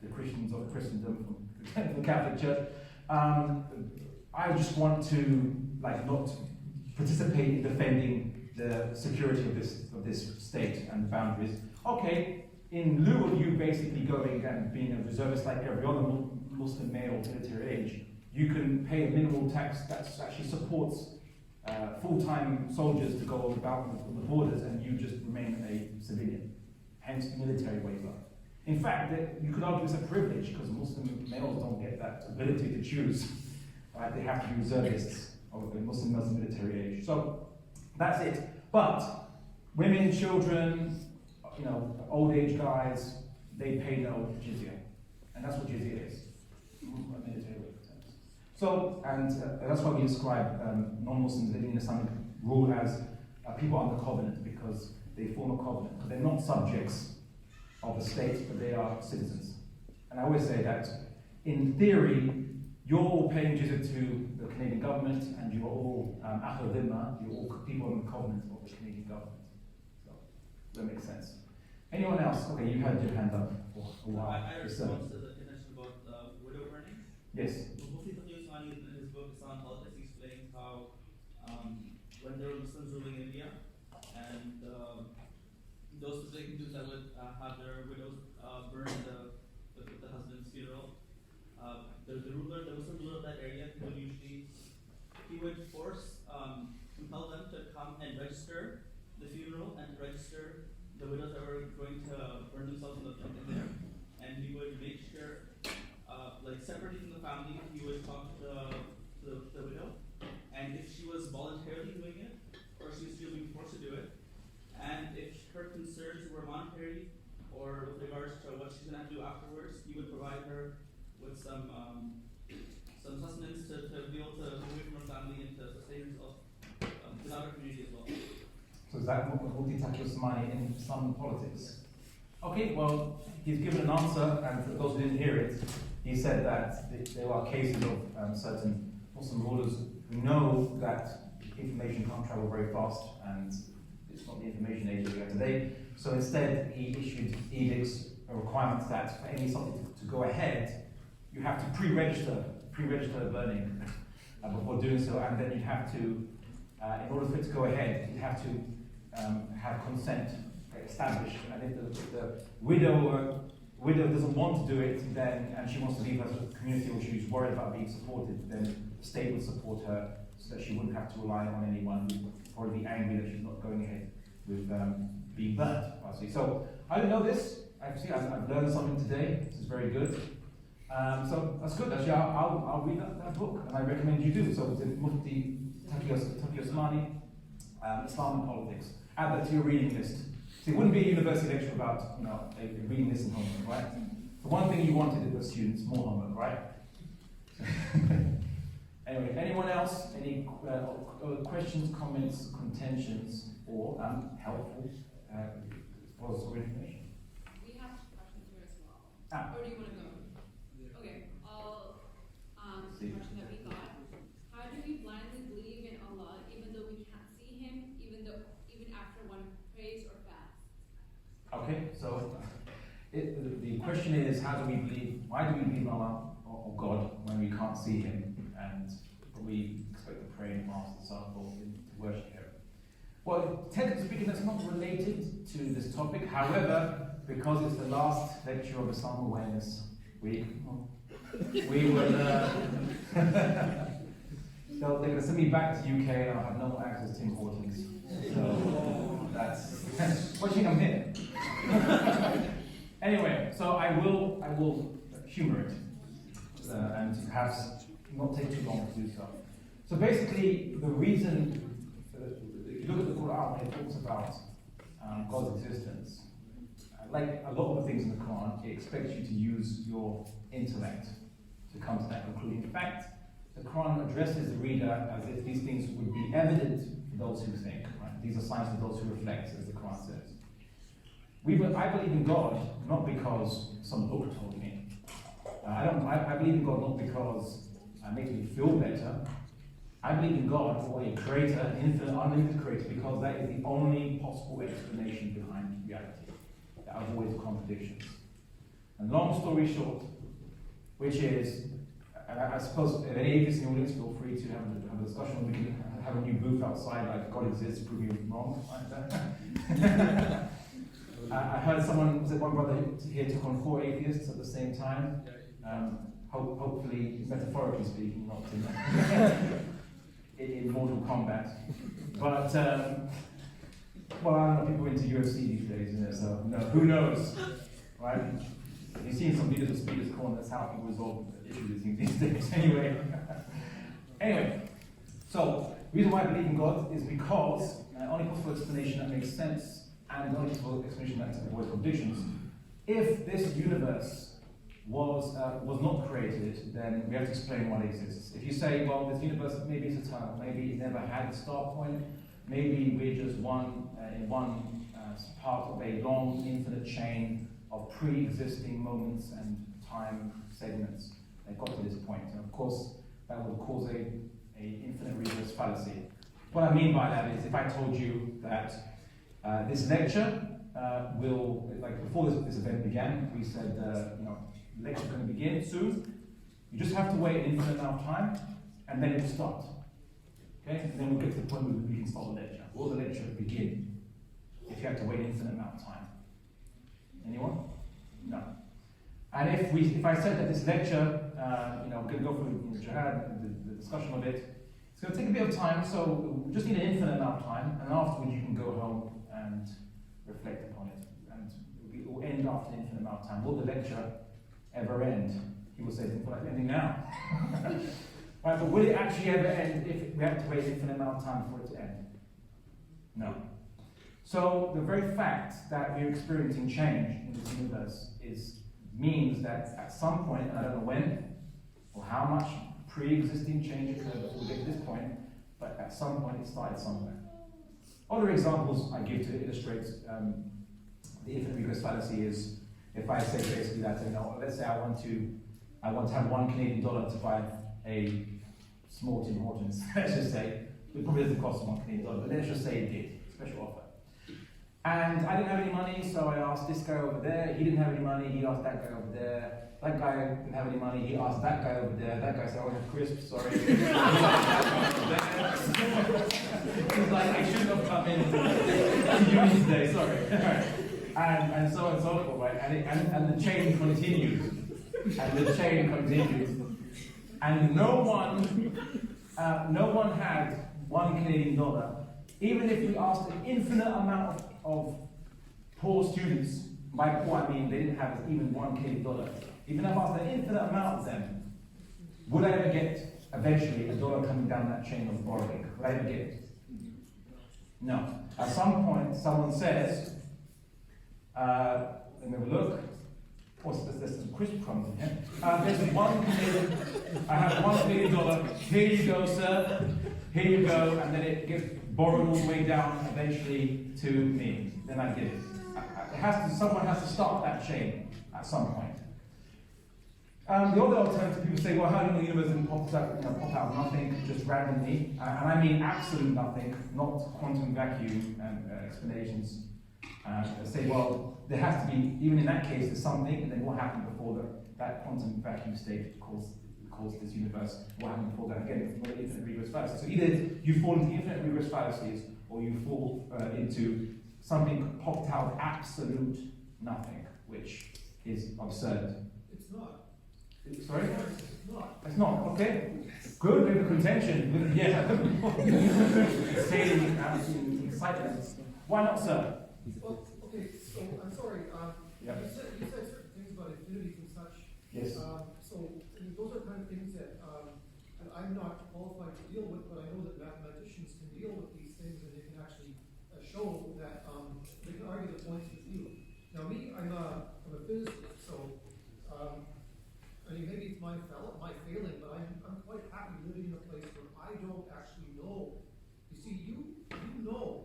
A: the Christians of Christendom from the Catholic Church. I just want to not participate in defending the security of this state and the boundaries. Okay, in lieu of you basically going and being a reservist like every other Muslim male of military age, you can pay a minimal tax that actually supports full-time soldiers to go about the borders, and you just remain a civilian. Hence, military waiver. In fact, you could argue it's a privilege because Muslim males don't get that ability to choose. Right? They have to be reservists of the Muslim males of military age. So that's it. But women, children, old age guys, they pay no jizya, and that's what jizya is. Military waiver. So, and that's why we describe non-Muslims living in Islamic rule as people under covenant, because they form a covenant. Because they're not subjects of the state, but they are citizens. And I always say that, in theory, you're all paying jizya to the Canadian government, and you're all ahl dhimma, you're all people in the covenant of the Canadian government. So, that makes sense. Anyone else? Okay, you had your hand up for a while.
I: I respond to the question about widow earnings.
A: Yes.
I: In his book Islam Politics, he explains how when there were Muslims ruling India, and those specific Hindus that would have their widows burn the husband's funeral, the Muslim ruler of that area, he would compel them to come and register the funeral and to register the widows that were going to burn themselves in there, and he would make sure. Separately from the family, he would talk to the widow, and if she was voluntarily doing it, or she was still being forced to do it, and if her concerns were monetary, or with regards to what she's going to do afterwards, he would provide her with some sustenance to be able to move away from her family and to sustain herself without her
A: that Mufti Taqi Usmani in Islam politics? Okay, well, he's given an answer, and for those who didn't hear it, he said that there are cases of certain Muslim rulers who know that information can't travel very fast, and it's not the information age that we have today. So instead, he issued edicts, requirements that for any something to go ahead, you have to pre-register burning before doing so, and then you have to, in order for it to go ahead, you have to have consent established. And if the widow doesn't want to do it, then and she wants to leave her community, or she's worried about being supported, then the state would support her so that she wouldn't have to rely on anyone who would probably be angry that she's not going ahead with being burnt. So I didn't know this. Actually, I've learned something today. This is very good. So that's good. Actually, I'll read that book, and I recommend you do. So it's Mufti Taqi Usmani, Islam and Politics. Add that to your reading list. So it wouldn't be a university lecture about a reading list and homework, right? The one thing you wanted was students, more homework, right? Anyway, anyone else? Any questions, comments, contentions, or helpful expository information?
F: We have questions here as well. Or do you want to go? Okay, the question that we got. How do we blindly believe in Allah even though we can't see Him, even after one prays or fasts?
A: Okay, so the question is, why do we believe in Allah or God when we can't see Him, and we expect to pray and fast and so forth to worship Him? Well, technically speaking, that's not related to this topic. However, because it's the last lecture of Islam Awareness Week, we will. They're going to send me back to UK, and I'll have no more access to Tim Hortons. So that's. What do you think I'm here? Anyway, so I will humor it, and perhaps not take too long to do so. So basically, the reason, if you look at the Quran, it talks about God's existence. Like a lot of the things in the Quran, it expects you to use your intellect to come to that conclusion. In fact, the Quran addresses the reader as if these things would be evident for those who think. Right? These are signs for those who reflect, as the Quran says. I believe in God not because some book told me. I believe in God not because it makes me feel better. I believe in God for a creator, an infinite, unlimited creator, because that is the only possible explanation behind reality that avoids contradictions. And long story short, which is, and I suppose if any atheists in the audience, feel free to have a discussion. We can have a new booth outside, like God exists, prove me wrong. I heard one brother here took on 4 atheists at the same time. Hopefully, metaphorically speaking, not in mortal combat. But, well, I don't know, people are into UFC these days, so who knows, right? You've seen some leaders of Speaker's Corner, that's how people resolve issues these days, Anyway, so the reason why I believe in God is because only possible explanation that makes sense, and the only possible explanation that avoids contradictions. If this universe was not created, then we have to explain why it exists. If you say, well, this universe, maybe it's eternal, maybe it never had a start point, maybe we're just one part of a long, infinite chain of pre-existing moments and time segments that got to this point. And of course, that would cause a infinite reverse fallacy. What I mean by that is, if I told you that this lecture will, like before this event began, we said, the lecture is going to begin soon. You just have to wait an infinite amount of time, and then it will start. Okay? And then we'll get to the point where we can start the lecture. Will the lecture begin if you have to wait an infinite amount of time? Anyone? No. And if I said that this lecture, we're going to go through Jihad, the discussion of it, it's going to take a bit of time, so we just need an infinite amount of time, and afterwards you can go home and reflect upon it. And it will end after an infinite amount of time. Will the lecture ever end? People say it's ending now. Right, but will it actually ever end if we have to wait an infinite amount of time for it to end? No. So the very fact that we're experiencing change in this universe means that at some point, I don't know when or how much pre-existing change occurred before we get to this point, but at some point it started somewhere. Other examples I give to illustrate the infinite regress fallacy is if I say basically that, let's say I want to have $1 Canadian to buy a small Tim Hortons, let's just say. It probably doesn't cost $1 Canadian, but let's just say it did, special offer. And I didn't have any money, so I asked this guy over there. He didn't have any money, he asked that guy over there. That guy didn't have any money, he asked that guy over there. That guy said, "Oh, I have crisps, sorry." He's like, "I shouldn't have come in to uni today, sorry." and so on and so forth, right? And the chain continued. And the chain continued. And no one had $1 Canadian. Even if we asked an infinite amount of poor students, by poor I mean they didn't have even $1 Canadian. Even if I asked an infinite amount of them, would I ever get eventually a dollar coming down that chain of borrowing? Would I ever get it? No. At some point, someone says, let me have a look. There's some crisp crumbs in here. There's $1 Canadian. I have $1 Canadian. Here you go, sir. Here you go. And then it gets borrowed all the way down eventually to me. Then I get it. Someone has to start that chain at some point. The other alternative, people say, well, how do you know the universe didn't pop out of nothing, just randomly? And I mean absolute nothing, not quantum vacuum explanations. Say, well, there has to be, even in that case, there's something, and then what happened before that quantum vacuum state caused this universe? What happened before that? Again, it's infinite regress fallacy. So either you fall into infinite regress fallacies, or you fall into something popped out of absolute nothing, which is absurd.
B: It's not.
A: Sorry?
B: It's not.
A: It's not, okay. Good, we have a contention. Yeah. Sailing in excitement. Why not, sir?
B: Well, okay, so I'm sorry.
A: Yeah.
B: You said certain things about infinities and such.
A: Yes.
B: So I mean, those are kind of things that and I'm not qualified to deal with, but I know that mathematicians can deal with these things, and they can actually show that they can argue the points with you. Now, me, I'm a physicist, so I mean, maybe it's my failing, but I'm quite happy living in a place where I don't actually know. You see, you know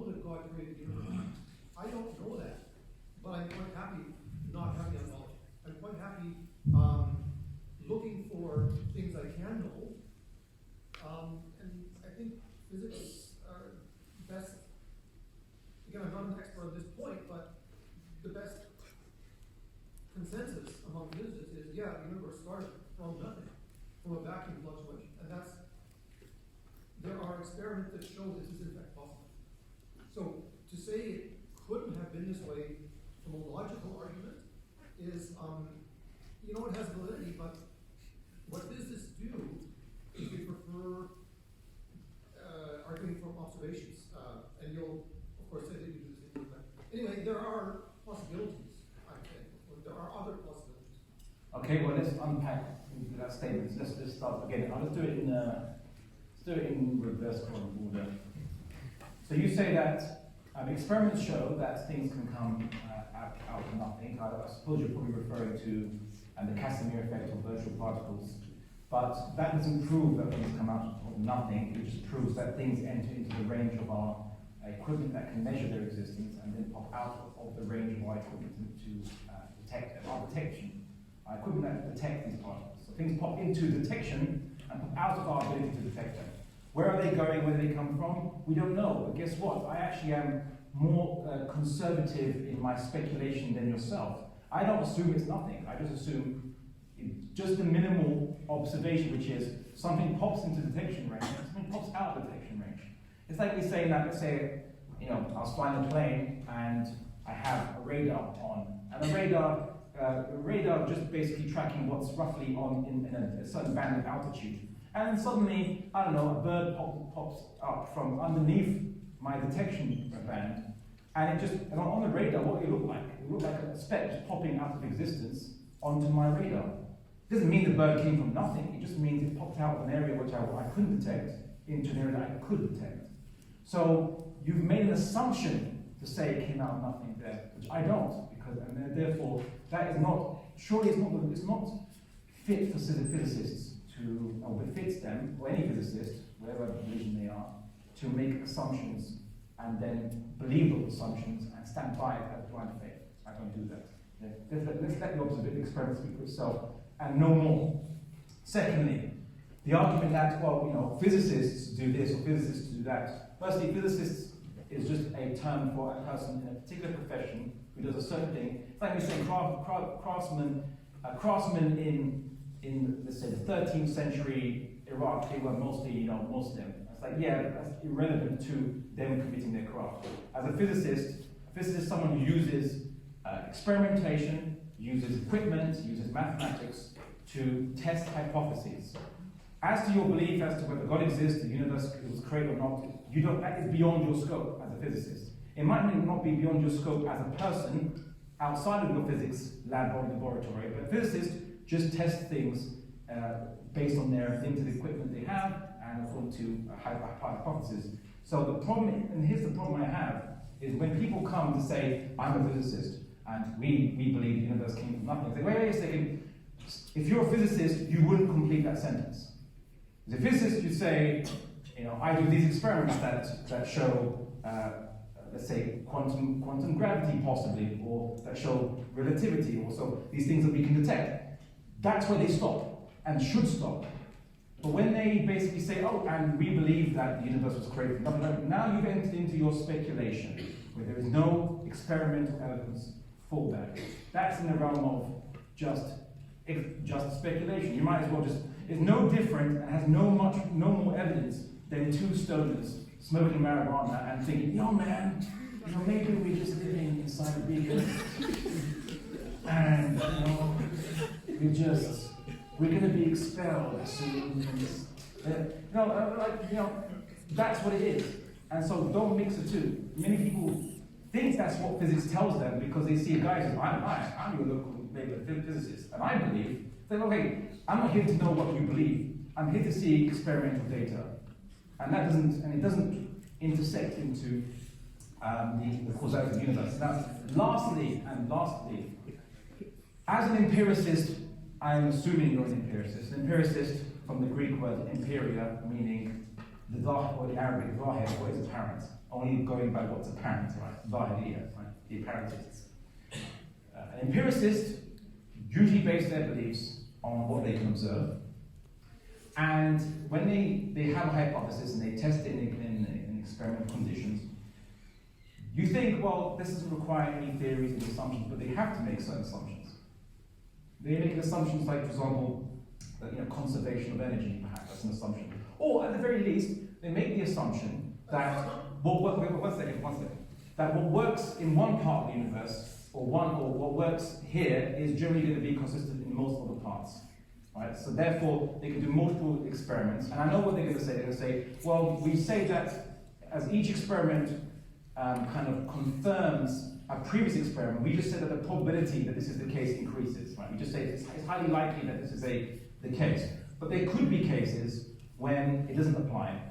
B: that God created the universe. I don't know that, but I'm quite happy not having that knowledge. I'm quite happy looking for things I can know, and I think physics are best. Again, I'm not an expert on this point, but the best consensus among physicists is, yeah, the universe started from nothing, from a vacuum fluctuation, and there are experiments that show this is in fact possible. So to say it couldn't have been this way from a logical argument is, it has validity, but what physicists do is they prefer arguing from observations, and you'll, of course, say that you do the same thing. But anyway, there are possibilities, I think. There are other possibilities.
A: Okay, well, let's unpack that statement. Let's start again. Let's do it in reverse order. So you say that experiments show that things can come out of nothing. I suppose you're probably referring to the Casimir effect of virtual particles. But that doesn't prove that things come out of nothing. It just proves that things enter into the range of our equipment that can measure their existence and then pop out of the range of our equipment to detect our detection. Our equipment that detect these particles. So things pop into detection and pop out of our ability to detect them. Where are they going? Where do they come from? We don't know. But guess what? I actually am more conservative in my speculation than yourself. I don't assume it's nothing. I just assume just the minimal observation, which is something pops into detection range and something pops out of detection range. It's like we say that, let's say, I was flying a plane and I have a radar on, and the radar just basically tracking what's roughly on in a certain band of altitude. And then suddenly, I don't know, a bird pops up from underneath my detection band, and on the radar, what it looked like? It looked like a speck just popping out of existence onto my radar. It doesn't mean the bird came from nothing, it just means it popped out of an area which I couldn't detect into an area that I could detect. So you've made an assumption to say it came out of nothing there, which I don't, and therefore that is not, surely it's not fit for physicists or befits them, or any physicist, whatever religion they are, to make assumptions and then believe those assumptions and stand by it as blind faith. I don't do that. Let's let the experiment speak for itself and no more. Secondly, the argument that, physicists do this or physicists do that. Firstly, physicists is just a term for a person in a particular profession who does a certain thing. It's like we say craftsmen in let's say the 13th century Iraq, they were mostly Muslim. It's like, that's irrelevant to them committing their craft. As a physicist is someone who uses experimentation, uses equipment, uses mathematics to test hypotheses. As to your belief as to whether God exists, the universe was created or not, that is beyond your scope as a physicist. It might not be beyond your scope as a person outside of your physics lab or laboratory, but physicists just test things based on their limited equipment they have and according to a hypothesis. So the problem, and here's the problem I have, is when people come to say, I'm a physicist, and we believe the universe came from nothing, they say, wait a second, if you're a physicist, you wouldn't complete that sentence. As a physicist, you say, I do these experiments that show, let's say, quantum gravity possibly, or that show relativity, or so these things that we can detect. That's where they stop, and should stop. But when they basically say, and we believe that the universe was created from nothing, now you've entered into your speculation, where there is no experimental evidence for that. That's in the realm of just speculation. You might as well it's no different and has no more evidence than two stoners smoking marijuana and thinking, man, maybe we're just living inside a beacon, and we're going to be expelled soon. That's what it is. And so don't mix the two. Many people think that's what physics tells them because they see a guy who says, I'm your local physicist, and I believe. Okay, I'm not here to know what you believe. I'm here to see experimental data, and it doesn't intersect into the causality of the universe. Now, lastly, as an empiricist, I'm assuming you're an empiricist. An empiricist from the Greek word empiria, meaning the Zahir, or the Arabic Zahir, what is apparent, only going by what's apparent, right? Zahiriya, right? The apparentists. An empiricist usually base their beliefs on what they can observe, and when they have a hypothesis and they test it in experimental conditions, you think, this doesn't require any theories and assumptions, but they have to make certain assumptions. They make assumptions like, for example, conservation of energy, perhaps, that's an assumption. Or, at the very least, they make the assumption that that what works in one part of the universe, or what works here, is generally going to be consistent in most other parts. Right? So therefore, they can do multiple experiments, and I know what they're going to say. They're going to say, we say that as each experiment kind of confirms a previous experiment, we just say that the probability that this is the case increases. Right? We just say it's highly likely that this is the case. But there could be cases when it doesn't apply.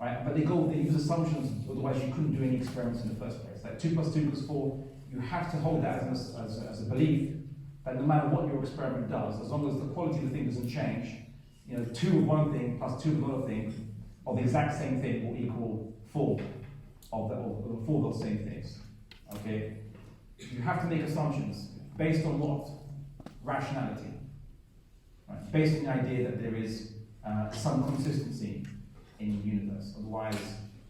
A: Right? But they use assumptions, otherwise you couldn't do any experiments in the first place. Like 2 + 2 = 4, you have to hold that as a belief that no matter what your experiment does, as long as the quality of the thing doesn't change, 2 of one thing plus 2 of another thing of the exact same thing will equal 4 of 4 of those same things. Okay? You have to make assumptions based on what? Rationality. Right? Based on the idea that there is some consistency in the universe. Otherwise,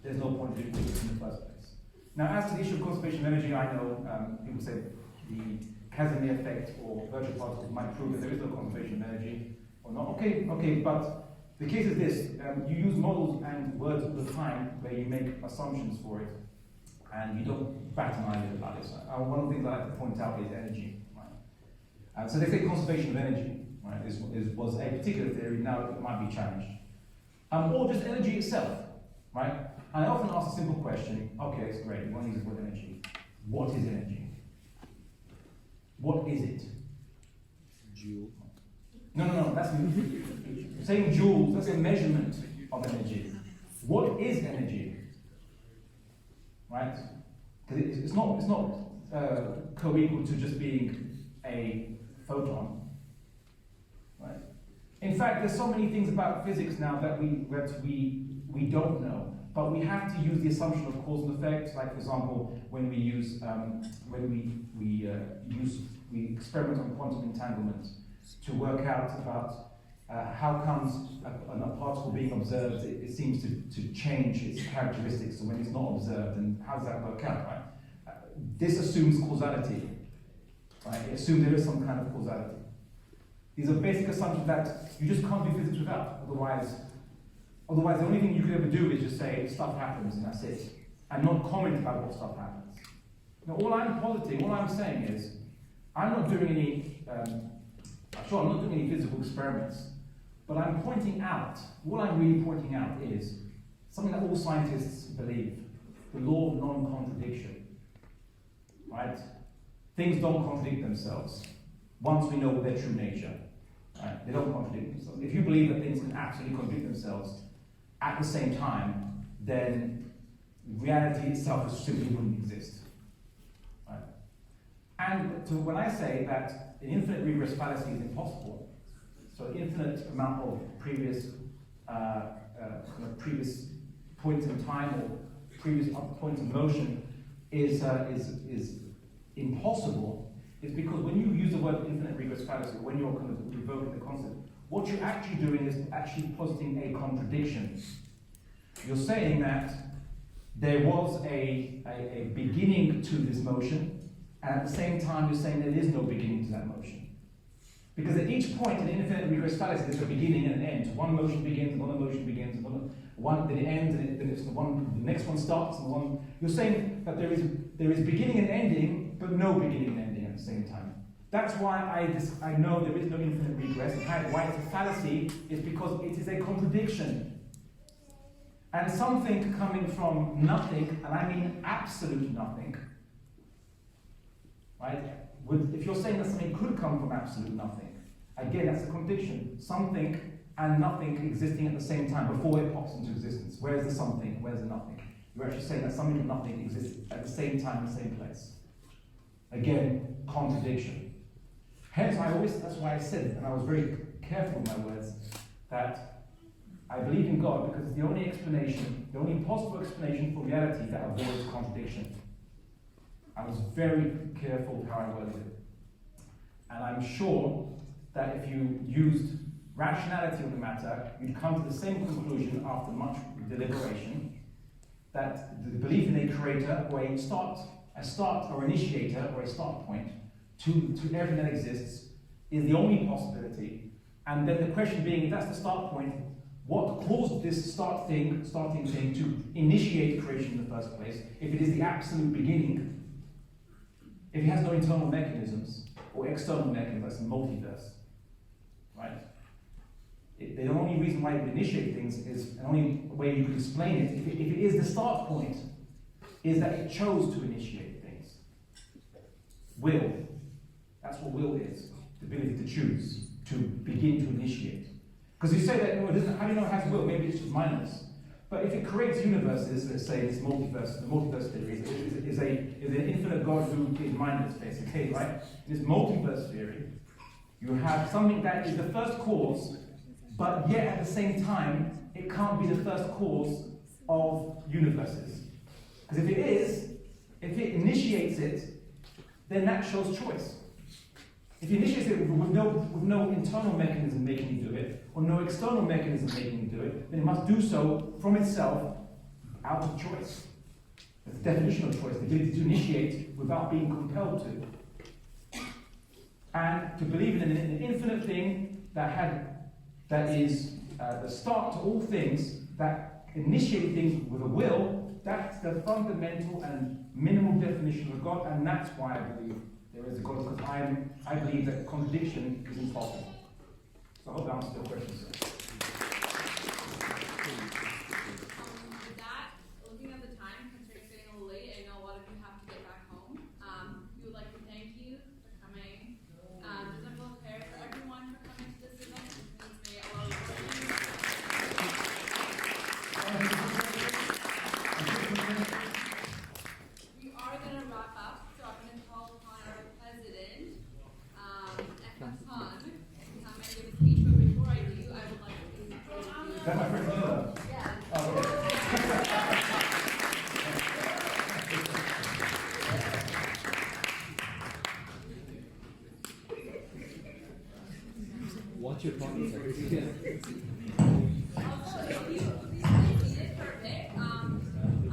A: there's no point doing this in the first place. Now, as to the issue of conservation of energy, I know people say the Casimir effect or virtual particles might prove that there is no conservation of energy or not. Okay, but the case is this: you use models and words all the time where you make assumptions for it, and you don't bat an eyelid about it. So, one of the things I like to point out is energy. Right? So they say conservation of energy, right, was a particular theory. Now it might be challenged, or just energy itself, right? And I often ask a simple question. Okay, it's great. You want to use the word energy. What is energy? What is it?
D: Joule.
A: No. That's saying joules. That's a measurement of energy. What is energy? Right? Because it's not co-equal to just being a photon. In fact, there's so many things about physics now that we don't know. but we have to use the assumption of cause and effect. Like, for example, when we use we experiment on quantum entanglement to work out about how comes a particle being observed, it seems to change its characteristics, and when it's not observed, and how does that work out, right? This assumes causality, right? It assumes there is some kind of causality. These are basic assumptions that you just can't do physics without. Otherwise, the only thing you could ever do is just say stuff happens and that's it, and not comment about what stuff happens. Now, all I'm saying is, I'm not doing any. I'm not doing any physical experiments, but I'm pointing out. What I'm really pointing out is something that all scientists believe: the law of non-contradiction. Right? Things don't contradict themselves once we know their true nature. Right? They don't contradict themselves. If you believe that things can absolutely contradict themselves at the same time, then reality itself simply wouldn't exist. Right? And so when I say that an infinite regress fallacy is impossible, so an infinite amount of previous previous points in time or previous points in motion is impossible, is because when you use the word infinite regress fallacy, when you're kind of revoking the concept, what you're actually doing is actually positing a contradiction. You're saying that there was a beginning to this motion, and at the same time you're saying there is no beginning to that motion. Because at each point in infinite regress fallacy, there's a beginning and an end. One motion begins, another motion begins, then it ends, and then it's the next one starts, and one. You're saying that there is beginning and ending, but no beginning and ending at the same time. That's why I know there is no infinite regress, and why it's a fallacy is because it is a contradiction. And something coming from nothing, and I mean absolute nothing, right? If you're saying that something could come from absolute nothing, again, that's a contradiction. Something and nothing existing at the same time before it pops into existence. Where's the something? Where's the nothing? You're actually saying that something and nothing exists at the same time in the same place. Again, contradiction. Hence, that's why I said, and I was very careful with my words, that I believe in God because it's the only explanation, the only possible explanation for reality that avoids contradiction. I was very careful with how I worded it. And I'm sure that if you used rationality on the matter, you'd come to the same conclusion after much deliberation, that the belief in a creator or a start or initiator or a start point to everything that exists is the only possibility. And then the question being, if that's the start point, what caused this starting thing to initiate creation in the first place? If it is the absolute beginning, if it has no internal mechanisms or external mechanisms, that's a multiverse, right? The only reason why it would initiate things is, the only way you could explain it, if it is the start point, is that it chose to initiate things. Will. That's what will is. The ability to choose, to begin to initiate. Because you say that, how do you know it has will? Maybe it's just mindless. But if it creates universes, let's say this multiverse, the multiverse theory is an infinite God who is mindless, basically, right? In this multiverse theory, you have something that is the first cause, but yet at the same time, it can't be the first cause of universes. Because if it initiates it, then that shows choice. If it initiates it with no internal mechanism making you do it, or no external mechanism making you do it, then it must do so from itself out of choice. That's the definition of choice, the ability to initiate without being compelled to. And to believe in an infinite thing that is the start to all things, that initiated things with a will, that's the fundamental and minimal definition of God, and that's why I believe there is a God, because I believe that contradiction is impossible. So I hope that answers your question, sir.
F: With that, looking at the time, considering it's getting a little late, I know a lot of you have to get back home. We would like to thank you for coming. Doesn't feel fair for everyone for coming to this event. Please may allow you. We are going to wrap up, so I'm going to call upon our president, Khan, to come and give a speech. But before I do, I would like to introduce.
A: Is that my friend?
F: Yeah.
D: What's your problem, sir?
F: Also, if you please see it for a bit,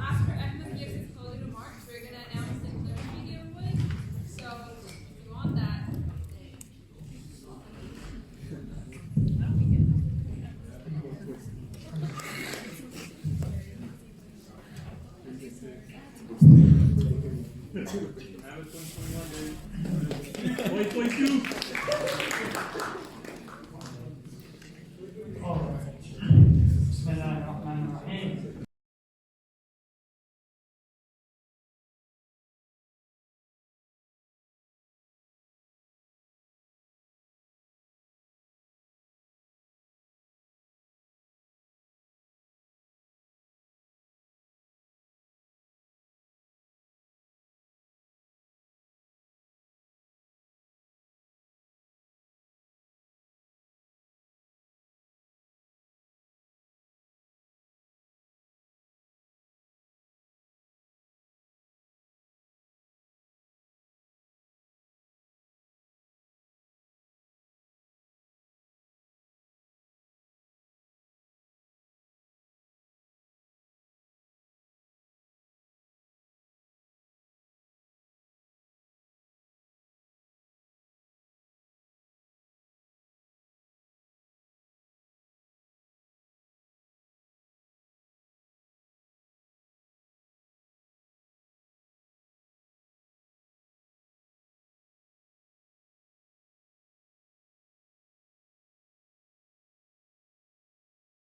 F: after Ahmed gives his closing remarks, we're gonna announce the Liberty giveaway. So if you want that,
J: Have it 2021, baby. 2022.